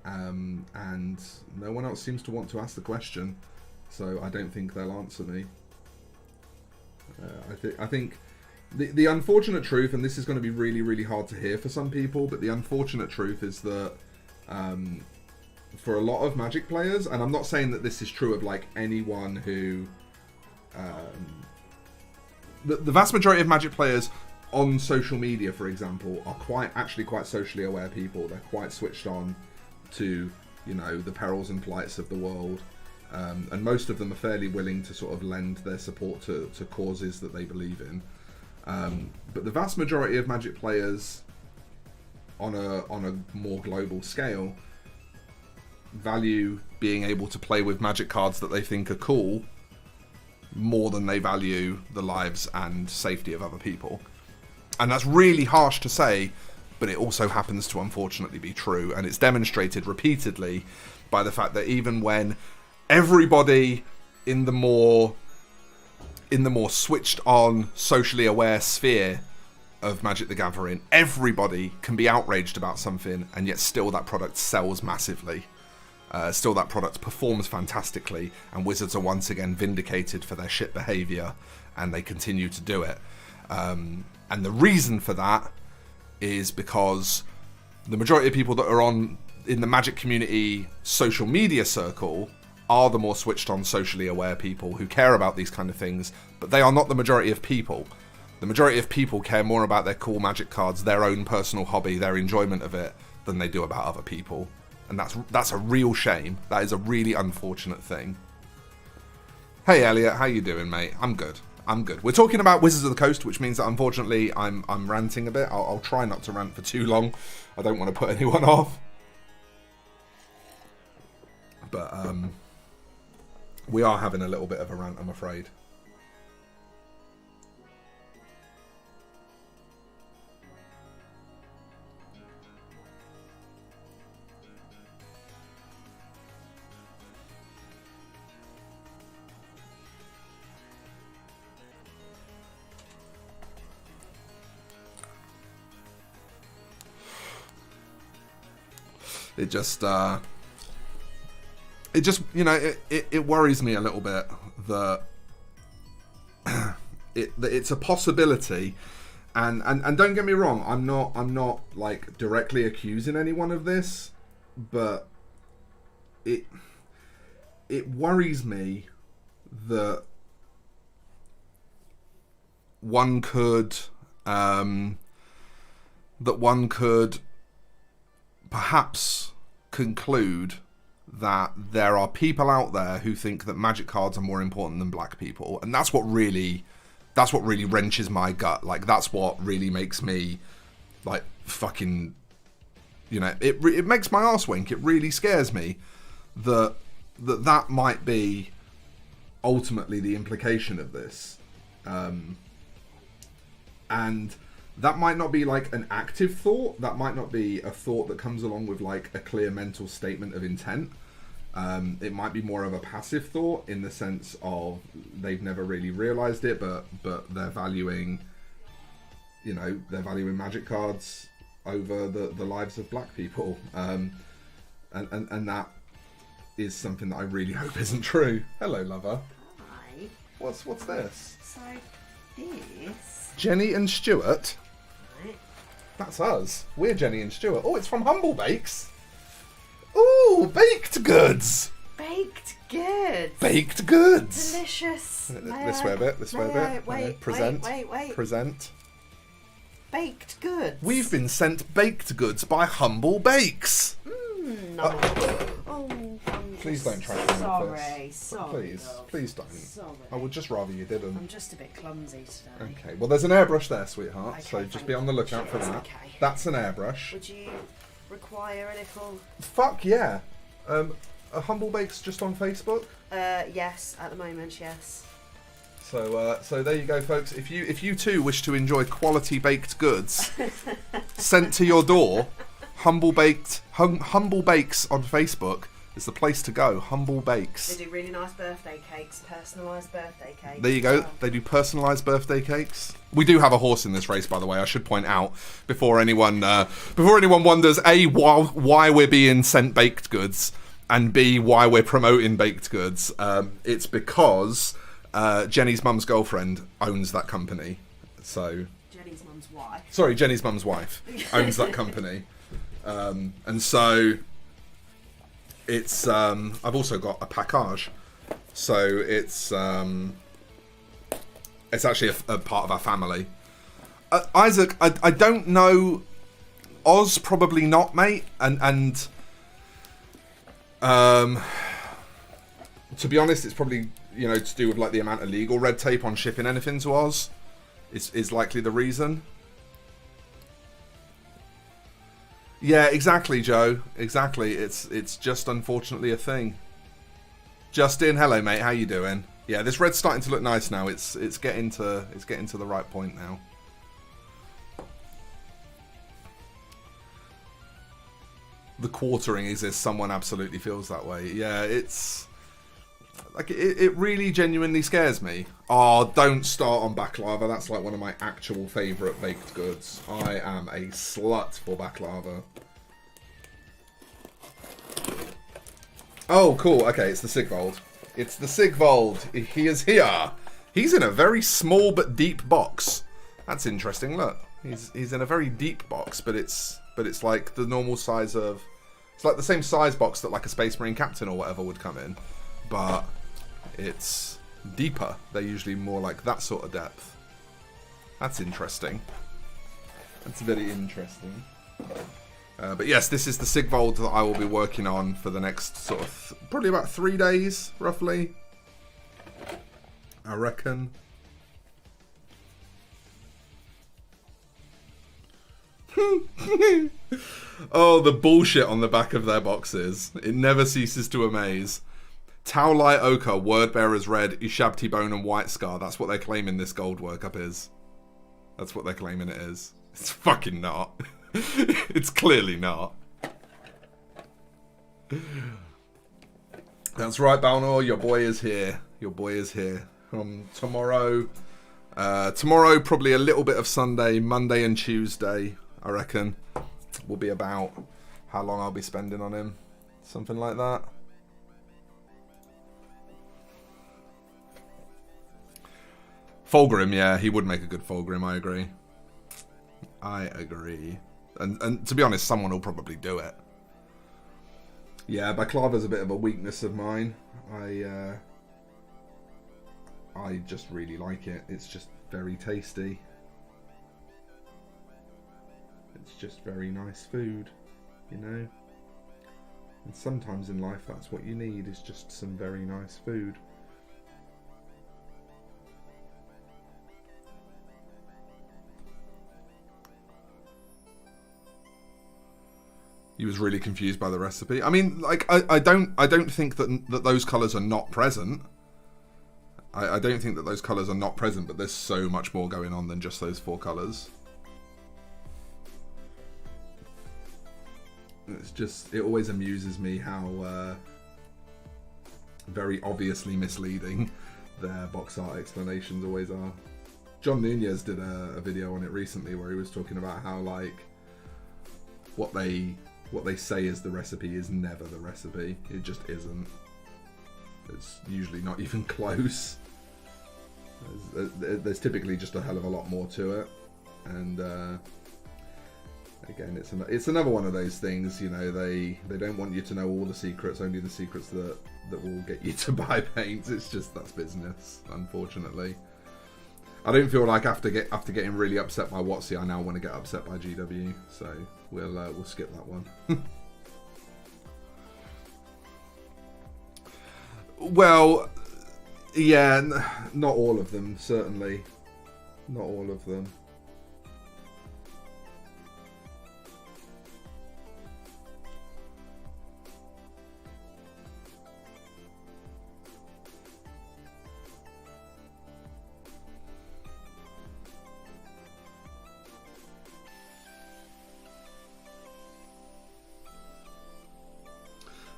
And no one else seems to want to ask the question, so I don't think they'll answer me. I think the unfortunate truth, and this is going to be really hard to hear for some people, but the unfortunate truth is that for a lot of Magic players, and I'm not saying that this is true of like anyone who, the vast majority of Magic players on social media, for example, are actually quite socially aware people. They're quite switched on to, you know, the perils and plights of the world. And most of them are fairly willing to sort of lend their support to causes that they believe in. But the vast majority of Magic players on a more global scale value being able to play with Magic cards that they think are cool more than they value the lives and safety of other people. And that's really harsh to say, but it also happens to unfortunately be true. And it's demonstrated repeatedly by the fact that even when everybody in the more switched on, socially aware sphere of Magic the Gathering, everybody can be outraged about something, and yet still that product sells massively. Still that product performs fantastically, and Wizards are once again vindicated for their shit behaviour, and they continue to do it. And the reason for that is because the majority of people that are in the Magic community social media circle are the more switched on, socially aware people who care about these kind of things, but they are not the majority of people. The majority of people care more about their cool Magic cards, their own personal hobby, their enjoyment of it, than they do about other people. And that's a real shame. That is a really unfortunate thing. Hey Elliot, how you doing, mate? I'm good. We're talking about Wizards of the Coast, which means that unfortunately I'm ranting a bit. I'll try not to rant for too long. I don't want to put anyone off. But we are having a little bit of a rant, I'm afraid. It just, you know, it worries me a little bit that it's a possibility, and don't get me wrong, I'm not like directly accusing anyone of this, but it worries me that one could perhaps conclude that there are people out there who think that Magic cards are more important than black people, and that's what really wrenches my gut. Like, that's what really makes me, like, fucking, you know, it makes my arse wink. It really scares me that might be ultimately the implication of this, and that might not be like an active thought. That might not be a thought that comes along with like a clear mental statement of intent. It might be more of a passive thought in the sense of they've never really realized it, but they're valuing, you know, Magic cards over the lives of black people, and that is something that I really hope isn't true. Hello, lover. Hi. What's this? So this. Jenny and Stuart. Right. That's us. We're Jenny and Stuart. Oh, it's from Humble Bakes. Ooh, baked goods. Baked goods. Baked goods. Delicious. This way a bit. This way a bit. Wait. Present. Baked goods. We've been sent baked goods by Humble Bakes. No. Please don't try to Sorry. Please don't. Sorry. I would just rather you didn't. I'm just a bit clumsy today. Okay, well there's an airbrush there, sweetheart, Okay, so just be on the lookout for that. Okay. That's an airbrush. Would you require a little... Fuck yeah. Are Humble Bakes just on Facebook? Yes, at the moment, yes. So there you go, folks. If you too wish to enjoy quality baked goods sent to your door, Humble Bakes on Facebook is the place to go. Humble Bakes. They do really nice birthday cakes, personalised birthday cakes. There you go. They do personalised birthday cakes. We do have a horse in this race, by the way. I should point out before anyone wonders A, why we're being sent baked goods, and B, why we're promoting baked goods. It's because Jenny's mum's girlfriend owns that company. So Jenny's mum's wife. Sorry, Jenny's mum's wife owns that company, and so. It's I've also got a package, so it's actually a part of our family. Isaac, I don't know. Oz probably not, mate, and to be honest, it's probably to do with like the amount of legal red tape on shipping anything to Oz is likely the reason. Yeah, exactly, Joe. Exactly. It's just unfortunately a thing. Justin, hello, mate. How you doing? Yeah, this red's starting to look nice now. It's getting to the right point now. The quartering exists. Someone absolutely feels that way. Yeah, it's like it really genuinely scares me. Oh, don't start on baklava. That's like one of my actual favourite baked goods. I am a slut for baklava. Oh, cool. Okay, it's the Sigvold. It's the Sigvold. He is here. He's in a very small but deep box. That's interesting. Look, he's in a very deep box, but it's like the normal size of. It's like the same size box that like a Space Marine Captain or whatever would come in, but it's deeper. They're usually more like that sort of depth. That's interesting. That's very interesting. But yes, this is the Sigvold that I will be working on for the next sort of probably about 3 days, roughly. I reckon. Oh, the bullshit on the back of their boxes. It never ceases to amaze. Tau Light Ochre, Wordbearer's Red, Ushabti Bone and White Scar. That's what they're claiming this gold workup is. That's what they're claiming it is. It's fucking not. It's clearly not. That's right, Balnor. Your boy is here. Your boy is here. Tomorrow, probably a little bit of Sunday, Monday and Tuesday, I reckon, will be about how long I'll be spending on him. Something like that. Fulgrim, yeah, he would make a good Fulgrim, I agree. I agree. And to be honest, someone will probably do it. Yeah, baklava's a bit of a weakness of mine. I just really like it. It's just very tasty. It's just very nice food, you know? And sometimes in life that's what you need, is just some very nice food. He was really confused by the recipe. I mean, like, I don't think that those colours are not present. I don't think that those colours are not present, but there's so much more going on than just those 4 colours. It's just, it always amuses me how very obviously misleading their box art explanations always are. John Nunez did a video on it recently where he was talking about how, like, what they say is the recipe is never the recipe. It just isn't. It's usually not even close. There's typically just a hell of a lot more to it, and again, it's another one of those things. You know, they don't want you to know all the secrets, only the secrets that will get you to buy paints. It's just, that's business, unfortunately. I don't feel like after getting really upset by WotC, I now want to get upset by GW. So we'll skip that one. Well, yeah, not all of them, certainly. Not all of them.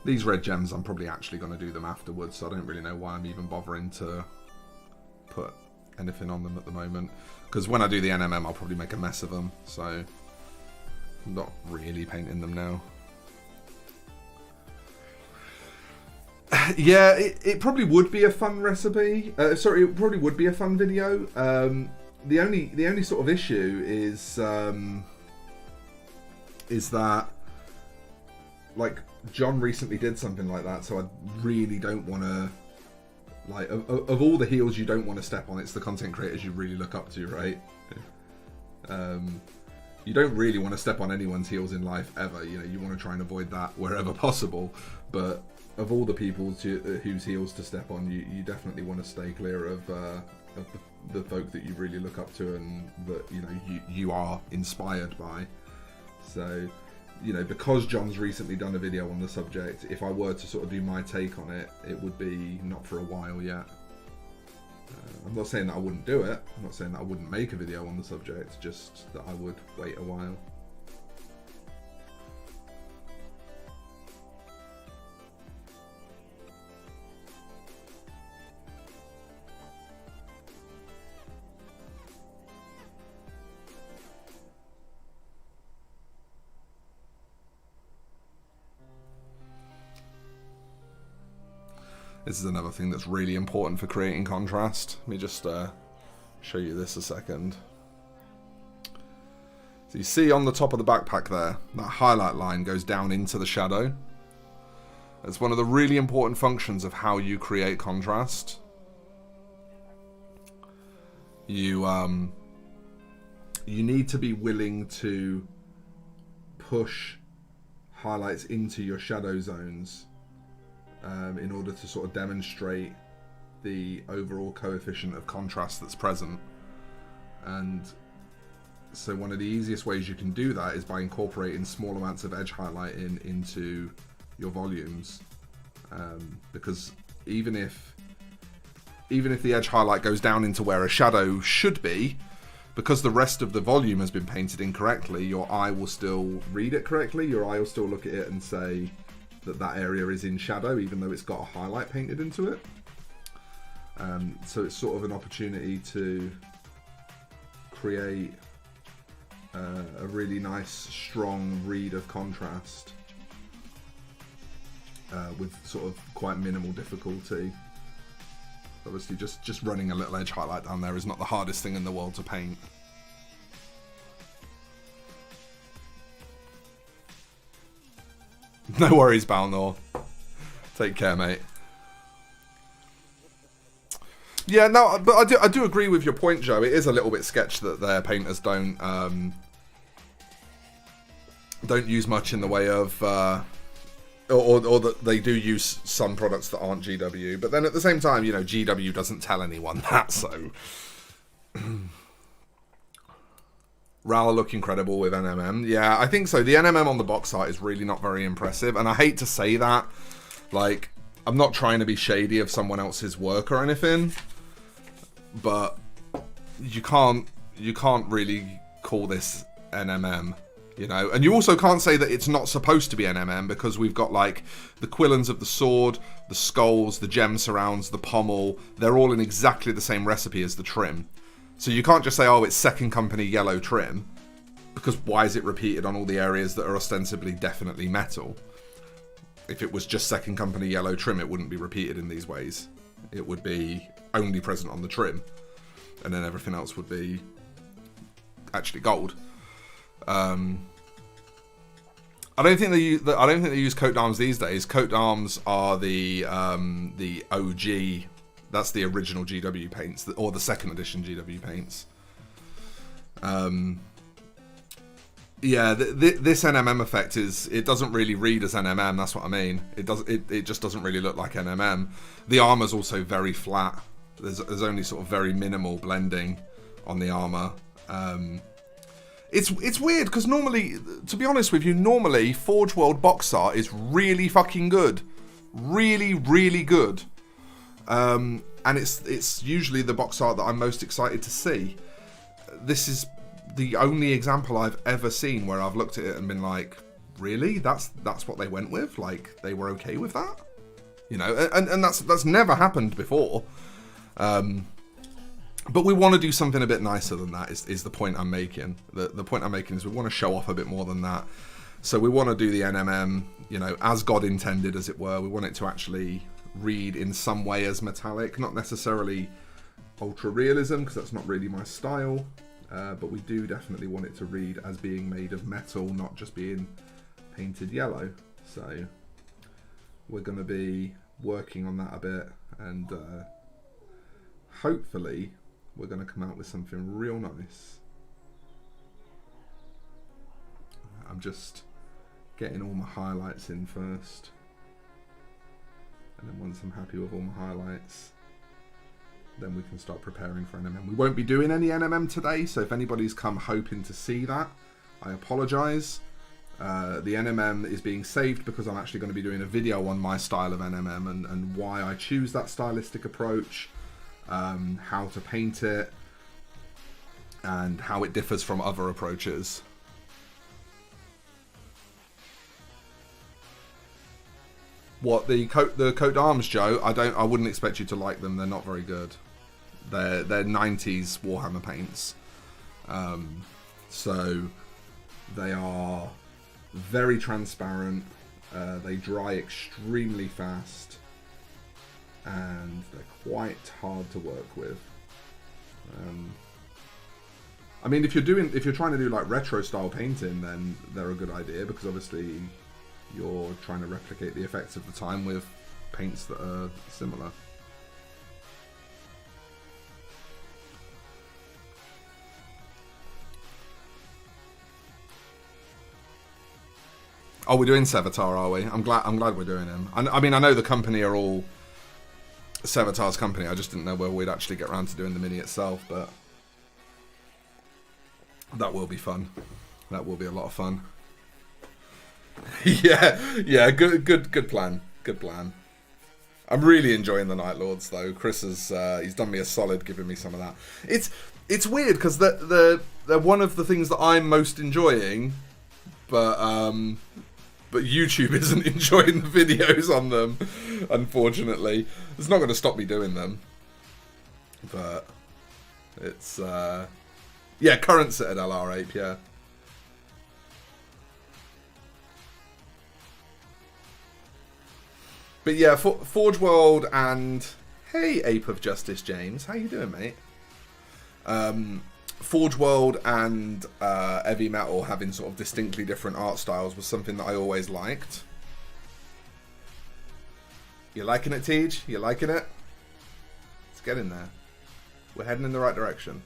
These red gems, I'm probably actually going to do them afterwards, so I don't really know why I'm even bothering to put anything on them at the moment. Because when I do the NMM, I'll probably make a mess of them, so I'm not really painting them now. Yeah, it probably would be a fun recipe. Sorry, it probably would be a fun video. The only sort of issue is that, like, John recently did something like that, so I really don't want to, like, of all the heels you don't want to step on, it's the content creators you really look up to, right? You don't really want to step on anyone's heels in life ever. You know, you want to try and avoid that wherever possible. But of all the people whose heels to step on, you definitely want to stay clear of the folk that you really look up to and that you are inspired by. So, you know, because John's recently done a video on the subject, if I were to sort of do my take on it, it would be not for a while yet. I'm not saying that I wouldn't do it. I'm not saying that I wouldn't make a video on the subject, just that I would wait a while. This is another thing that's really important for creating contrast. Let me just show you this a second. So you see on the top of the backpack there, that highlight line goes down into the shadow. It's one of the really important functions of how you create contrast. You need to be willing to push highlights into your shadow zones in order to sort of demonstrate the overall coefficient of contrast that's present. And so one of the easiest ways you can do that is by incorporating small amounts of edge highlighting into your volumes, because even if the edge highlight goes down into where a shadow should be, because the rest of the volume has been painted incorrectly, your eye will still read it correctly. Your eye will still look at it and say that area is in shadow, even though it's got a highlight painted into it. So it's sort of an opportunity to create a really nice, strong read of contrast with sort of quite minimal difficulty. Obviously, just running a little edge highlight down there is not the hardest thing in the world to paint. No worries, Balnor. Take care, mate. Yeah, no, but I do agree with your point, Joe. It is a little bit sketch that their painters don't use much in the way of, or that they do use some products that aren't GW. But then at the same time, you know, GW doesn't tell anyone that, so. Ral look incredible with NMM. Yeah, I think so. The NMM on the box art is really not very impressive, and I hate to say that. Like, I'm not trying to be shady of someone else's work or anything, but you can't really call this NMM, you know. And you also can't say that it's not supposed to be NMM, because we've got like the quillons of the sword, the skulls, the gem surrounds, the pommel. They're all in exactly the same recipe as the trim. So you can't just say, oh, it's second company yellow trim, because why is it repeated on all the areas that are ostensibly definitely metal? If it was just second company yellow trim, it wouldn't be repeated in these ways. It would be only present on the trim, and then everything else would be actually gold. I don't think they use coat d'arms these days. Coat d'arms are the OG. That's the original GW paints, or the second edition GW paints. Yeah, this NMM effect it doesn't really read as NMM. That's what I mean. It just doesn't really look like NMM. The armor's also very flat. There's only sort of very minimal blending on the armor. It's weird because normally, to be honest with you, normally Forge World box art is really fucking good, really, really good. And it's usually the box art that I'm most excited to see. This is the only example I've ever seen where I've looked at it and been like, really? That's what they went with? Like, they were okay with that? You know, and that's never happened before. But we want to do something a bit nicer than that, is the point I'm making. The point I'm making is we want to show off a bit more than that. So we want to do the NMM, you know, as God intended, as it were. We want it to actually read in some way as metallic, not necessarily ultra realism, because that's not really my style. But we do definitely want it to read as being made of metal, not just being painted yellow. So we're going to be working on that a bit, and hopefully we're going to come out with something real nice. I'm just getting all my highlights in first, and then once I'm happy with all my highlights, then we can start preparing for NMM. We won't be doing any NMM today, so if anybody's come hoping to see that, I apologise. The NMM is being saved because I'm actually going to be doing a video on my style of NMM and why I choose that stylistic approach, how to paint it, and how it differs from other approaches. What, the coat d'arms, Joe? I wouldn't expect you to like them. They're not very good. They're 90s Warhammer paints. So they are very transparent. They dry extremely fast, and they're quite hard to work with. I mean, if you're trying to do like retro style painting, then they're a good idea, because obviously you're trying to replicate the effects of the time with paints that are similar. Oh, we're doing Sevatar, are we? I'm glad we're doing him. I mean, I know the company are all Sevatar's company. I just didn't know whether we'd actually get around to doing the mini itself, but that will be fun. That will be a lot of fun. yeah, good plan. Good plan. I'm really enjoying the Night Lords though. Chris has he's done me a solid giving me some of that. It's weird because they're one of the things that I'm most enjoying, but YouTube isn't enjoying the videos on them, unfortunately. It's not going to stop me doing them, but it's yeah, current Citadel R8, yeah. But yeah, Forge World and hey, Ape of Justice James, how you doing, mate? Forge World and Heavy Metal having sort of distinctly different art styles was something that I always liked. You liking it, Tej? You liking it? Let's get in there. We're heading in the right direction.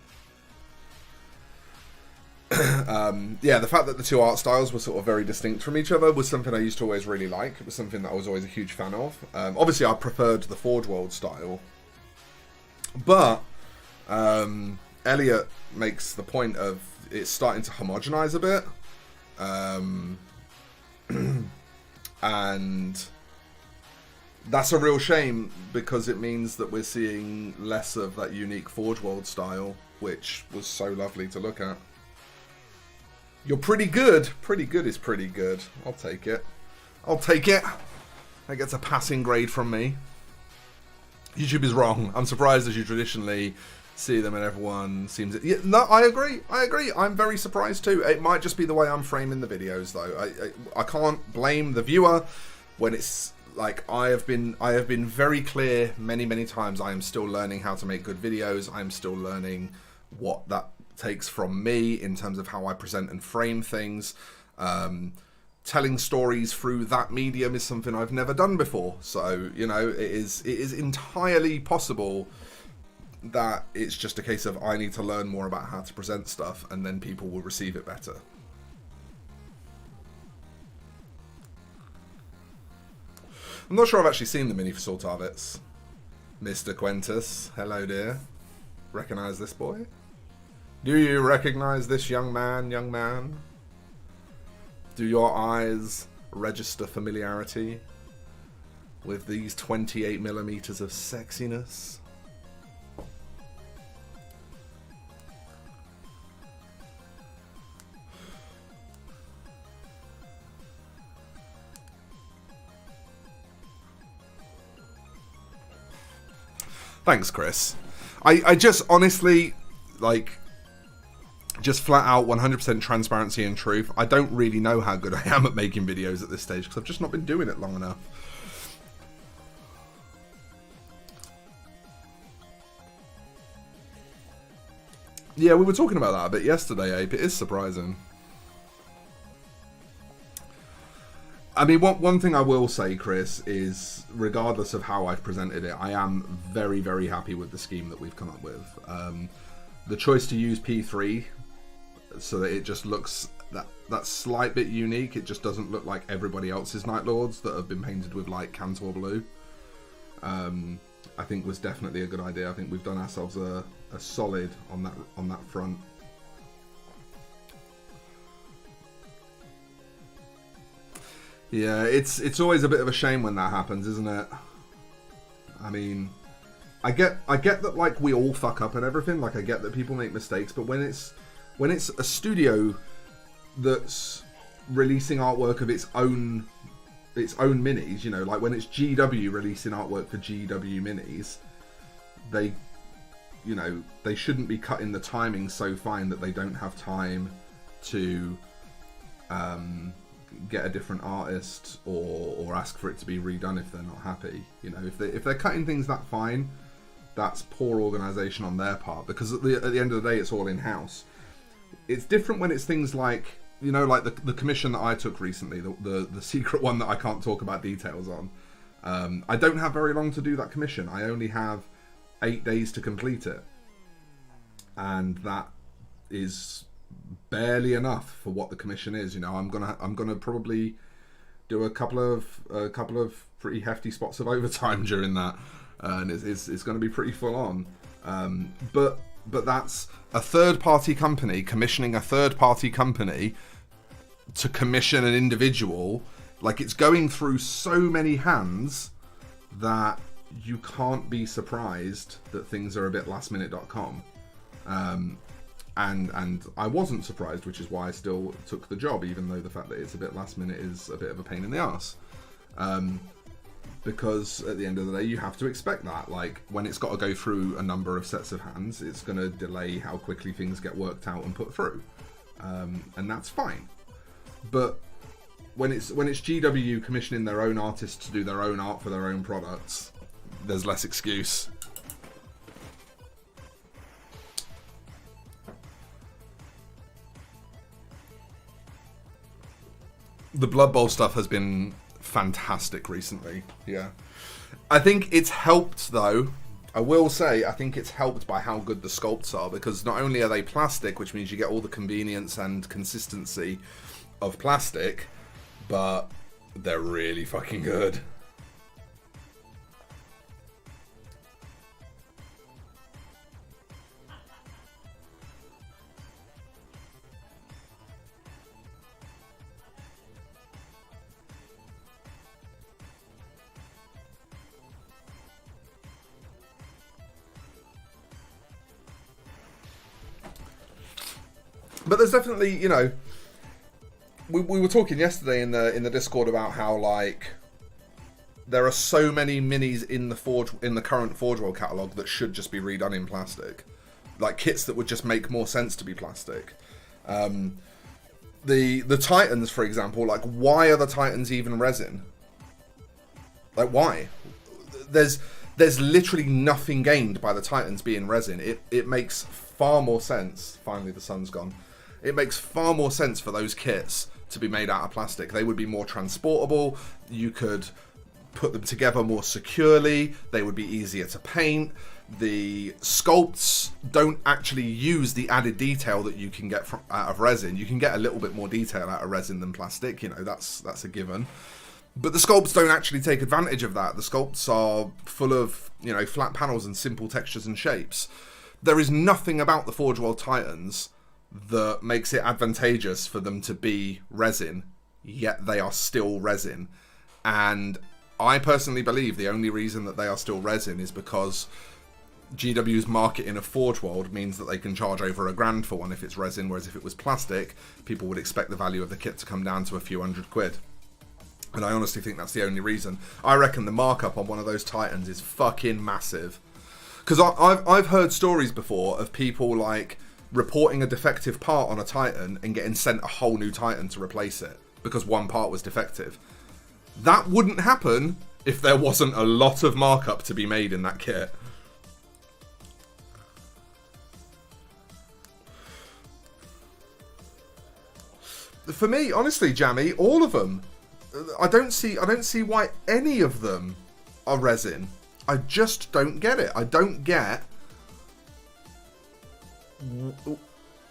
Yeah, the fact that the two art styles were sort of very distinct from each other was something I used to always really like. It was something that I was always a huge fan of. Obviously, I preferred the Forge World style, but Elliot makes the point of it's starting to homogenize a bit, and that's a real shame because it means that we're seeing less of that unique Forge World style, which was so lovely to look at. You're pretty good. Pretty good is pretty good. I'll take it. I'll take it. That gets a passing grade from me. YouTube is wrong. I'm surprised as you traditionally see them and everyone seems... Yeah, no, I agree. I agree. I'm very surprised too. It might just be the way I'm framing the videos though. I can't blame the viewer when it's like I have been very clear many times. I am still learning how to make good videos. I'm still learning what that takes from me in terms of how I present and frame things. Telling stories through that medium is something I've never done before. So, you know, it is entirely possible that it's just a case of I need to learn more about how to present stuff and then people will receive it better. I'm not sure I've actually seen the mini for Saltavits. Mr. Quentus, hello dear. Recognise this boy? Do you recognise this young man, Do your eyes register familiarity with these 28mm of sexiness? Thanks, Chris. I just honestly, like, just flat out 100% transparency and truth. I don't really know how good I am at making videos at this stage because I've just not been doing it long enough. Yeah, we were talking about that a bit yesterday, Ape. It is surprising. I mean, one thing I will say, Chris, is regardless of how I've presented it, I am very, very happy with the scheme that we've come up with. The choice to use P3 so that it just looks that slight bit unique. It just doesn't look like everybody else's Night Lords that have been painted with like Cantor Blue. I think was definitely a good idea. I think we've done ourselves a solid on that front. Yeah, it's always a bit of a shame when that happens, isn't it? I mean, I get that, like, we all fuck up and everything. Like, I get that people make mistakes, but when it's a studio that's releasing artwork of its own minis, you know, like when it's GW releasing artwork for GW minis, they shouldn't be cutting the timing so fine that they don't have time to get a different artist or ask for it to be redone if they're not happy. You know, if they're cutting things that fine, that's poor organisation on their part, because at the end of the day, it's all in-house. It's different when it's things like, you know, like the commission that I took recently, the secret one that I can't talk about details on. I don't have very long to do that commission. I only have 8 days to complete it, and that is barely enough for what the commission is. You know, I'm gonna probably do a couple of pretty hefty spots of overtime during that, and it's going to be pretty full on. But that's a third-party company commissioning a third-party company to commission an individual. Like, it's going through so many hands that you can't be surprised that things are a bit lastminute.com. And I wasn't surprised, which is why I still took the job, even though the fact that it's a bit last minute is a bit of a pain in the arse. Because at the end of the day, you have to expect that. Like, when it's got to go through a number of sets of hands, it's going to delay how quickly things get worked out and put through. And that's fine. But when it's GW commissioning their own artists to do their own art for their own products, there's less excuse. The Blood Bowl stuff has been fantastic recently. Yeah, I think it's helped, though. I will say, I think it's helped by how good the sculpts are, because not only are they plastic, which means you get all the convenience and consistency of plastic, but they're really fucking good. But there's definitely, you know, we were talking yesterday in the Discord about how, like, there are so many minis in the current Forge World catalog that should just be redone in plastic, like kits that would just make more sense to be plastic. The Titans, for example, like, why are the Titans even resin? Like, why? There's literally nothing gained by the Titans being resin. It makes far more sense. Finally, the sun's gone. It makes far more sense for those kits to be made out of plastic. They would be more transportable. You could put them together more securely. They would be easier to paint. The sculpts don't actually use the added detail that you can get out of resin. You can get a little bit more detail out of resin than plastic. You know, that's a given. But the sculpts don't actually take advantage of that. The sculpts are full of, you know, flat panels and simple textures and shapes. There is nothing about the Forge World Titans that makes it advantageous for them to be resin, yet they are still resin. And I personally believe the only reason that they are still resin is because GW's marketing of Forge World means that they can charge over $1,000 for one if it's resin, whereas if it was plastic, people would expect the value of the kit to come down to a few £100. And I honestly think that's the only reason. I reckon the markup on one of those Titans is fucking massive. Because I've heard stories before of people like reporting a defective part on a Titan and getting sent a whole new Titan to replace it because one part was defective. That wouldn't happen if there wasn't a lot of markup to be made in that kit. For me, honestly, Jammy, all of them. I don't see why any of them are resin. I just don't get it. I don't get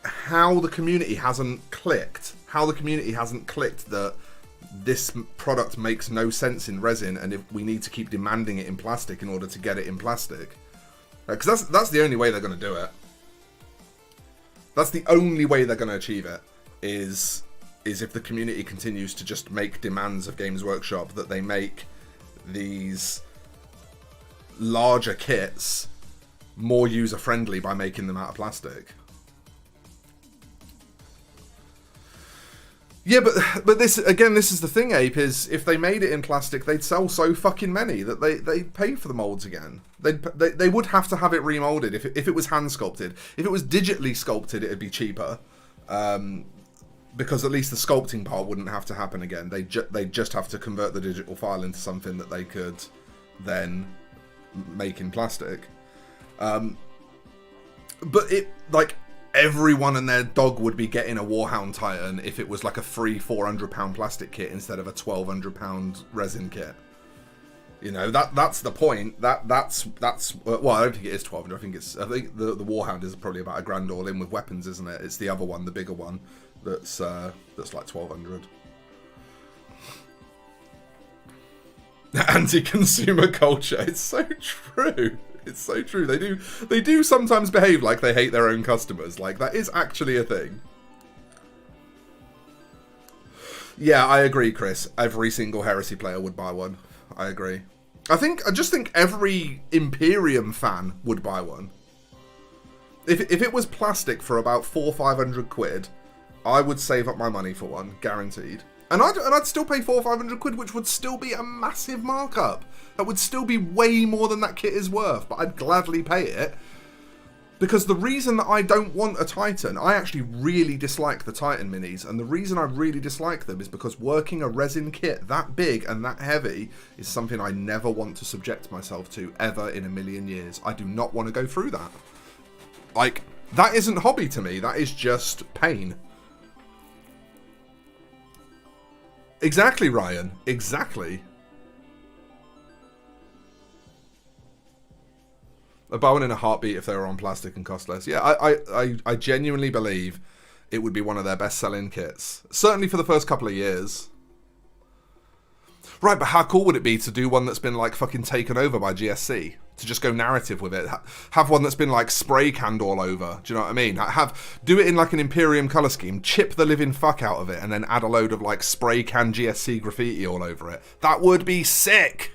how the community hasn't clicked. How the community hasn't clicked that this product makes no sense in resin, and if we need to keep demanding it in plastic in order to get it in plastic. Because that's the only way they're going to do it. That's the only way they're going to achieve it, is if the community continues to just make demands of Games Workshop that they make these larger kits more user-friendly by making them out of plastic. Yeah, but this is the thing, Ape, is if they made it in plastic, they'd sell so fucking many that they'd pay for the molds again. They would have to have it remolded if it was hand sculpted. If it was digitally sculpted, it'd be cheaper. Because at least the sculpting part wouldn't have to happen again. They'd just have to convert the digital file into something that they could then make in plastic. But it, like, everyone and their dog would be getting a Warhound Titan if it was like a free £400 plastic kit instead of a £1,200 resin kit. You know, that's the point. That's well, I don't think it is 1,200. I think the Warhound is probably about $1,000 all in with weapons, isn't it? It's the other one, the bigger one, that's like 1,200. Anti-consumer culture. It's so true. It's so true. They do sometimes behave like they hate their own customers. Like, that is actually a thing. Yeah, I agree, Chris. Every single Heresy player would buy one. I agree. I just think every Imperium fan would buy one. If it was plastic for about £400-500, I would save up my money for one, guaranteed. And I'd still pay £400-500, which would still be a massive markup. That would still be way more than that kit is worth, but I'd gladly pay it. Because the reason that I don't want a Titan, I actually really dislike the Titan minis, and the reason I really dislike them is because working a resin kit that big and that heavy is something I never want to subject myself to ever in a million years. I do not want to go through that. Like, that isn't hobby to me, that is just pain. Exactly, Ryan. Exactly. A bow in a heartbeat if they were on plastic and cost less. Yeah, I genuinely believe it would be one of their best-selling kits. Certainly for the first couple of years. Right, but how cool would it be to do one that's been, like, fucking taken over by GSC? To just go narrative with it. Have one that's been, like, spray canned all over. Do you know what I mean? Do it in, like, an Imperium colour scheme. Chip the living fuck out of it. And then add a load of, like, spray can GSC graffiti all over it. That would be sick!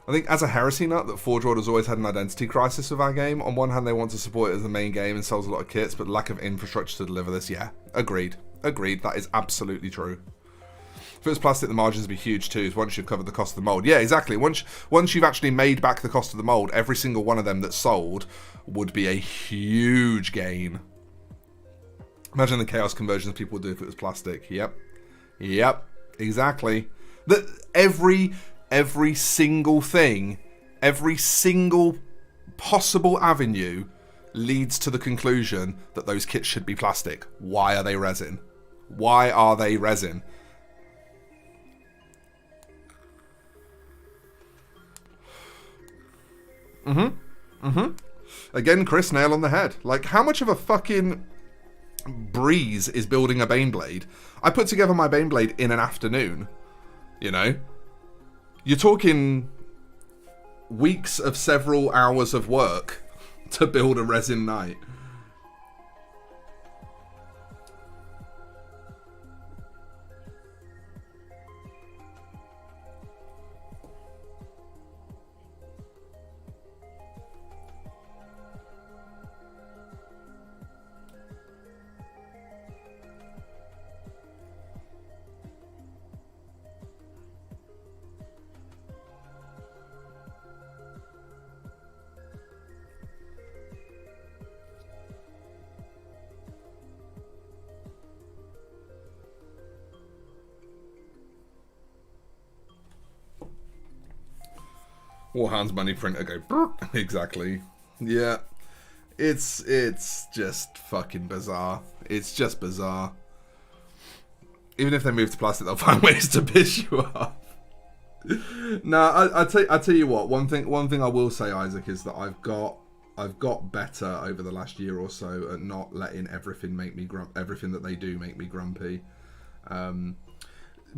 I think as a Heresy nut, that Forge World has always had an identity crisis with our game. On one hand, they want to support it as the main game and sells a lot of kits, but lack of infrastructure to deliver this, yeah. Agreed. Agreed. That is absolutely true. If it was plastic, the margins would be huge too, once you've covered the cost of the mould. Yeah, exactly. Once you've actually made back the cost of the mould, every single one of them that's sold would be a huge gain. Imagine the chaos conversions people would do if it was plastic. Yep. Yep. Exactly. Every single thing, every single possible avenue leads to the conclusion that those kits should be plastic. Why are they resin? Why are they resin? Again, Chris, nail on the head. Like, how much of a fucking breeze is building a Baneblade? I put together my Baneblade in an afternoon, you know? You're talking weeks of several hours of work to build a resin knight. Warhound's money printer go brrr. Exactly. Yeah. It's just fucking bizarre. It's just bizarre. Even if they move to plastic, they'll find ways to piss you off. No, I tell you what. One thing I will say, Isaac, is that I've got better over the last year or so at not letting everything that they do make me grumpy.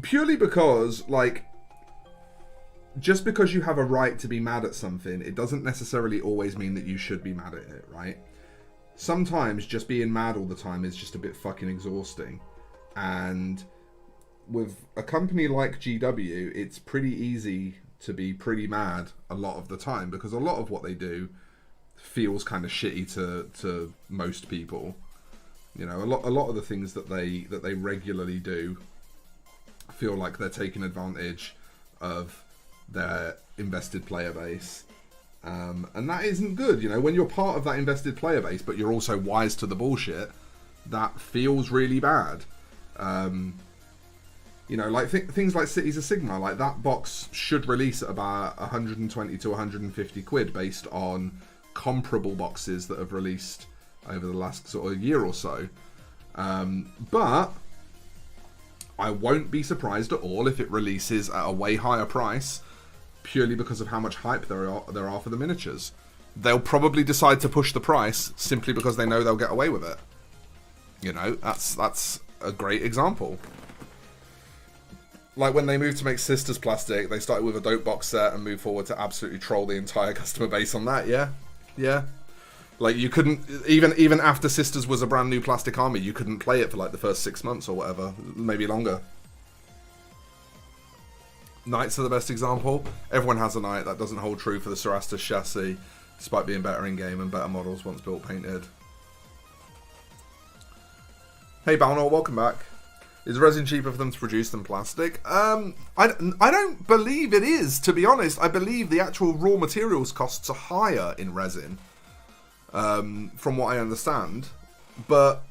Purely because, like, just because you have a right to be mad at something, it doesn't necessarily always mean that you should be mad at it, right? Sometimes just being mad all the time is just a bit fucking exhausting. And with a company like GW, it's pretty easy to be pretty mad a lot of the time, because a lot of what they do feels kind of shitty to most people. You know, a lot of the things that they regularly do feel like they're taking advantage of their invested player base, and that isn't good. You know, when you're part of that invested player base, but you're also wise to the bullshit, that feels really bad. You know, like things like Cities of Sigmar, like that box should release at about 120 to 150 quid based on comparable boxes that have released over the last sort of year or so. But I won't be surprised at all if it releases at a way higher price, purely because of how much hype there are for the miniatures. They'll probably decide to push the price simply because they know they'll get away with it. You know, that's a great example. Like when they moved to make Sisters plastic, they started with a dope box set and moved forward to absolutely troll the entire customer base on that. Yeah. Like you couldn't, even after Sisters was a brand new plastic army, you couldn't play it for like the first 6 months or whatever, maybe longer. Knights are the best example. Everyone has a Knight. That doesn't hold true for the Cerastus chassis, despite being better in game and better models once built painted. Hey Balnor, welcome back. Is resin cheaper for them to produce than plastic? I don't believe it is, to be honest. I believe the actual raw materials costs are higher in resin, from what I understand. But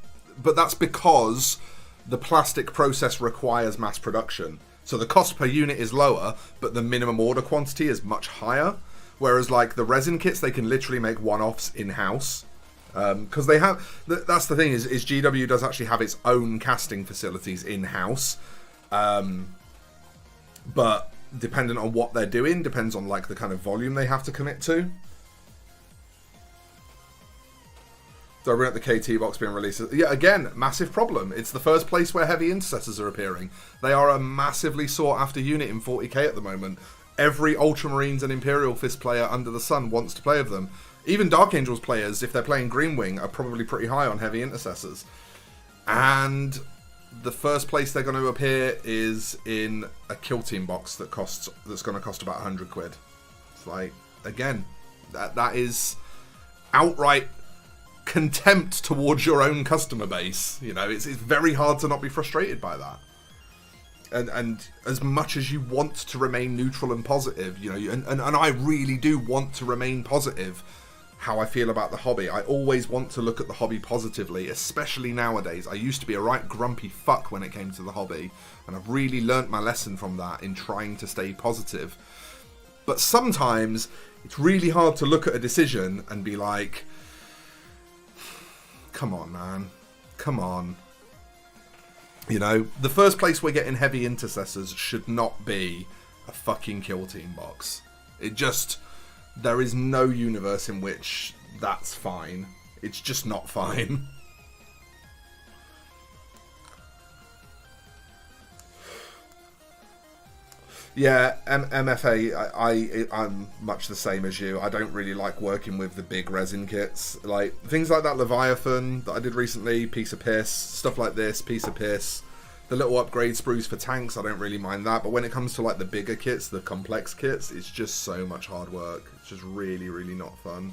that's because the plastic process requires mass production. So the cost per unit is lower, but the minimum order quantity is much higher. Whereas like the resin kits, they can literally make one-offs in-house. Because they have, that's the thing, is GW does actually have its own casting facilities in-house. But dependent on what they're doing, depends on like the kind of volume they have to commit to. So I bring up the KT box being released. Yeah, again, massive problem. It's the first place where heavy intercessors are appearing. They are a massively sought after unit in 40k at the moment. Every Ultramarines and Imperial Fist player under the sun wants to play with them. Even Dark Angels players, if they're playing Greenwing, are probably pretty high on heavy intercessors. And the first place they're going to appear is in a Kill Team box that's going to cost about 100 quid. It's like, again, that is outright contempt towards your own customer base. You know, it's very hard to not be frustrated by that. And as much as you want to remain neutral and positive, you know, and I really do want to remain positive how I feel about the hobby. I always want to look at the hobby positively, especially nowadays. I used to be a right grumpy fuck when it came to the hobby, and I've really learnt my lesson from that in trying to stay positive. But sometimes it's really hard to look at a decision and be like, come on, man. Come on. You know, the first place we're getting heavy intercessors should not be a fucking Kill Team box. It just... There is no universe in which that's fine. It's just not fine. Yeah, MFA, I'm much the same as you. I don't really like working with the big resin kits. Like, things like that Leviathan that I did recently, piece of piss. Stuff like this, piece of piss. The little upgrade sprues for tanks, I don't really mind that. But when it comes to like the bigger kits, the complex kits, it's just so much hard work. It's just really, really not fun.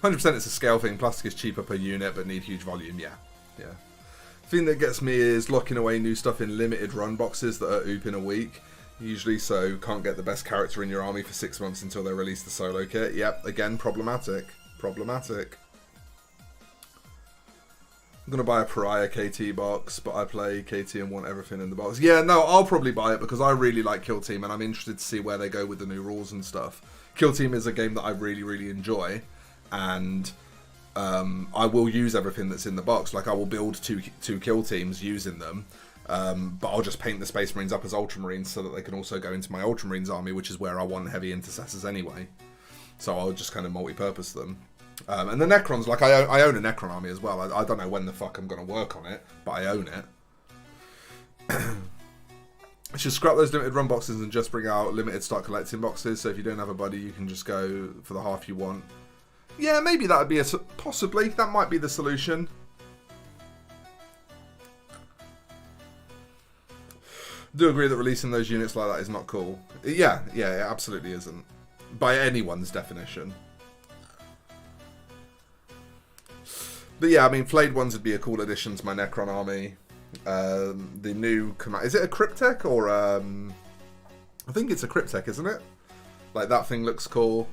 100% it's a scale thing. Plastic is cheaper per unit, but need huge volume. Yeah. The thing that gets me is locking away new stuff in limited run boxes that are oop in a week. Usually, so can't get the best character in your army for 6 months until they release the solo kit. Yep, again, problematic. I'm going to buy a Pariah KT box, but I play KT and want everything in the box. Yeah, no, I'll probably buy it because I really like Kill Team and I'm interested to see where they go with the new rules and stuff. Kill Team is a game that I really, really enjoy, and I will use everything that's in the box. Like, I will build two Kill Teams using them, but I'll just paint the Space Marines up as Ultramarines so that they can also go into my Ultramarines army, which is where I want heavy intercessors anyway. So I'll just kind of multi-purpose them. And the Necrons, like, I own a Necron army as well. I don't know when the fuck I'm going to work on it, but I own it. I should scrap those limited run boxes and just bring out limited stock collecting boxes. So if you don't have a buddy, you can just go for the half you want. Yeah, maybe that would be possibly. That might be the solution. Do agree that releasing those units like that is not cool. Yeah, it absolutely isn't. By anyone's definition. But yeah, I mean, flayed ones would be a cool addition to my Necron army. The new command... Is it a Cryptek or... I think it's a Cryptek, isn't it? Like, that thing looks cool.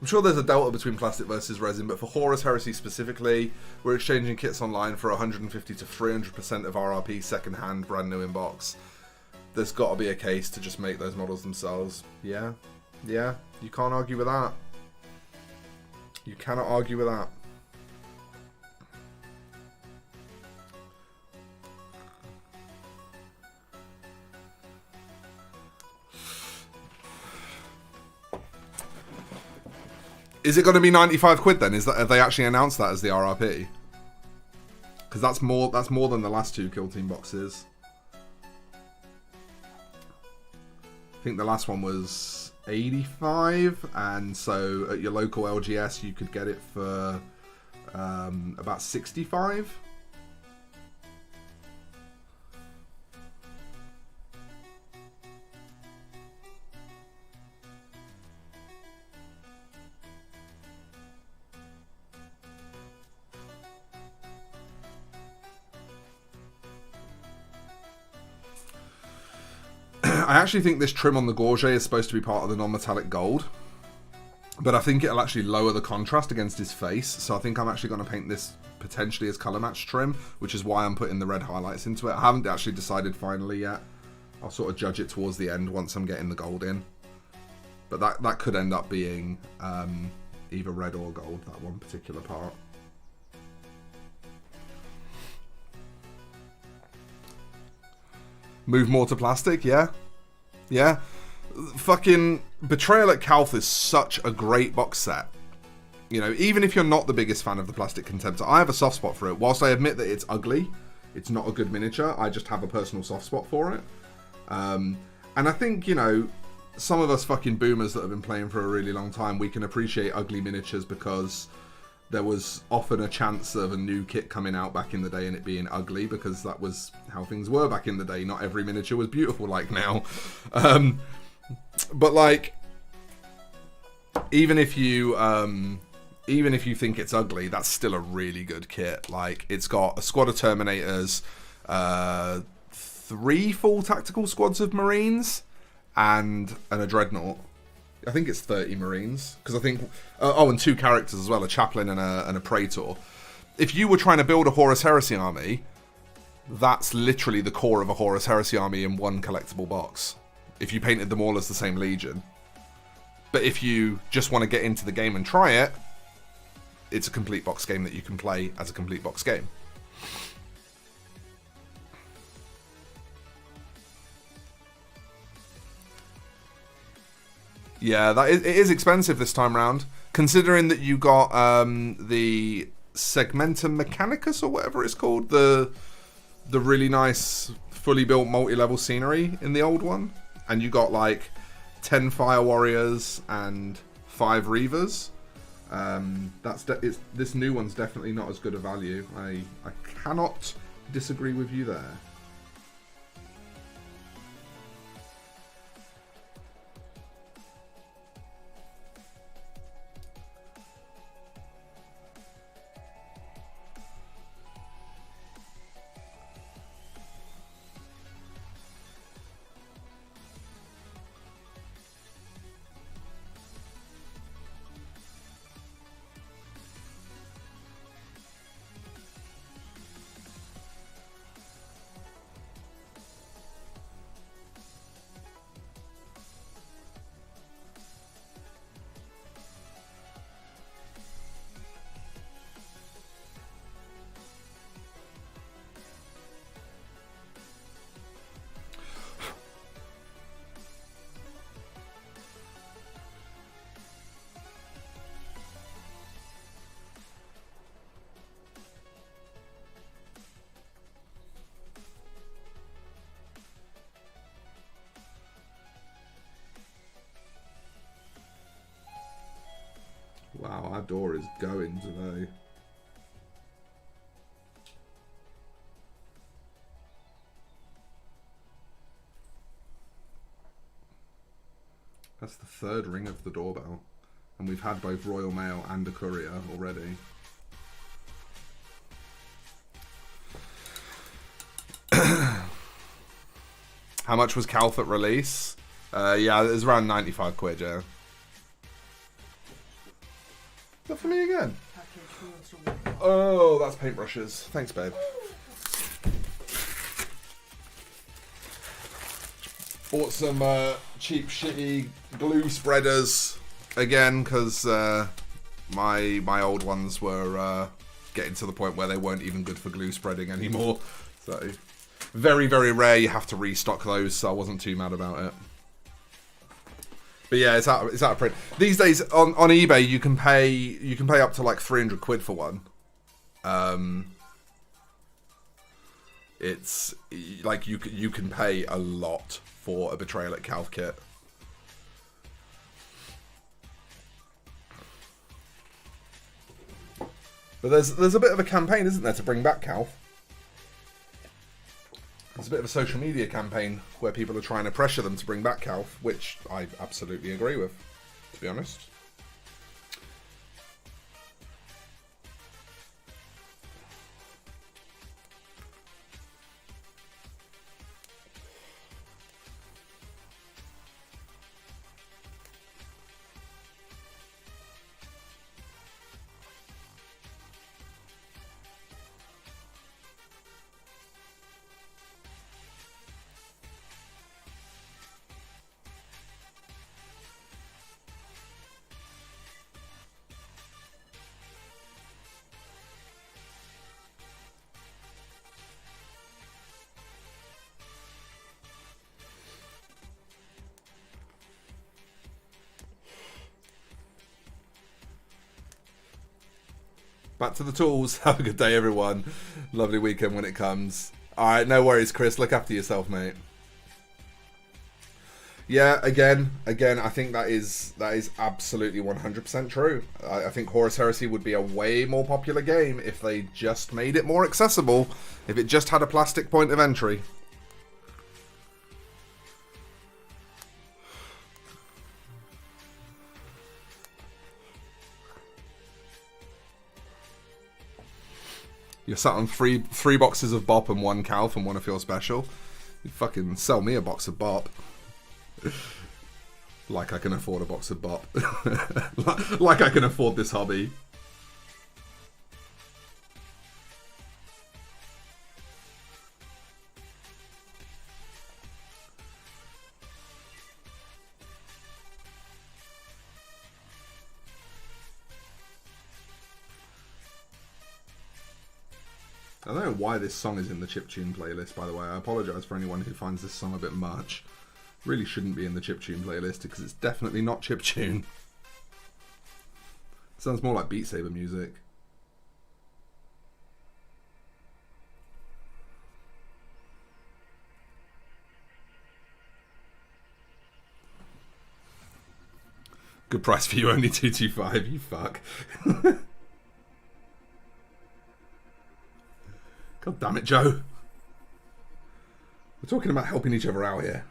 I'm sure there's a delta between plastic versus resin, but for Horus Heresy specifically, we're exchanging kits online for 150 to 300% of RRP second-hand, brand new in box. There's got to be a case to just make those models themselves. Yeah, you can't argue with that. You cannot argue with that. Is it going to be 95 quid then? Have they actually announced that as the RRP? Because that's more than the last two Kill Team boxes. I think the last one was 85, and so at your local LGS you could get it for about 65. I actually think this trim on the Gorget is supposed to be part of the non-metallic gold, but I think it'll actually lower the contrast against his face, so I think I'm actually going to paint this potentially as colour match trim, which is why I'm putting the red highlights into it. I haven't actually decided finally yet. I'll sort of judge it towards the end once I'm getting the gold in, but that could end up being either red or gold, that one particular part. Move more to plastic, yeah. Yeah. Fucking Betrayal at Calth is such a great box set. You know, even if you're not the biggest fan of the Plastic Contemptor, I have a soft spot for it. Whilst I admit that it's ugly, it's not a good miniature, I just have a personal soft spot for it. And I think, you know, some of us fucking boomers that have been playing for a really long time, we can appreciate ugly miniatures because there was often a chance of a new kit coming out back in the day and it being ugly, because that was how things were back in the day. Not every miniature was beautiful like now. But like, even if you think it's ugly, that's still a really good kit. Like, it's got a squad of Terminators, 3 full tactical squads of Marines, and a Dreadnought. I think it's 30 Marines, because I think... and 2 characters as well, a Chaplain and a Praetor. If you were trying to build a Horus Heresy army, that's literally the core of a Horus Heresy army in one collectible box. If you painted them all as the same Legion. But if you just want to get into the game and try it, it's a complete box game that you can play as a complete box game. Yeah, it is expensive this time round, considering that you got the Segmentum Mechanicus or whatever it's called, the really nice fully built multi-level scenery in the old one, and you got like 10 Fire Warriors and 5 Reavers. This new one's definitely not as good a value. I cannot disagree with you there. That door is going today. That's the third ring of the doorbell. And we've had both Royal Mail and a courier already. How much was Calf at release? Yeah, it was around 95 quid, yeah. Is that for me again? Oh, that's paintbrushes. Thanks, babe. Bought some cheap, shitty glue spreaders again because my old ones were getting to the point where they weren't even good for glue spreading anymore. So very, very rare you have to restock those. So I wasn't too mad about it. But yeah, it's out of print these days. On eBay, you can pay up to like 300 quid for one. It's like you can pay a lot for a Betrayal at Calf kit. But there's a bit of a campaign, isn't there, to bring back Calf? There's a bit of a social media campaign where people are trying to pressure them to bring back Calf, which I absolutely agree with, to be honest. Back to the tools. Have a good day, everyone. Lovely weekend when it comes. Alright, no worries, Chris. Look after yourself, mate. Yeah, again, I think that is absolutely 100% true. I think Horus Heresy would be a way more popular game if they just made it more accessible, if it just had a plastic point of entry. You're sat on three boxes of Bop and one Calf and want to feel special. You fucking sell me a box of Bop. Like I can afford a box of Bop. Like I can afford this hobby. I don't know why this song is in the chiptune playlist, by the way. I apologise for anyone who finds this song a bit much. Really shouldn't be in the chiptune playlist because it's definitely not chiptune. Sounds more like Beat Saber music. Good price for you, only 225, you fuck. God damn it, Joe. We're talking about helping each other out here.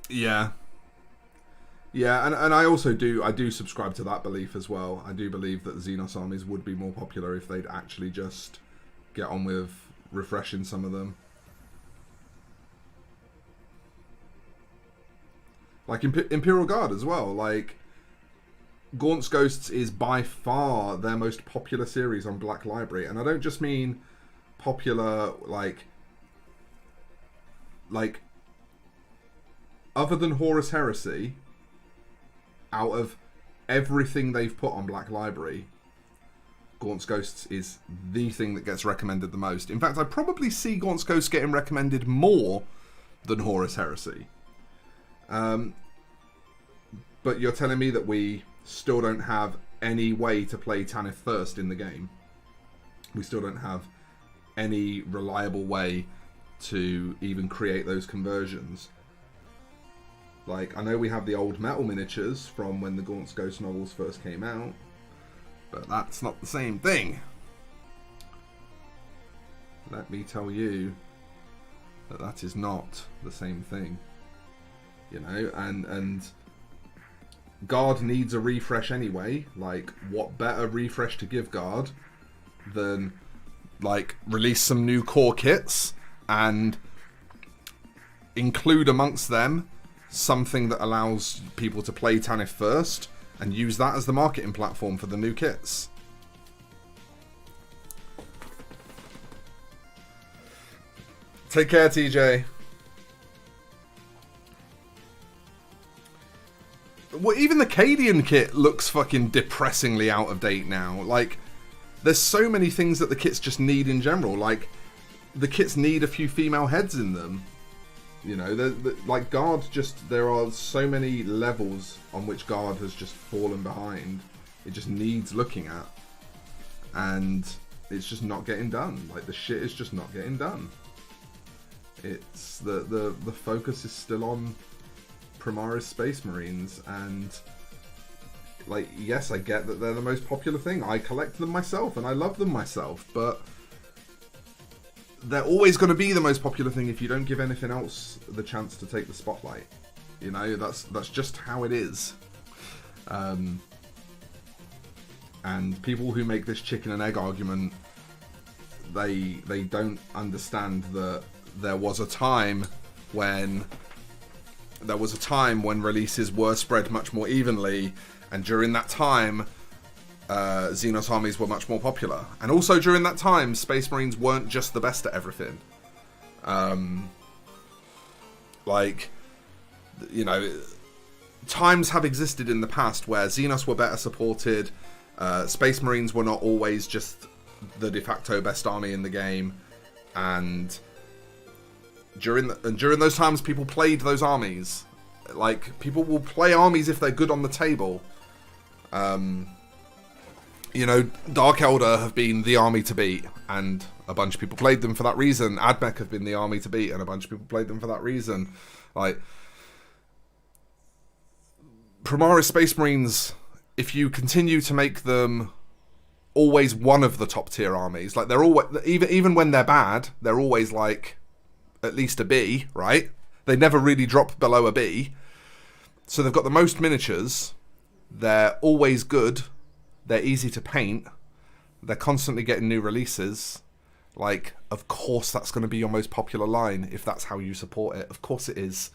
Yeah. Yeah, and I also do subscribe to that belief as well. I do believe that the Xenos armies would be more popular if they'd actually just get on with refreshing some of them. Like Imperial Guard as well. Like, Gaunt's Ghosts is by far their most popular series on Black Library. And I don't just mean popular, like other than Horus Heresy, out of everything they've put on Black Library, Gaunt's Ghosts is the thing that gets recommended the most. In fact, I probably see Gaunt's Ghosts getting recommended more than Horus Heresy. But you're telling me that we still don't have any way to play Tanith Thirst in the game. We still don't have any reliable way to even create those conversions. Like, I know we have the old metal miniatures from when the Gaunt's Ghost novels first came out, but that's not the same thing. Let me tell you that that is not the same thing. You know, and Guard needs a refresh anyway. Like, what better refresh to give Guard than, like, release some new core kits and include amongst them something that allows people to play Tanith first and use that as the marketing platform for the new kits. Take care, TJ. Well, even the Cadian kit looks fucking depressingly out of date now. Like, there's so many things that the kits just need in general. Like, the kits need a few female heads in them. You know, like, Guard just... There are so many levels on which Guard has just fallen behind. It just needs looking at. And it's just not getting done. Like, the shit is just not getting done. It's... The focus is still on Primaris Space Marines, and... Like, yes, I get that they're the most popular thing. I collect them myself, and I love them myself, but... They're always going to be the most popular thing if you don't give anything else the chance to take the spotlight. You know, that's just how it is. And people who make this chicken and egg argument, they don't understand that there was a time when releases were spread much more evenly, and during that time Xenos armies were much more popular. And also during that time, Space Marines weren't just the best at everything. Like, you know, times have existed in the past where Xenos were better supported, Space Marines were not always just the de facto best army in the game, and during those times people played those armies. Like, people will play armies if they're good on the table. You know, Dark Elder have been the army to beat, and a bunch of people played them for that reason. Admech have been the army to beat, and a bunch of people played them for that reason. Like, Primaris Space Marines, if you continue to make them always one of the top tier armies, like, they're always, even when they're bad, they're always like at least a B, right? They never really drop below a B. So they've got the most miniatures. They're always good. They're easy to paint. They're constantly getting new releases. Like, of course that's going to be your most popular line if that's how you support it. Of course it is.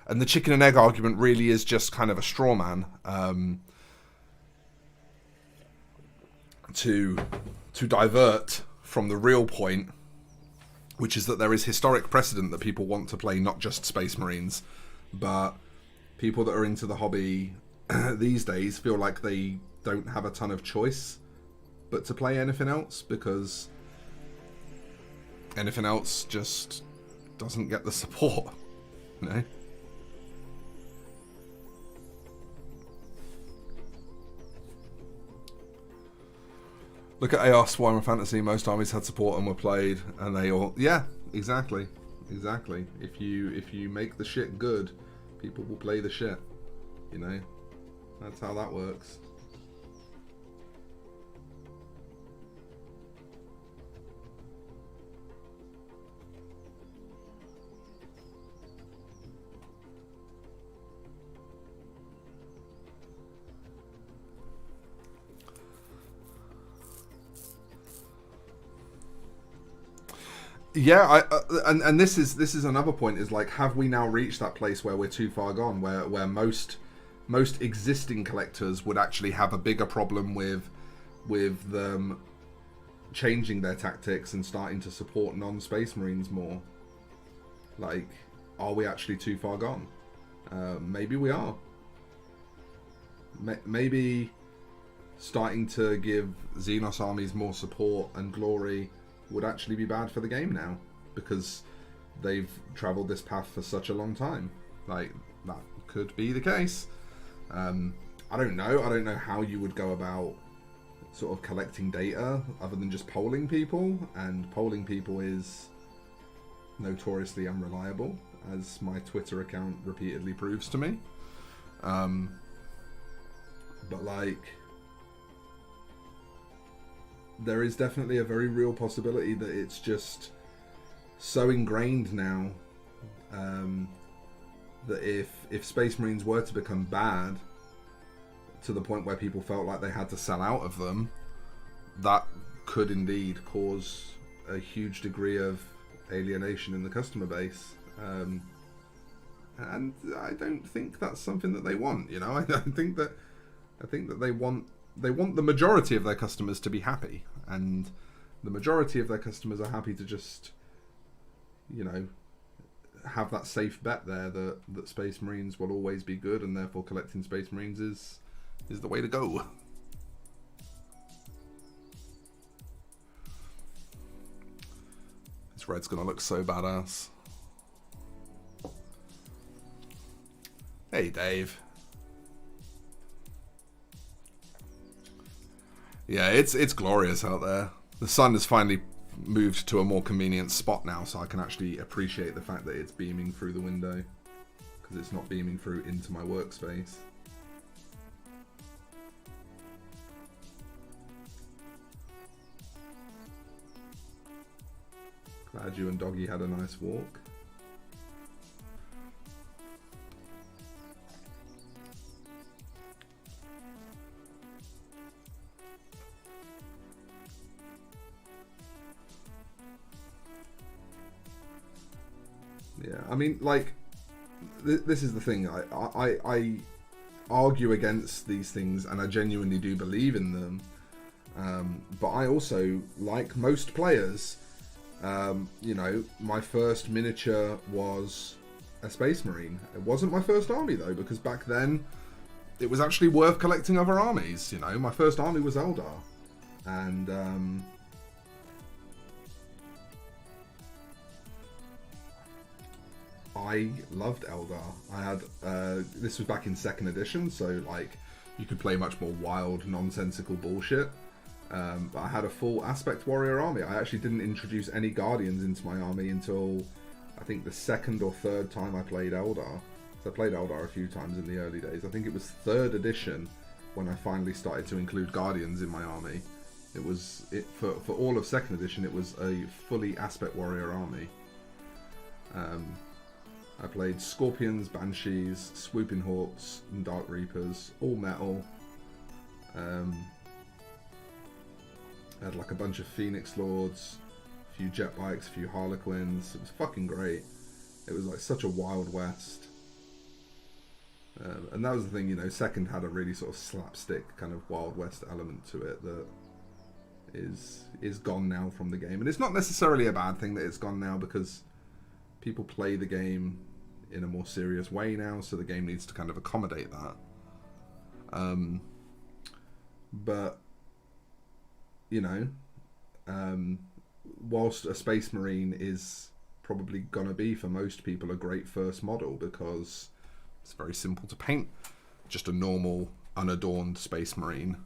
And the chicken and egg argument really is just kind of a straw man to divert from the real point, which is that there is historic precedent that people want to play not just Space Marines, but people that are into the hobby these days feel like they don't have a ton of choice but to play anything else, because anything else just doesn't get the support, you know? Look at AOS Warhammer Fantasy. Most armies had support and were played, and they all... Yeah, exactly. Exactly. If you make the shit good, people will play the shit. You know? That's how that works. Yeah, and this is another point, is like, have we now reached that place where we're too far gone, where most existing collectors would actually have a bigger problem with them changing their tactics and starting to support non-Space Marines more? Like, are we actually too far gone? Maybe we are. Maybe starting to give Xenos armies more support and glory would actually be bad for the game now, because they've travelled this path for such a long time. Like, that could be the case. I don't know. I don't know how you would go about sort of collecting data other than just polling people, and polling people is notoriously unreliable, as my Twitter account repeatedly proves to me. But like, there is definitely a very real possibility that it's just so ingrained now that if Space Marines were to become bad to the point where people felt like they had to sell out of them, that could indeed cause a huge degree of alienation in the customer base. And I don't think that's something that they want. You know, I think that they want the majority of their customers to be happy, and the majority of their customers are happy to just, you know, have that safe bet there that Space Marines will always be good, and therefore collecting Space Marines is the way to go. This red's gonna look so badass. Hey, Dave. Yeah, it's glorious out there. The sun has finally moved to a more convenient spot now, so I can actually appreciate the fact that it's beaming through the window, because it's not beaming through into my workspace. Glad you and Doggy had a nice walk. Yeah, I mean, like, this is the thing. I argue against these things, and I genuinely do believe in them. But I also, like most players, you know, my first miniature was a Space Marine. It wasn't my first army, though, because back then it was actually worth collecting other armies. You know, my first army was Eldar, and I loved Eldar. I had this was back in 2nd edition, so like you could play much more wild, nonsensical bullshit. But I had a full Aspect Warrior army. I actually didn't introduce any Guardians into my army until I think the 2nd or 3rd time I played Eldar. So I played Eldar a few times in the early days. I think it was 3rd edition when I finally started to include Guardians in my army. For all of 2nd edition, it was a fully Aspect Warrior army. I played Scorpions, Banshees, Swooping Hawks, and Dark Reapers, all metal. I had like a bunch of Phoenix Lords, a few Jet Bikes, a few Harlequins. It was fucking great. It was like such a Wild West. And that was the thing, you know, 2nd had a really sort of slapstick kind of Wild West element to it that is gone now from the game. And it's not necessarily a bad thing that it's gone now, because people play the game in a more serious way now, so the game needs to kind of accommodate that. But, you know, whilst a Space Marine is probably gonna be, for most people, a great first model, because it's very simple to paint, just a normal, unadorned Space Marine.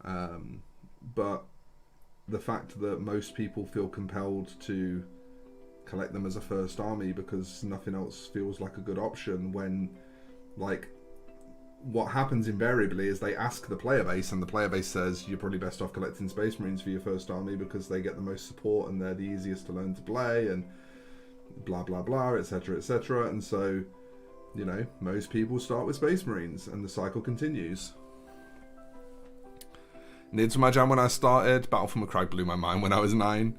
But the fact that most people feel compelled to collect them as a first army because nothing else feels like a good option, when, like, what happens invariably is they ask the player base, and the player base says you're probably best off collecting Space Marines for your first army because they get the most support and they're the easiest to learn to play, and blah blah blah, etc etc. And so, you know, most people start with Space Marines and the cycle continues. Nids were my jam when I started. Battle for McCrag blew my mind when I was 9.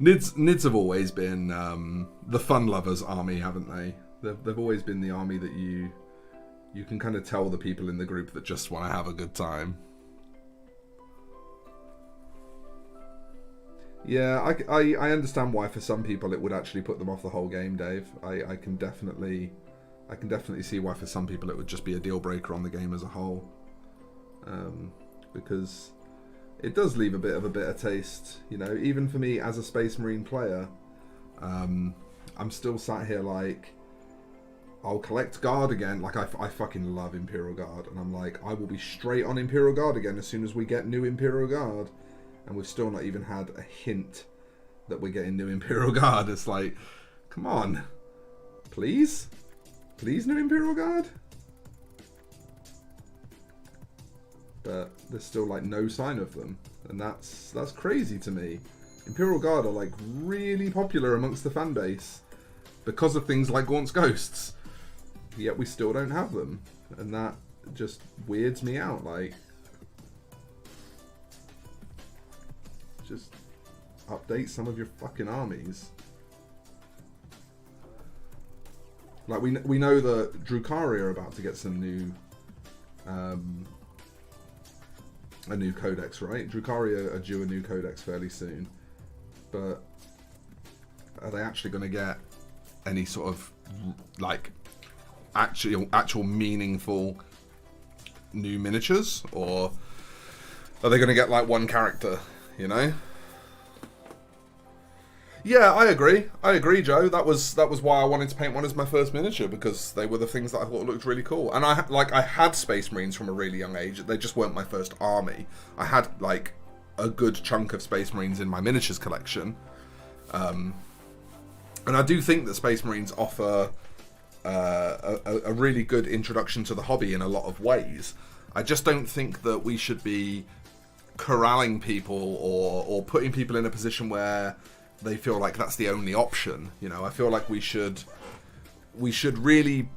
Nids have always been the fun lovers army, haven't they? They've always been the army that you can kind of tell the people in the group that just want to have a good time. Yeah, I understand why for some people it would actually put them off the whole game, Dave. I can definitely see why for some people it would just be a deal breaker on the game as a whole. Because it does leave a bit of a bitter taste, you know. Even for me as a Space Marine player, I'm still sat here like, I'll collect Guard again. Like, I fucking love Imperial Guard, and I'm like, I will be straight on Imperial Guard again as soon as we get new Imperial Guard, and we've still not even had a hint that we're getting new Imperial Guard. It's like, Come on. Please? Please, new Imperial Guard? But there's still like no sign of them. And that's crazy to me. Imperial Guard are like really popular amongst the fan base because of things like Gaunt's Ghosts. Yet we still don't have them. And that just weirds me out. Like, just update some of your fucking armies. Like, we know that Drukhari are about to get some new a new codex, right? Drukhari are due a new codex fairly soon, but are they actually going to get any sort of like actual meaningful new miniatures, or are they going to get like one character, you know? Yeah, I agree, Joe. That was why I wanted to paint one as my first miniature, because they were the things that I thought looked really cool. And I had Space Marines from a really young age. They just weren't my first army. I had like a good chunk of Space Marines in my miniatures collection, and I do think that Space Marines offer a really good introduction to the hobby in a lot of ways. I just don't think that we should be corralling people or putting people in a position where they feel like that's the only option. You know, I feel like we should really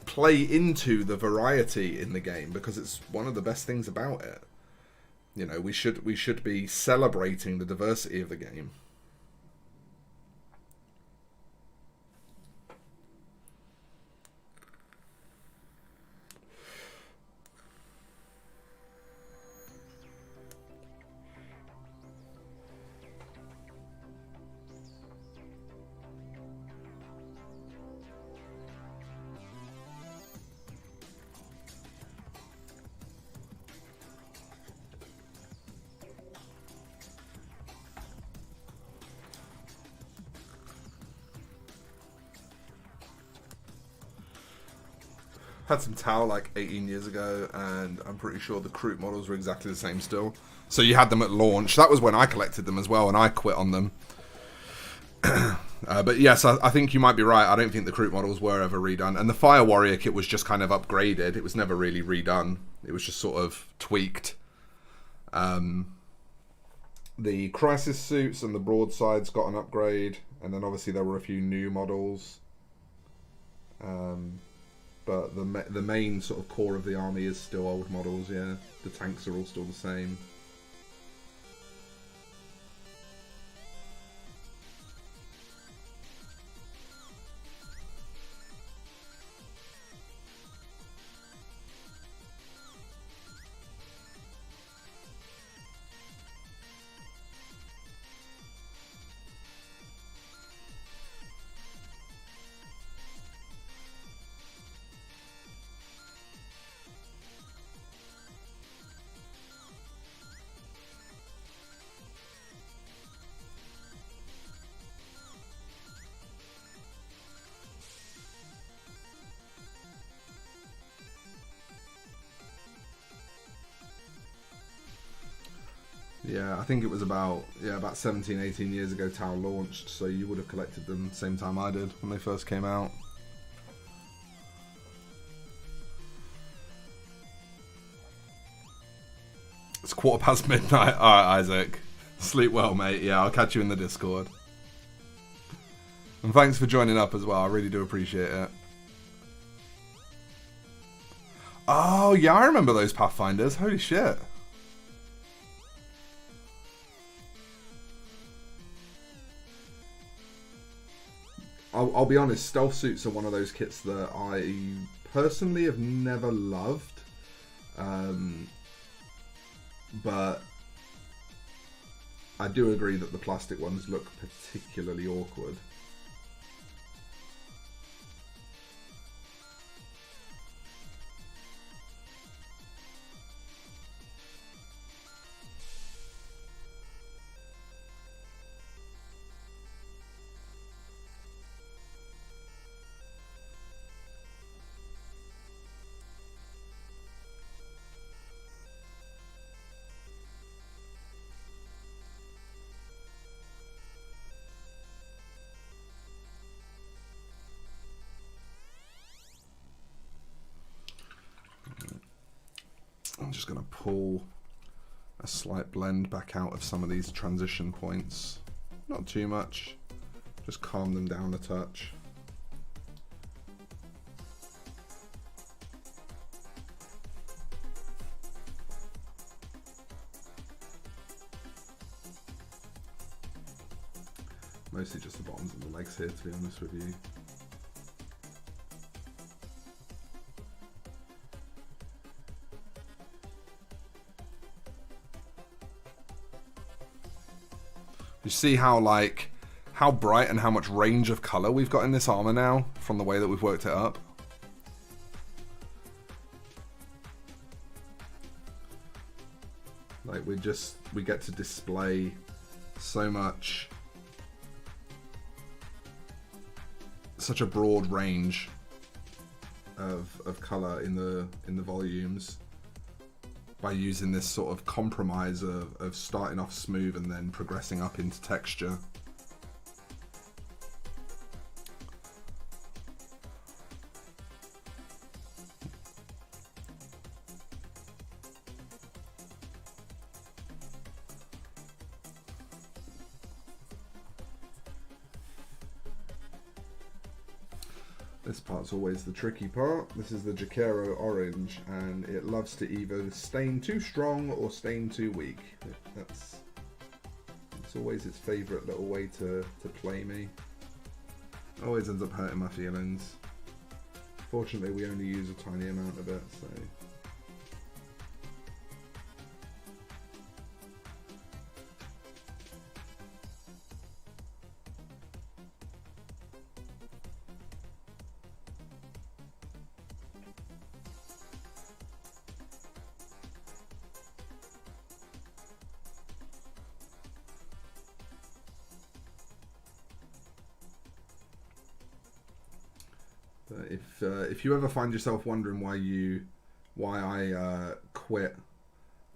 play into the variety in the game, because it's one of the best things about it. You know, we should be celebrating the diversity of the game. Had some Tau like 18 years ago, and I'm pretty sure the Kroot models were exactly the same still. So you had them at launch. That was when I collected them as well, and I quit on them. But yes, I think you might be right. I don't think the Kroot models were ever redone. And the Fire Warrior kit was just kind of upgraded. It was never really redone. It was just sort of tweaked. The Crisis suits and the broadsides got an upgrade. And then obviously there were a few new models. But the main sort of core of the army is still old models, yeah. The tanks are all still the same. Yeah, I think it was about 17, 18 years ago Tau launched, so you would have collected them the same time I did when they first came out. It's midnight. Alright, Isaac. Sleep well, mate. Yeah, I'll catch you in the Discord. And thanks for joining up as well. I really do appreciate it. Oh, yeah, I remember those Pathfinders. Holy shit. I'll be honest, stealth suits are one of those kits that I personally have never loved. But I do agree that the plastic ones look particularly awkward. just going to pull a slight blend back out of some of these transition points. Not too much, just calm them down a touch. Mostly just the bottoms of the legs here, to be honest with you. You see how bright and how much range of color we've got in this armor now from the way that we've worked it up. Like we get to display so much, such a broad range of color in the volumes by using this sort of compromise of starting off smooth and then progressing up into texture. This part's always the tricky part. This is the Jacaro Orange, and it loves to either stain too strong or stain too weak. It's always its favourite little way to play me. Always ends up hurting my feelings. Fortunately, we only use a tiny amount of it, so... If you ever find yourself wondering why I quit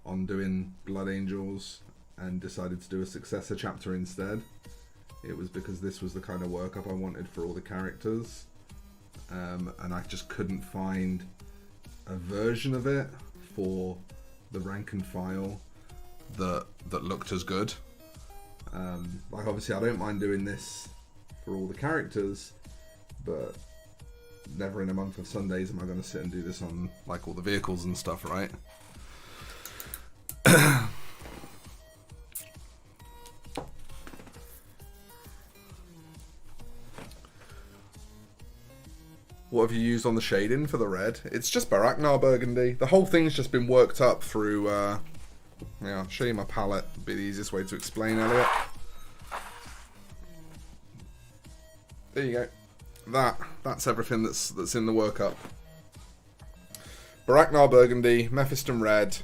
on doing Blood Angels and decided to do a successor chapter instead, it was because this was the kind of workup I wanted for all the characters, and I just couldn't find a version of it for the rank and file that looked as good. Like obviously I don't mind doing this for all the characters, but never in a month of Sundays am I going to sit and do this on like all the vehicles and stuff, right? What have you used on the shading for the red? It's just Baraknar Burgundy. The whole thing's just been worked up through, yeah, I'll show you my palette. It'll be the easiest way to explain, Elliot. There you go. That's everything that's in the workup. Baraknar Burgundy, Mephiston Red,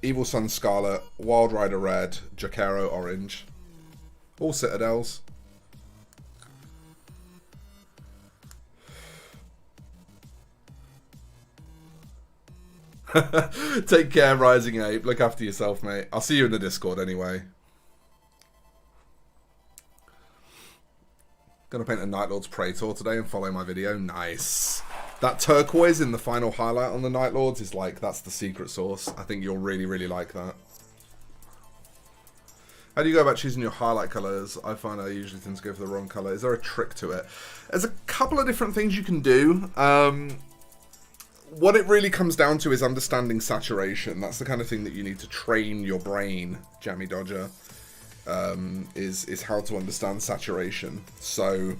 Evil Sun Scarlet, Wild Rider Red, Jacaro Orange. All Citadels. Take care, Rising Ape. Look after yourself, mate. I'll see you in the Discord anyway. Gonna paint a Night Lord's Praetor today and follow my video. Nice. That turquoise in the final highlight on the Night Lords is like, that's the secret sauce. I think you'll really, really like that. How do you go about choosing your highlight colours? I find I usually tend to go for the wrong colour. Is there a trick to it? There's a couple of different things you can do. What it really comes down to is understanding saturation. That's the kind of thing that you need to train your brain, Jammy Dodger. Is how to understand saturation. So,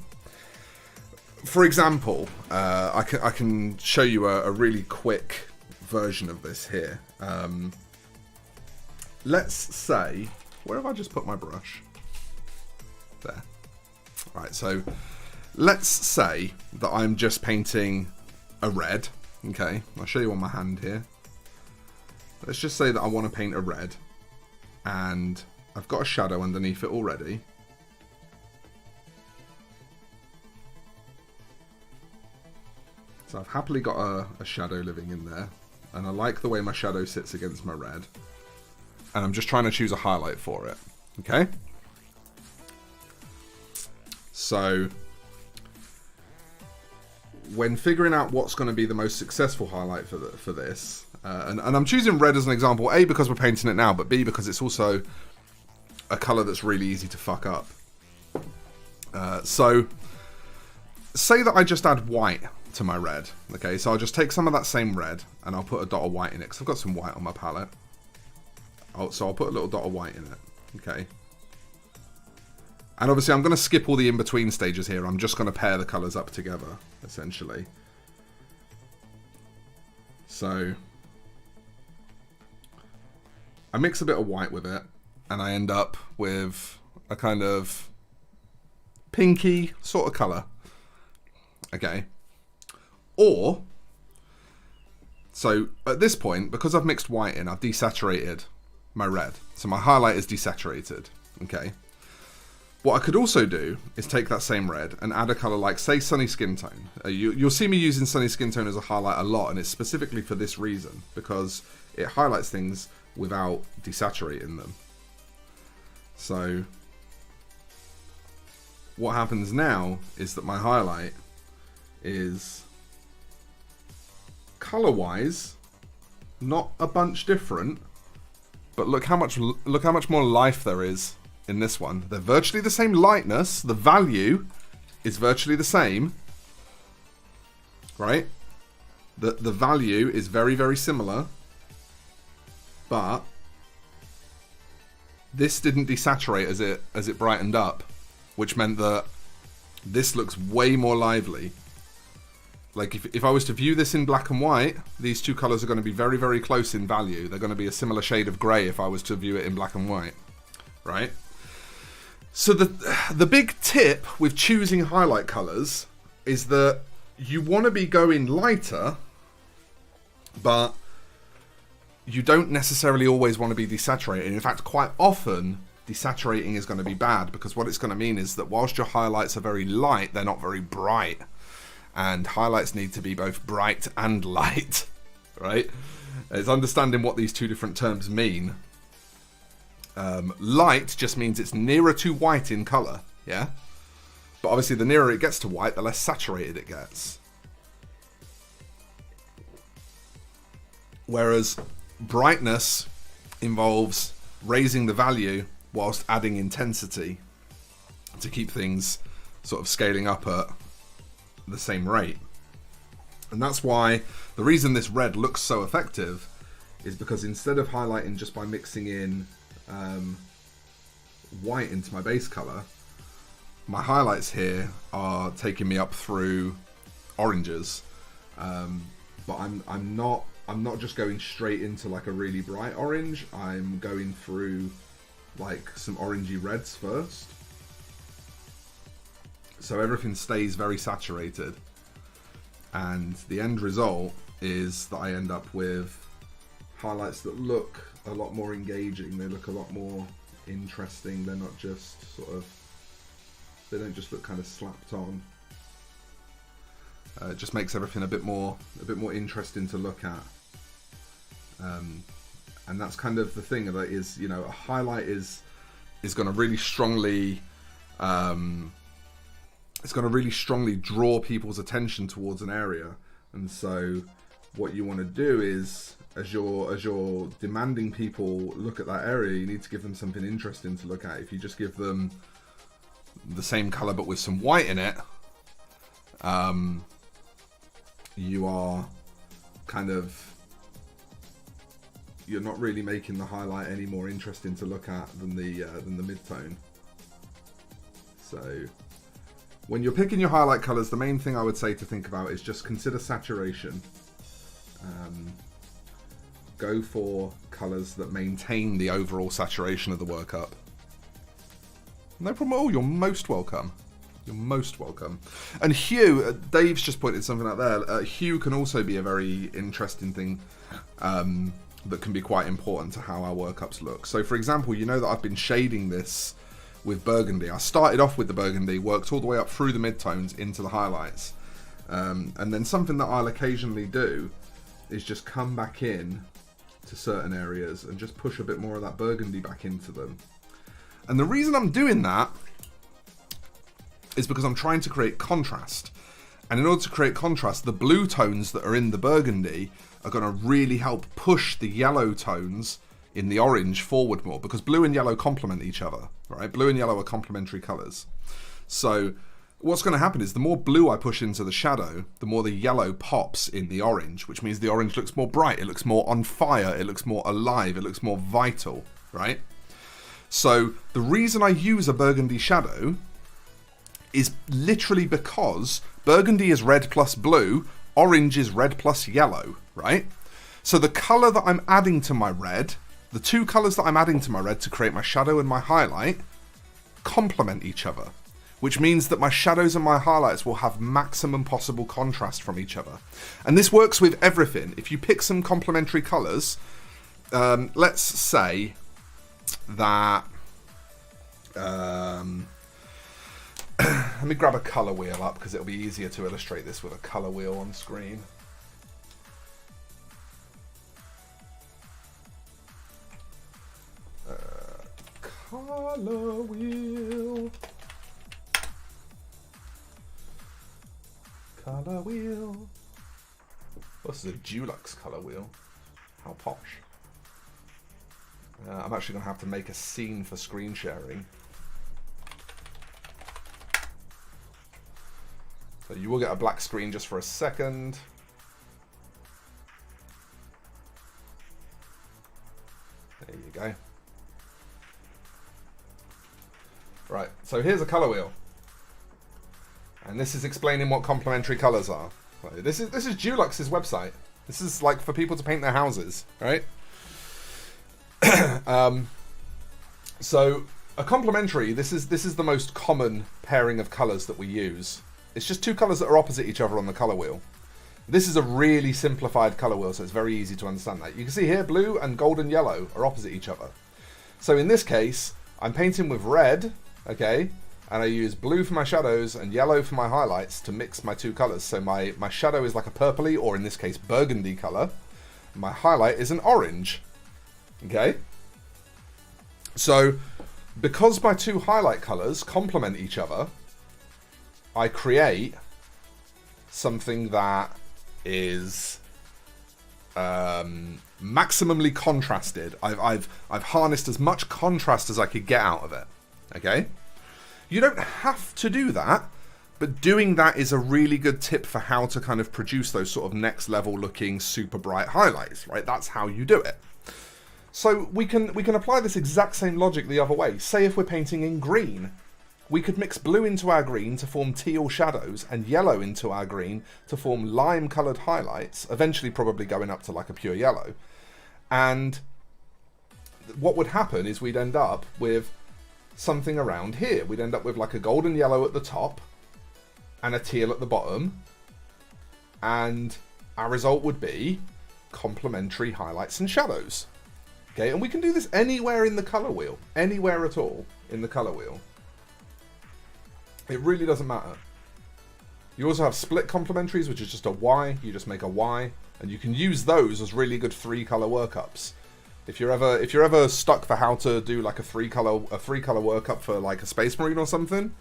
for example, I can show you a really quick version of this here. Let's say, where have I just put my brush? There. Right, so let's say that I'm just painting a red. Okay, I'll show you on my hand here. Let's just say that I want to paint a red, and I've got a shadow underneath it already. So I've happily got a shadow living in there, and I like the way my shadow sits against my red. And I'm just trying to choose a highlight for it. Okay? So when figuring out what's going to be the most successful highlight for this, and I'm choosing red as an example, A, because we're painting it now, but B, because it's also a colour that's really easy to fuck up. So, say that I just add white to my red. Okay, so I'll just take some of that same red, and I'll put a dot of white in it, because I've got some white on my palette. So I'll put a little dot of white in it. Okay. And obviously I'm going to skip all the in-between stages here. I'm just going to pair the colours up together, essentially. So I mix a bit of white with it, and I end up with a kind of pinky sort of colour. Okay. Or, so at this point, because I've mixed white in, I've desaturated my red. So my highlight is desaturated. Okay. What I could also do is take that same red and add a colour like, say, Sunny Skin Tone. You'll see me using Sunny Skin Tone as a highlight a lot, and it's specifically for this reason, because it highlights things without desaturating them. So what happens now is that my highlight is colour-wise not a bunch different, but look how much more life there is in this one. They're virtually the same lightness. The value is virtually the same, right? The value is very, very similar, but this didn't desaturate as it brightened up, which meant that this looks way more lively. Like if I was to view this in black and white, these two colours are going to be very, very close in value. They're going to be a similar shade of grey if I was to view it in black and white, right? So the big tip with choosing highlight colours is that you want to be going lighter, but you don't necessarily always want to be desaturating. In fact, quite often, desaturating is going to be bad, because what it's going to mean is that whilst your highlights are very light, they're not very bright. And highlights need to be both bright and light, right? It's understanding what these two different terms mean. Light just means it's nearer to white in colour, yeah? But obviously the nearer it gets to white, the less saturated it gets. Whereas brightness involves raising the value whilst adding intensity to keep things sort of scaling up at the same rate. And that's why the reason this red looks so effective is because instead of highlighting just by mixing in white into my base color, my highlights here are taking me up through oranges, but I'm not just going straight into like a really bright orange. I'm going through like some orangey reds first, so everything stays very saturated, and the end result is that I end up with highlights that look a lot more engaging. They look a lot more interesting. They're not just sort of, they don't just look kind of slapped on. It just makes everything a bit more interesting to look at. And that's kind of the thing that is, you know, a highlight is going to really strongly it's going to really strongly draw people's attention towards an area. And so what you want to do is, as you're demanding people look at that area, you need to give them something interesting to look at. If you just give them the same color but with some white in it, you are kind of, you're not really making the highlight any more interesting to look at than the mid-tone. So when you're picking your highlight colors, the main thing I would say to think about is just consider saturation. Go for colors that maintain the overall saturation of the workup. No problem at all. You're most welcome. You're most welcome. And hue, Dave's just pointed something out there. Hue can also be a very interesting thing that can be quite important to how our workups look. So for example, you know that I've been shading this with burgundy. I started off with the burgundy, worked all the way up through the midtones into the highlights. And then something that I'll occasionally do is just come back in to certain areas and just push a bit more of that burgundy back into them. And the reason I'm doing that is because I'm trying to create contrast. And in order to create contrast, the blue tones that are in the burgundy are going to really help push the yellow tones in the orange forward more, because blue and yellow complement each other, right? Blue and yellow are complementary colours. So what's going to happen is the more blue I push into the shadow, the more the yellow pops in the orange, which means the orange looks more bright, it looks more on fire, it looks more alive, it looks more vital, right? So the reason I use a burgundy shadow is literally because burgundy is red plus blue, orange is red plus yellow, right? So the colour that I'm adding to my red, the two colours that I'm adding to my red to create my shadow and my highlight, complement each other, which means that my shadows and my highlights will have maximum possible contrast from each other. And this works with everything. If you pick some complementary colours, let's say that... let me grab a colour wheel up because it'll be easier to illustrate this with a colour wheel on screen. Colour wheel. Colour wheel. This is a Dulux colour wheel. How posh. I'm actually going to have to make a scene for screen sharing. So you will get a black screen just for a second. There you go. Right, so here's a colour wheel. And this is explaining what complementary colours are. So this is Dulux's website. This is like for people to paint their houses, right? So a complementary, this is the most common pairing of colours that we use. It's just two colours that are opposite each other on the colour wheel. This is a really simplified colour wheel, so it's very easy to understand that. You can see here blue and gold and yellow are opposite each other. So in this case, I'm painting with red, okay, and I use blue for my shadows and yellow for my highlights to mix my two colours. So my shadow is like a purpley, or in this case burgundy colour. My highlight is an orange, okay? So because my two highlight colours complement each other, I create something that is maximally contrasted. I've harnessed as much contrast as I could get out of it. Okay? You don't have to do that, but doing that is a really good tip for how to kind of produce those sort of next level looking super bright highlights, right? That's how you do it. So we can apply this exact same logic the other way. Say if we're painting in green, we could mix blue into our green to form teal shadows and yellow into our green to form lime coloured highlights, eventually probably going up to like a pure yellow. And what would happen is we'd end up with something around here. We'd end up with like a golden yellow at the top and a teal at the bottom. And our result would be complementary highlights and shadows. Okay, and we can do this anywhere in the colour wheel. Anywhere at all in the colour wheel. It really doesn't matter. You also have split complementaries, which is just a Y. You just make a Y, and you can use those as really good 3-color workups. If you're ever stuck for how to do like a 3-color workup for like a Space Marine or something,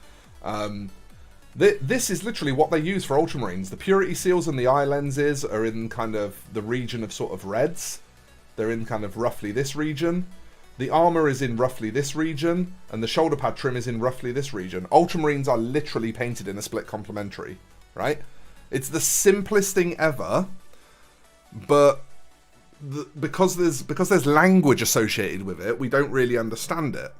this is literally what they use for Ultramarines. The purity seals and the eye lenses are in kind of the region of sort of reds. They're in kind of roughly this region. The armor is in roughly this region, and the shoulder pad trim is in roughly this region. Ultramarines are literally painted in a split complementary, right? It's the simplest thing ever, but because there's language associated with it, we don't really understand it.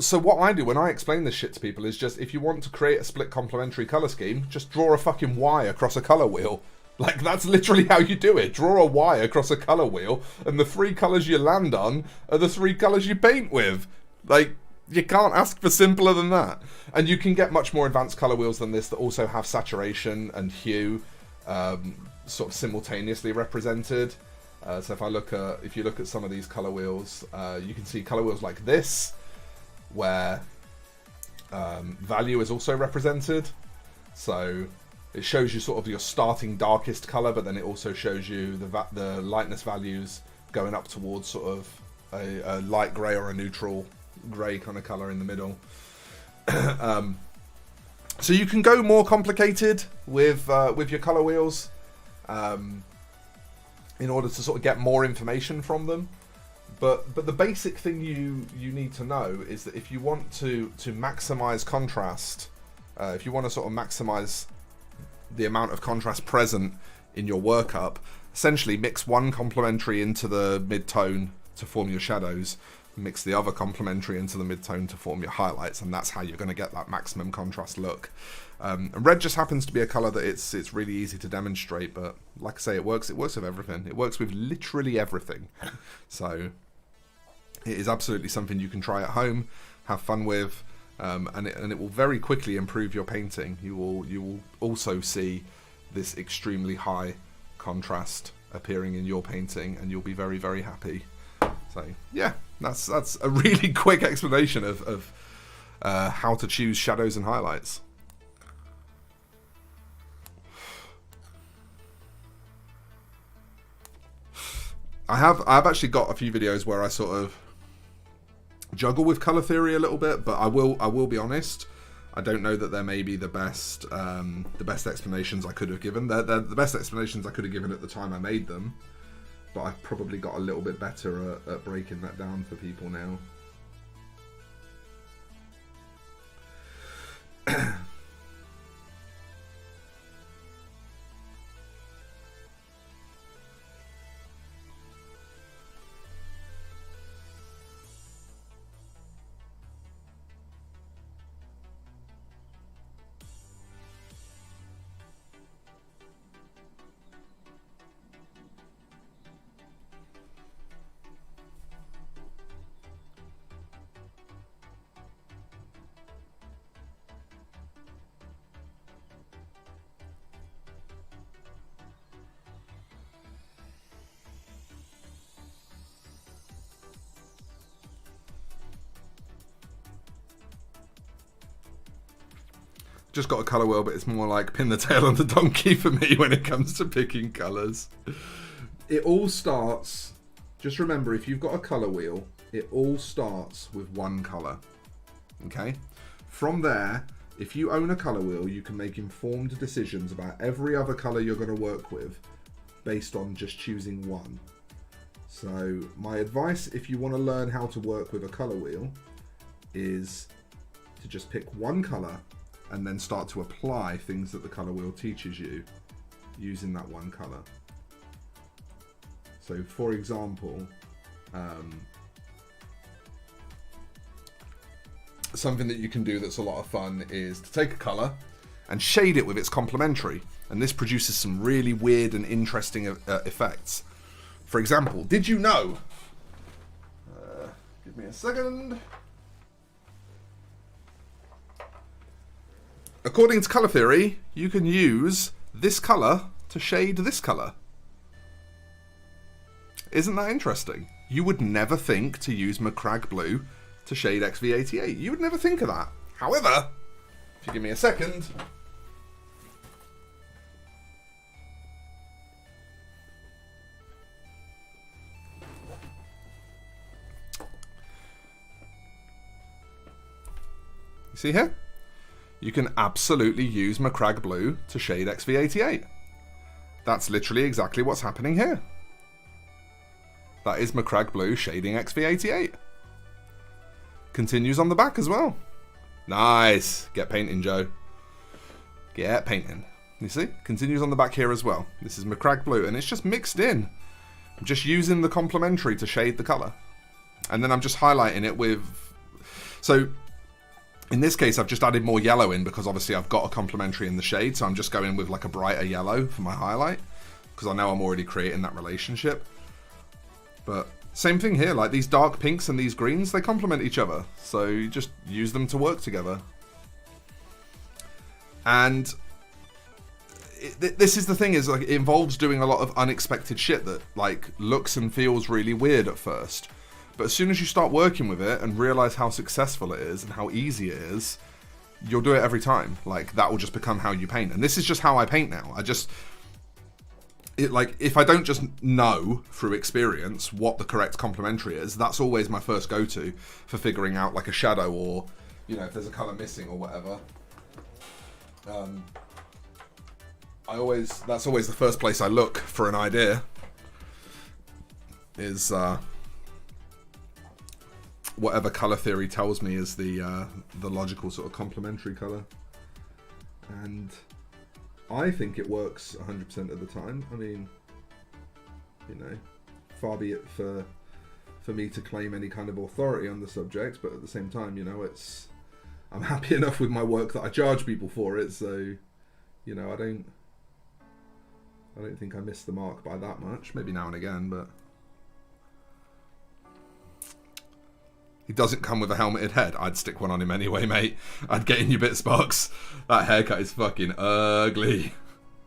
So what I do when I explain this shit to people is just, if you want to create a split complementary color scheme, just draw a fucking Y across a color wheel. Like, that's literally how you do it. Draw a Y across a colour wheel, and the 3 colours you land on are the 3 colours you paint with. Like, you can't ask for simpler than that. And you can get much more advanced colour wheels than this that also have saturation and hue sort of simultaneously represented. So if you look at some of these colour wheels, you can see colour wheels like this, where value is also represented. So it shows you sort of your starting darkest colour, but then it also shows you the lightness values going up towards sort of a light grey or a neutral grey kind of colour in the middle. So you can go more complicated with your color wheels in order to sort of get more information from them. But the basic thing you need to know is that if you want to maximize contrast, if you want to sort of maximize the amount of contrast present in your workup, essentially mix one complementary into the mid-tone to form your shadows, mix the other complementary into the mid-tone to form your highlights, and that's how you're going to get that maximum contrast look. And red just happens to be a color that it's really easy to demonstrate, but like I say, it works with everything. It works with literally everything. So it is absolutely something you can try at home, have fun with, and it will very quickly improve your painting. You will also see this extremely high contrast appearing in your painting, and you'll be very, very happy. So yeah, that's a really quick explanation of how to choose shadows and highlights. I've actually got a few videos where I sort of juggle with color theory a little bit, but I will be honest, I don't know that they're maybe the best explanations I could have given. They're the best explanations I could have given at the time I made them, but I've probably got a little bit better at breaking that down for people now. Just got a colour wheel, but it's more like pin the tail on the donkey for me when it comes to picking colours. It all starts, just remember, if you've got a colour wheel, it all starts with one colour. Okay? From there, if you own a colour wheel, you can make informed decisions about every other colour you're going to work with based on just choosing one. So my advice, if you want to learn how to work with a colour wheel, is to just pick one colour and then start to apply things that the colour wheel teaches you using that one colour. So for example, something that you can do that's a lot of fun is to take a colour and shade it with its complementary, and this produces some really weird and interesting effects. For example, did you know, give me a second. According to colour theory, you can use this colour to shade this colour. Isn't that interesting? You would never think to use Macragge Blue to shade XV88. You would never think of that. However, if you give me a second... You see here? You can absolutely use Macragge Blue to shade XV88. That's literally exactly what's happening here. That is Macragge Blue shading XV88. Continues on the back as well. Nice. Get painting, Joe. Get painting. You see? Continues on the back here as well. This is Macragge Blue, and it's just mixed in. I'm just using the complementary to shade the colour. And then I'm just highlighting it with... So... in this case, I've just added more yellow in because obviously I've got a complementary in the shade, so I'm just going with like a brighter yellow for my highlight because I know I'm already creating that relationship. But same thing here, like these dark pinks and these greens, they complement each other, so you just use them to work together. And this is the thing, is like it involves doing a lot of unexpected shit that like looks and feels really weird at first. But as soon as you start working with it and realize how successful it is and how easy it is, you'll do it every time. Like, that will just become how you paint. And this is just how I paint now. Like, if I don't just know through experience what the correct complementary is, that's always my first go-to for figuring out, like, a shadow or, you know, if there's a color missing or whatever. That's always the first place I look for an idea. Is whatever color theory tells me is the logical sort of complementary color, and I think it works 100% of the time. I mean, you know, far be it for me to claim any kind of authority on the subject, but at the same time, you know, I'm happy enough with my work that I charge people for it, so, you know, I don't think I miss the mark by that much. Maybe now and again, but he doesn't come with a helmeted head. I'd stick one on him anyway, mate. I'd get in your bits box. That haircut is fucking ugly.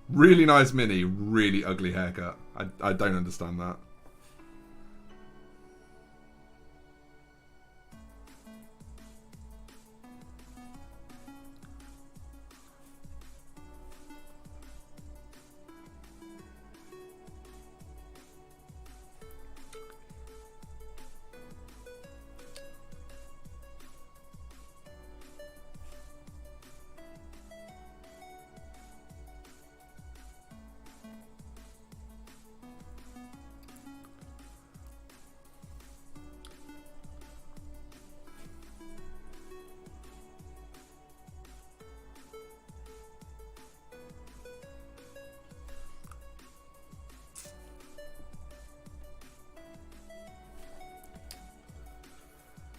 Really nice mini, really ugly haircut. I don't understand that.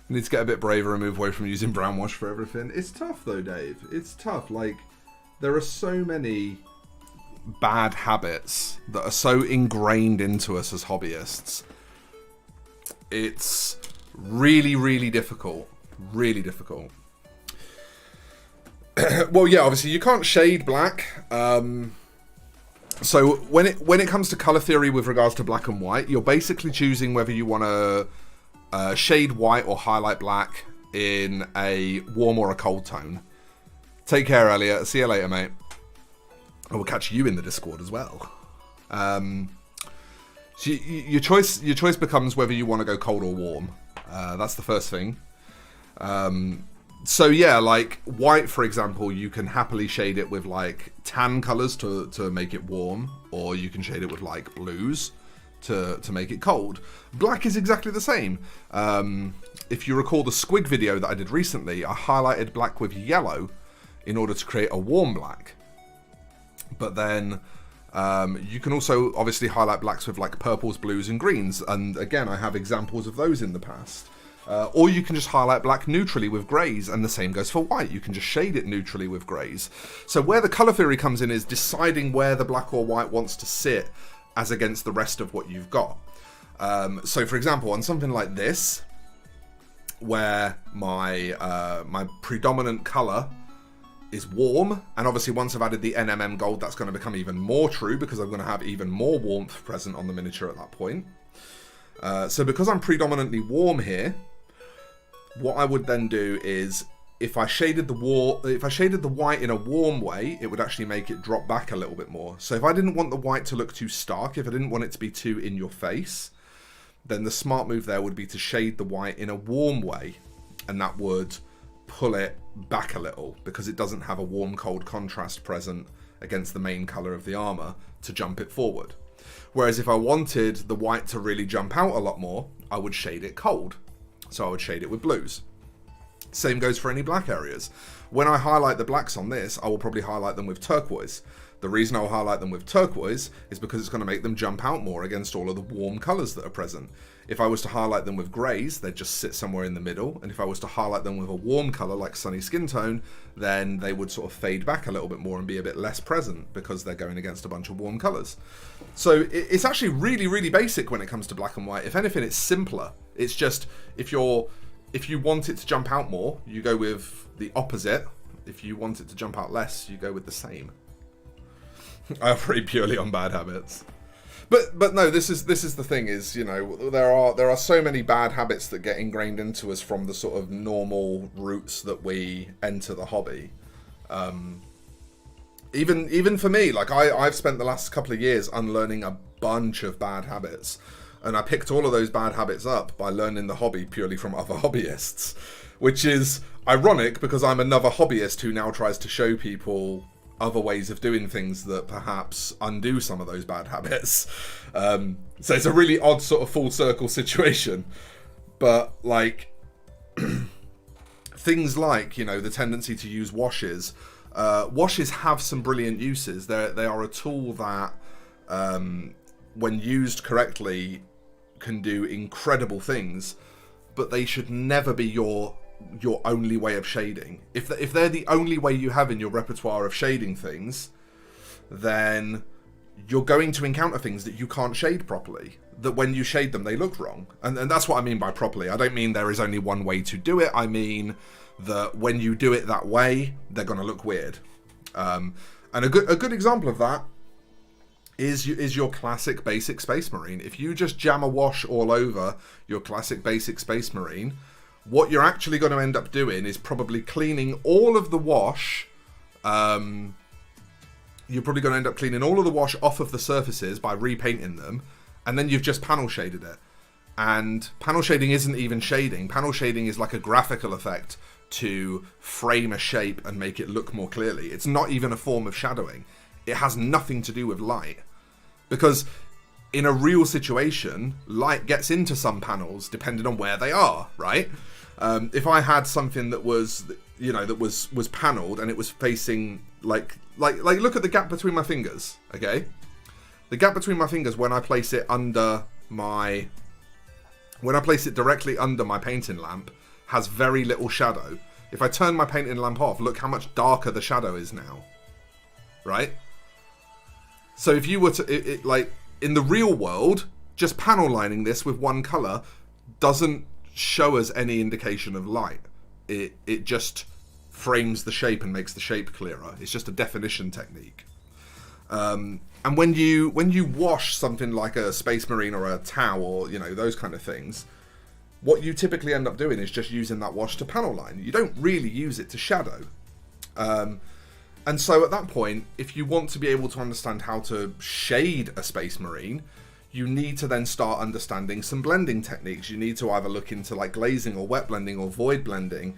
Need to get a bit braver and move away from using brown wash for everything. It's tough though, Dave. It's tough. Like, there are so many bad habits that are so ingrained into us as hobbyists. It's really, really difficult. Really difficult. Well, yeah, obviously you can't shade black. So when it comes to color theory with regards to black and white, you're basically choosing whether you want to shade white or highlight black in a warm or a cold tone. Take care, Elliot. See you later, mate. I will catch you in the Discord as well. So your choice becomes whether you want to go cold or warm. That's the first thing. So yeah, like white, for example, you can happily shade it with like tan colors to make it warm, or you can shade it with like blues to make it cold. Black is exactly the same. If you recall the Squig video that I did recently, I highlighted black with yellow in order to create a warm black. But then you can also obviously highlight blacks with like purples, blues and greens, and again I have examples of those in the past. Or you can just highlight black neutrally with greys, and the same goes for white. You can just shade it neutrally with greys. So where the colour theory comes in is deciding where the black or white wants to sit as against the rest of what you've got. So for example, on something like this, where my predominant colour is warm, and obviously once I've added the NMM gold, that's going to become even more true because I'm going to have even more warmth present on the miniature at that point. So because I'm predominantly warm here, what I would then do is, if I shaded the white in a warm way, it would actually make it drop back a little bit more. So if I didn't want the white to look too stark, if I didn't want it to be too in your face, then the smart move there would be to shade the white in a warm way, and that would pull it back a little because it doesn't have a warm-cold contrast present against the main colour of the armour to jump it forward. Whereas if I wanted the white to really jump out a lot more, I would shade it cold. So I would shade it with blues. Same goes for any black areas. When I highlight the blacks on this, I will probably highlight them with turquoise. The reason I'll highlight them with turquoise is because it's going to make them jump out more against all of the warm colours that are present. If I was to highlight them with greys, they'd just sit somewhere in the middle. And if I was to highlight them with a warm colour like sunny skin tone, then they would sort of fade back a little bit more and be a bit less present because they're going against a bunch of warm colours. So it's actually really, really basic when it comes to black and white. If anything, it's simpler. It's just, if you want it to jump out more, you go with the opposite. If you want it to jump out less, you go with the same. I operate purely on bad habits. But no, this is the thing is, you know, there are so many bad habits that get ingrained into us from the sort of normal routes that we enter the hobby. Even for me, like I've spent the last couple of years unlearning a bunch of bad habits, and I picked all of those bad habits up by learning the hobby purely from other hobbyists, which is ironic because I'm another hobbyist who now tries to show people other ways of doing things that perhaps undo some of those bad habits. So it's a really odd sort of full circle situation. But like things like, you know, the tendency to use washes. Washes have some brilliant uses. They are a tool that, when used correctly, can do incredible things. But they should never be your only way of shading. If they're the only way you have in your repertoire of shading things, then you're going to encounter things that you can't shade properly. That when you shade them, they look wrong. And that's what I mean by properly. I don't mean there is only one way to do it. I mean that when you do it that way, they're going to look weird. And a good example of that is your classic basic Space Marine. If you just jam a wash all over your classic basic Space Marine, what you're actually going to end up doing is probably cleaning all of the wash. You're probably going to end up cleaning all of the wash off of the surfaces by repainting them, and then you've just panel shaded it. And panel shading isn't even shading. Panel shading is like a graphical effect to frame a shape and make it look more clearly. It's not even a form of shadowing. It has nothing to do with light. Because in a real situation, light gets into some panels depending on where they are, right? If I had something that was, you know, that was paneled and it was facing like look at the gap between my fingers, okay? The gap between my fingers when I place it directly under my painting lamp has very little shadow. If I turn my painting lamp off, look how much darker the shadow is now, right? So if you were to, like, in the real world, just panel lining this with one colour doesn't show us any indication of light. It just frames the shape and makes the shape clearer. It's just a definition technique. And when you wash something like a Space Marine or a Tau or, you know, those kind of things, what you typically end up doing is just using that wash to panel line. You don't really use it to shadow. And so at that point, if you want to be able to understand how to shade a Space Marine, you need to then start understanding some blending techniques. You need to either look into like glazing or wet blending or void blending.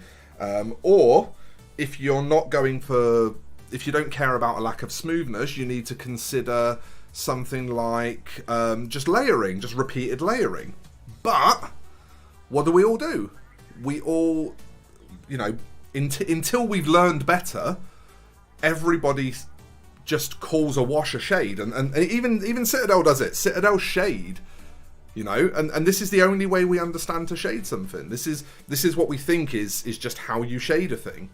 Or if you're not going for, if you don't care about a lack of smoothness, you need to consider something like just layering, just repeated layering. But what do? We all, you know, until we've learned better, everybody just calls a wash a shade, and even Citadel does it. Citadel shade, you know, and this is the only way we understand to shade something. This is what we think is just how you shade a thing.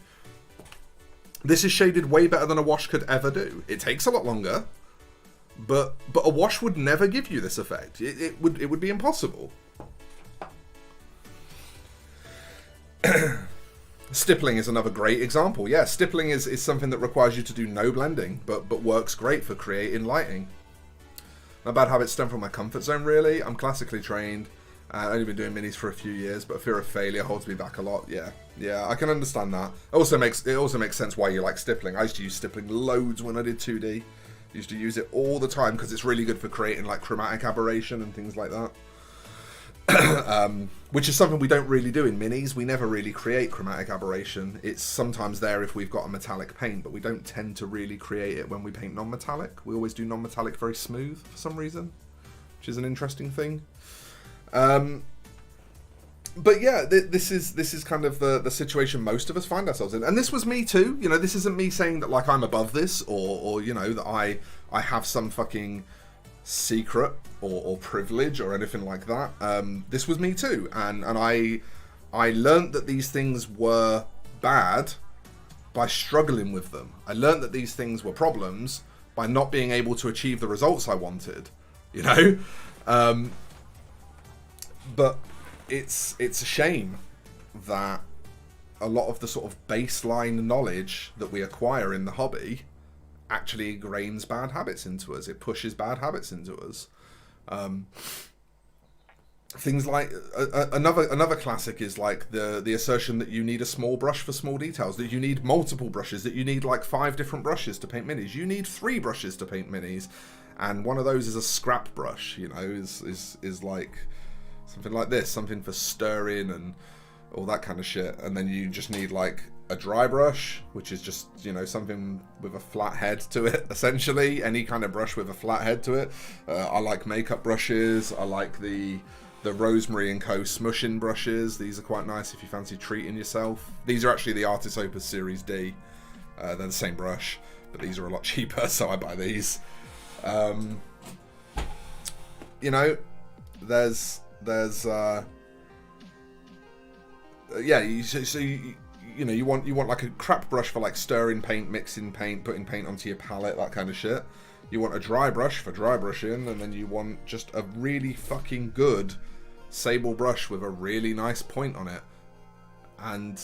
This is shaded way better than a wash could ever do. It takes a lot longer, but a wash would never give you this effect. It would be impossible. Stippling is another great example. Yeah, stippling is something that requires you to do no blending, but works great for creating lighting. My bad habits stem from my comfort zone, really. I'm classically trained. I've only been doing minis for a few years, but fear of failure holds me back a lot. Yeah, I can understand that. It also makes sense why you like stippling. I used to use stippling loads when I did 2D. I used to use it all the time because it's really good for creating like chromatic aberration and things like that. Which is something we don't really do in minis. We never really create chromatic aberration. It's sometimes there if we've got a metallic paint, but we don't tend to really create it when we paint non-metallic. We always do non-metallic very smooth for some reason, which is an interesting thing. But yeah, this is kind of the situation most of us find ourselves in, and this was me too. You know, this isn't me saying that like I'm above this or you know that I have some fucking secret or privilege or anything like that. This was me too, and I learned that these things were bad by struggling with them. I learned that these things were problems by not being able to achieve the results I wanted, you know. But it's a shame that a lot of the sort of baseline knowledge that we acquire in the hobby actually ingrains bad habits into us. It pushes bad habits into us. Things like another classic is like the assertion that you need a small brush for small details, that you need multiple brushes, that you need like 5 different brushes to paint minis. You need 3 brushes to paint minis, and one of those is a scrap brush. You know, is like something like this, something for stirring and all that kind of shit. And then you just need like a dry brush, which is just, you know, something with a flat head to it, essentially. Any kind of brush with a flat head to it. I like makeup brushes. I like the Rosemary & Co. smushing brushes. These are quite nice if you fancy treating yourself. These are actually the Artis Opus Series D. They're the same brush, but these are a lot cheaper, so I buy these. You know, there's yeah, so you know, you want like a crap brush for like stirring paint, mixing paint, putting paint onto your palette, that kind of shit. You want a dry brush for dry brushing, and then you want just a really fucking good sable brush with a really nice point on it. And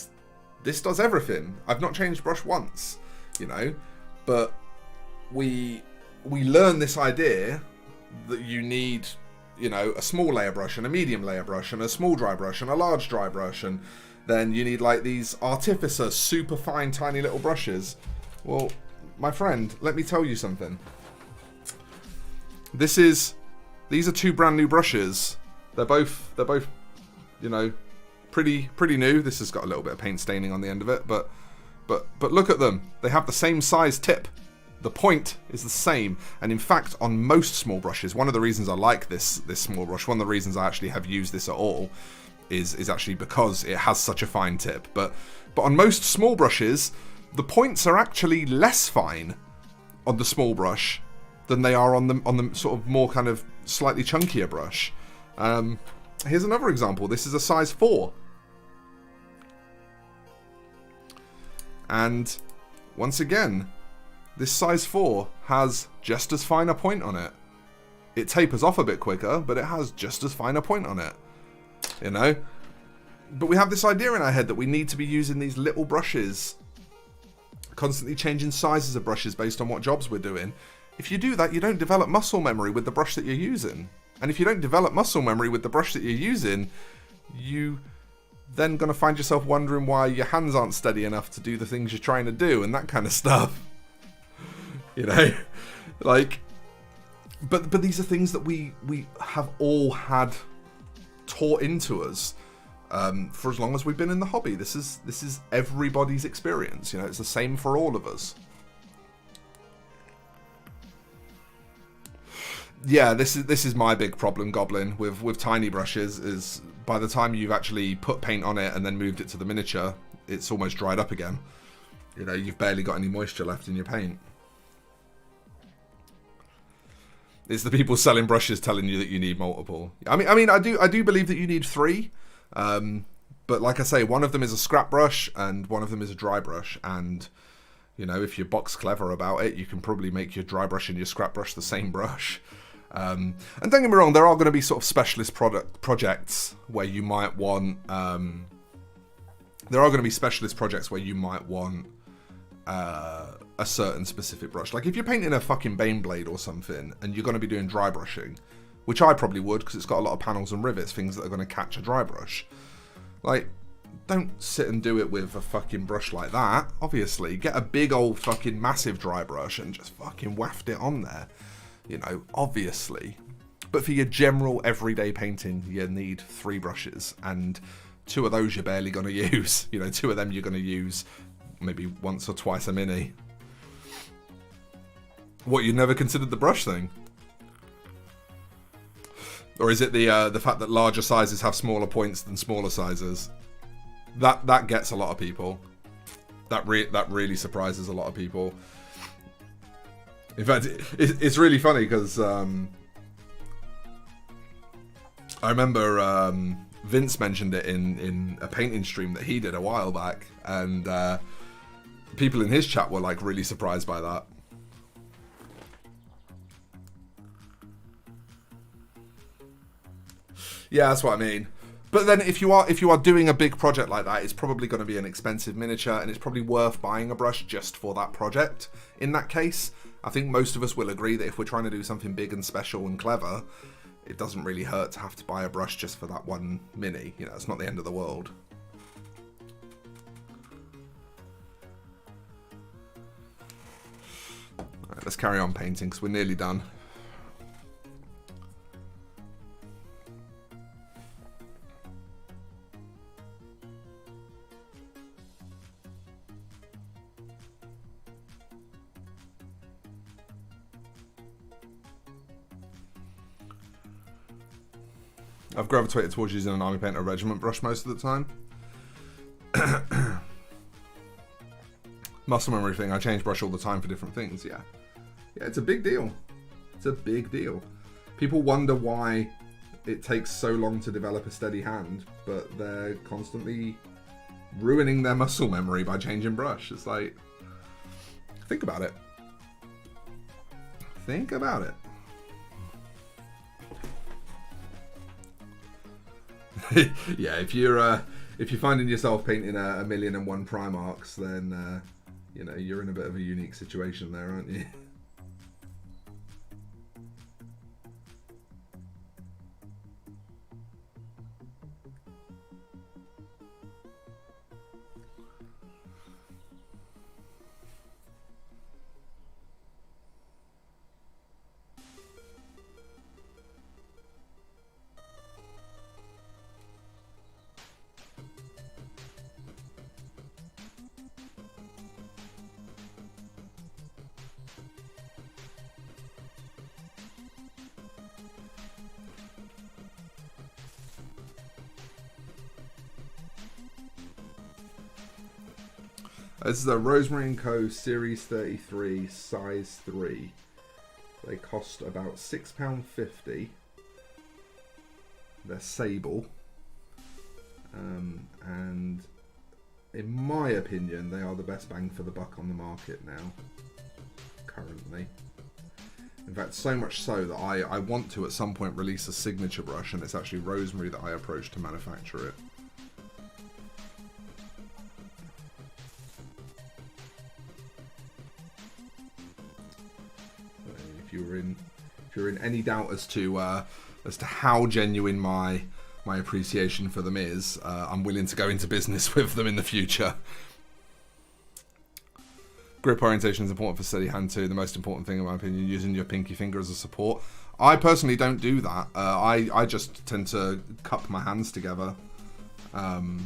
this does everything. I've not changed brush once, you know, but we learn this idea that you need, you know, a small layer brush and a medium layer brush and a small dry brush and a large dry brush, and then you need like these artificer super fine tiny little brushes. Well, my friend, let me tell you something. These are two brand new brushes. They're both, you know, pretty new. This has got a little bit of paint staining on the end of it, but look at them. They have the same size tip. The point is the same, and in fact, on most small brushes, one of the reasons I like this small brush, one of the reasons I actually have used this at all, is actually because it has such a fine tip. But on most small brushes, the points are actually less fine on the small brush than they are on the sort of more kind of slightly chunkier brush. Here's another example. This is a size 4. And once again, this size 4 has just as fine a point on it. It tapers off a bit quicker, but it has just as fine a point on it. You know? But we have this idea in our head that we need to be using these little brushes, constantly changing sizes of brushes based on what jobs we're doing. If you do that, you don't develop muscle memory with the brush that you're using. And if you don't develop muscle memory with the brush that you're using, you then going to find yourself wondering why your hands aren't steady enough to do the things you're trying to do and that kind of stuff. You know? Like, but these are things that we have all had taught into us for as long as we've been in the hobby. This is everybody's experience. You know, it's the same for all of us. Yeah, this is my big problem, Goblin, with tiny brushes, is by the time you've actually put paint on it and then moved it to the miniature, it's almost dried up again. You know, you've barely got any moisture left in your paint. It's the people selling brushes telling you that you need multiple. I mean, I do believe that you need 3, but like I say, one of them is a scrap brush and one of them is a dry brush, and you know, if you're box clever about it, you can probably make your dry brush and your scrap brush the same brush. And don't get me wrong, there are going to be sort of specialist projects where you might want. There are going to be specialist projects where you might want a certain specific brush. Like if you're painting a fucking Baneblade or something, and you're going to be doing dry brushing, which I probably would because it's got a lot of panels and rivets, things that are going to catch a dry brush. Like, don't sit and do it with a fucking brush like that. Obviously, get a big old fucking massive dry brush and just fucking waft it on there. You know, obviously. But for your general everyday painting, you need 3 brushes, and 2 of those you're barely going to use. You know, 2 of them you're going to use maybe once or twice a mini. What, you never considered the brush thing? Or is it the fact that larger sizes have smaller points than smaller sizes? That gets a lot of people. That really surprises a lot of people. In fact, it's really funny because I remember Vince mentioned it in a painting stream that he did a while back, and people in his chat were like really surprised by that. Yeah, that's what I mean. But then if you are doing a big project like that, it's probably going to be an expensive miniature, and it's probably worth buying a brush just for that project. In that case, I think most of us will agree that if we're trying to do something big and special and clever, it doesn't really hurt to have to buy a brush just for that one mini. You know, it's not the end of the world. Alright, let's carry on painting because we're nearly done. I've gravitated towards using an army paint or regiment brush most of the time. Muscle memory thing, I change brush all the time for different things, yeah. Yeah, it's a big deal. It's a big deal. People wonder why it takes so long to develop a steady hand, but they're constantly ruining their muscle memory by changing brush. It's like, think about it. Think about it. Yeah, if you're finding yourself painting a 1,000,001 Primarchs, then you know, you're in a bit of a unique situation there, aren't you? This is a Rosemary & Co. Series 33, size 3. They cost about £6.50. They're sable. And in my opinion, they are the best bang for the buck on the market now, currently. In fact, so much so that I want to at some point release a signature brush, and it's actually Rosemary that I approached to manufacture it. If you're in any doubt as to how genuine my appreciation for them is, I'm willing to go into business with them in the future. Grip orientation is important for steady hand too. The most important thing, in my opinion, using your pinky finger as a support. I personally don't do that. I just tend to cup my hands together. But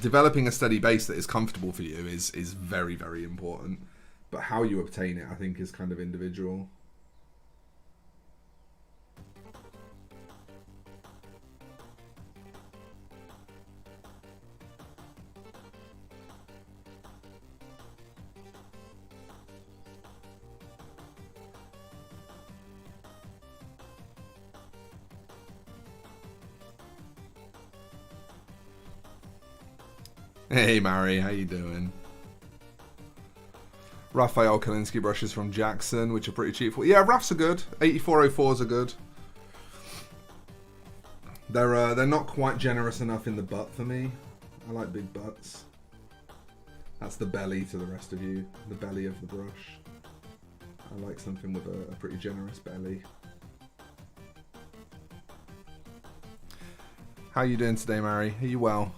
developing a steady base that is comfortable for you is very, very important. But how you obtain it, I think, is kind of individual. Hey, Mary, how you doing? Raphael Kalinsky brushes from Jackson, which are pretty cheap. Yeah, Raphs are good. 8404s are good. They're not quite generous enough in the butt for me. I like big butts. That's the belly to the rest of you. The belly of the brush. I like something with a pretty generous belly. How are you doing today, Mary? Are you well?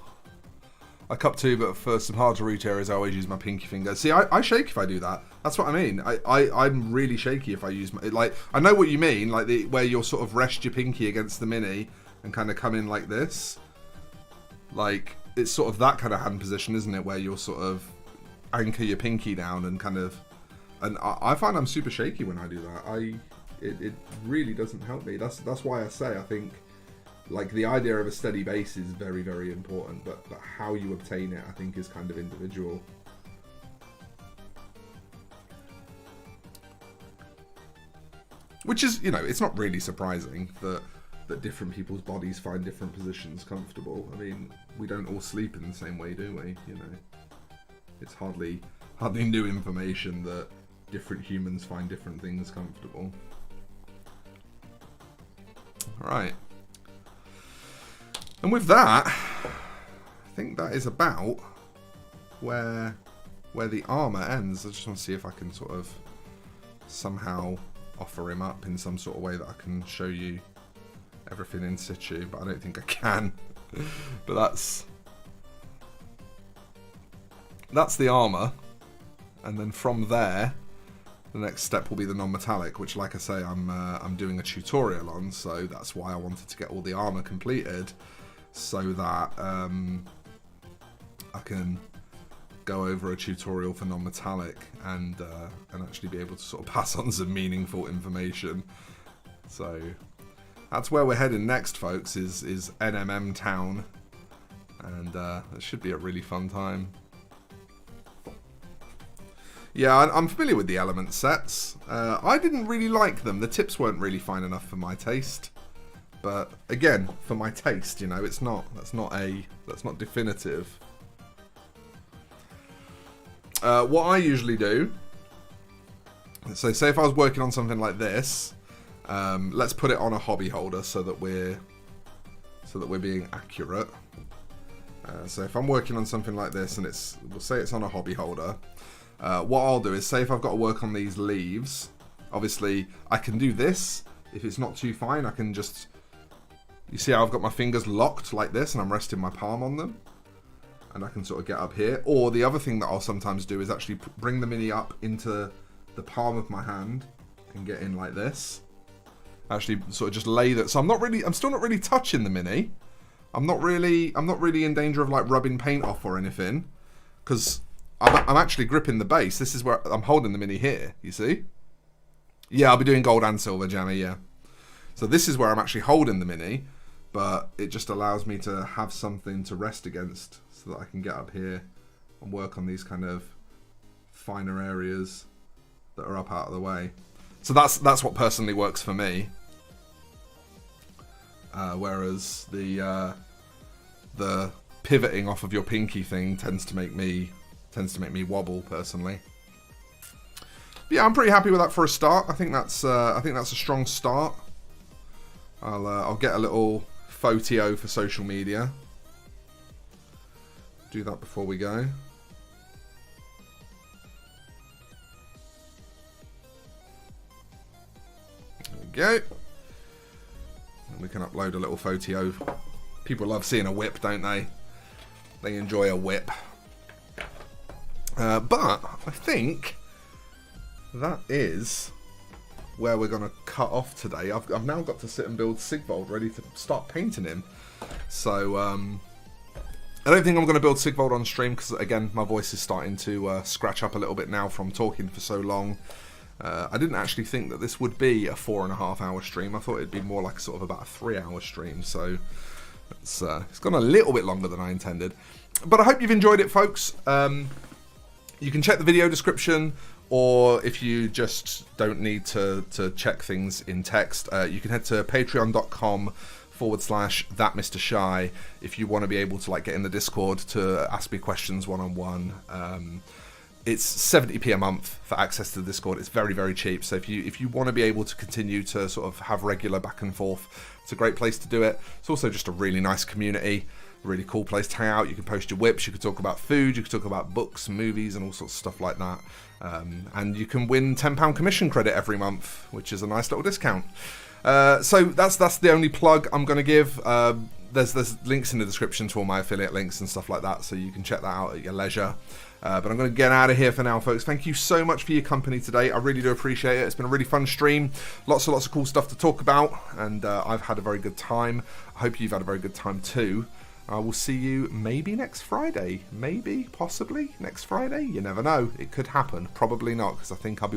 I cup too, but for some hard to reach areas, I always use my pinky finger. See, I shake if I do that. That's what I mean. I'm really shaky if I use my... Like, I know what you mean, like where you'll sort of rest your pinky against the mini and kind of come in like this. Like, it's sort of that kind of hand position, isn't it? Where you'll sort of anchor your pinky down and kind of... And I find I'm super shaky when I do that. It really doesn't help me. That's why I say I think... Like, the idea of a steady base is very, very important, but how you obtain it, I think, is kind of individual. Which is, you know, it's not really surprising that different people's bodies find different positions comfortable. I mean, we don't all sleep in the same way, do we? You know, it's hardly new information that different humans find different things comfortable. All right. And with that, I think that is about where the armour ends. I just want to see if I can sort of somehow offer him up in some sort of way that I can show you everything in situ, but I don't think I can. But that's the armour, and then from there, the next step will be the non-metallic, which, like I say, I'm doing a tutorial on, so that's why I wanted to get all the armour completed. So that I can go over a tutorial for non-metallic and actually be able to sort of pass on some meaningful information. So That's where we're heading next, folks, is NMM Town. And it should be a really fun time. Yeah, I'm familiar with the element sets. I didn't really like them. The tips weren't really fine enough for my taste. But again, for my taste, you know, it's not. That's not definitive. What I usually do. So, say if I was working on something like this, let's put it on a hobby holder so that we're being accurate. So if I'm working on something like this and we'll say it's on a hobby holder. What I'll do is, say if I've got to work on these leaves, obviously I can do this. If it's not too fine, I can just, you see how I've got my fingers locked like this and I'm resting my palm on them, and I can sort of get up here. Or the other thing that I'll sometimes do is actually bring the mini up into the palm of my hand and get in like this. Actually sort of just lay that, so I'm still not really touching the mini. I'm not really in danger of like rubbing paint off or anything, because I'm actually gripping the base. This is where I'm holding the mini here, you see? Yeah, I'll be doing gold and silver, Jammy, yeah. So this is where I'm actually holding the mini, but it just allows me to have something to rest against so that I can get up here and work on these kind of finer areas that are up out of the way. So that's what personally works for me. Whereas the pivoting off of your pinky thing tends to make me wobble personally. But yeah, I'm pretty happy with that for a start. I think that's a strong start. I'll get a little photo for social media. Do that before we go. There we go. And we can upload a little photo. People love seeing a whip, don't they? They enjoy a whip. But I think that is where we're going to cut off today. I've now got to sit and build Sigvold, ready to start painting him. So I don't think I'm going to build Sigvold on stream because, again, my voice is starting to scratch up a little bit now from talking for so long. I didn't actually think that this would be a 4.5 hour stream. I thought it'd be more like sort of about a 3 hour stream. So it's gone a little bit longer than I intended. But I hope you've enjoyed it, folks. You can check the video description, or if you just don't need to check things in text, you can head to patreon.com/thatmrshy if you want to be able to like get in the Discord to ask me questions one-on-one. It's 70p a month for access to the Discord. It's very, very cheap. So if you want to be able to continue to sort of have regular back and forth, it's a great place to do it. It's also just a really nice community, really cool place to hang out. You can post your whips, you can talk about food, you can talk about books, movies, and all sorts of stuff like that. And you can win £10 commission credit every month, which is a nice little discount. So that's the only plug I'm going to give. There's links in the description to all my affiliate links and stuff like that, so you can check that out at your leisure. But I'm going to get out of here for now, folks. Thank you so much for your company today. I really do appreciate it. It's been a really fun stream. Lots of cool stuff to talk about, and I've had a very good time. I hope you've had a very good time too. I will see you maybe next Friday. Maybe, possibly, next Friday. You never know. It could happen. Probably not, because I think I'll be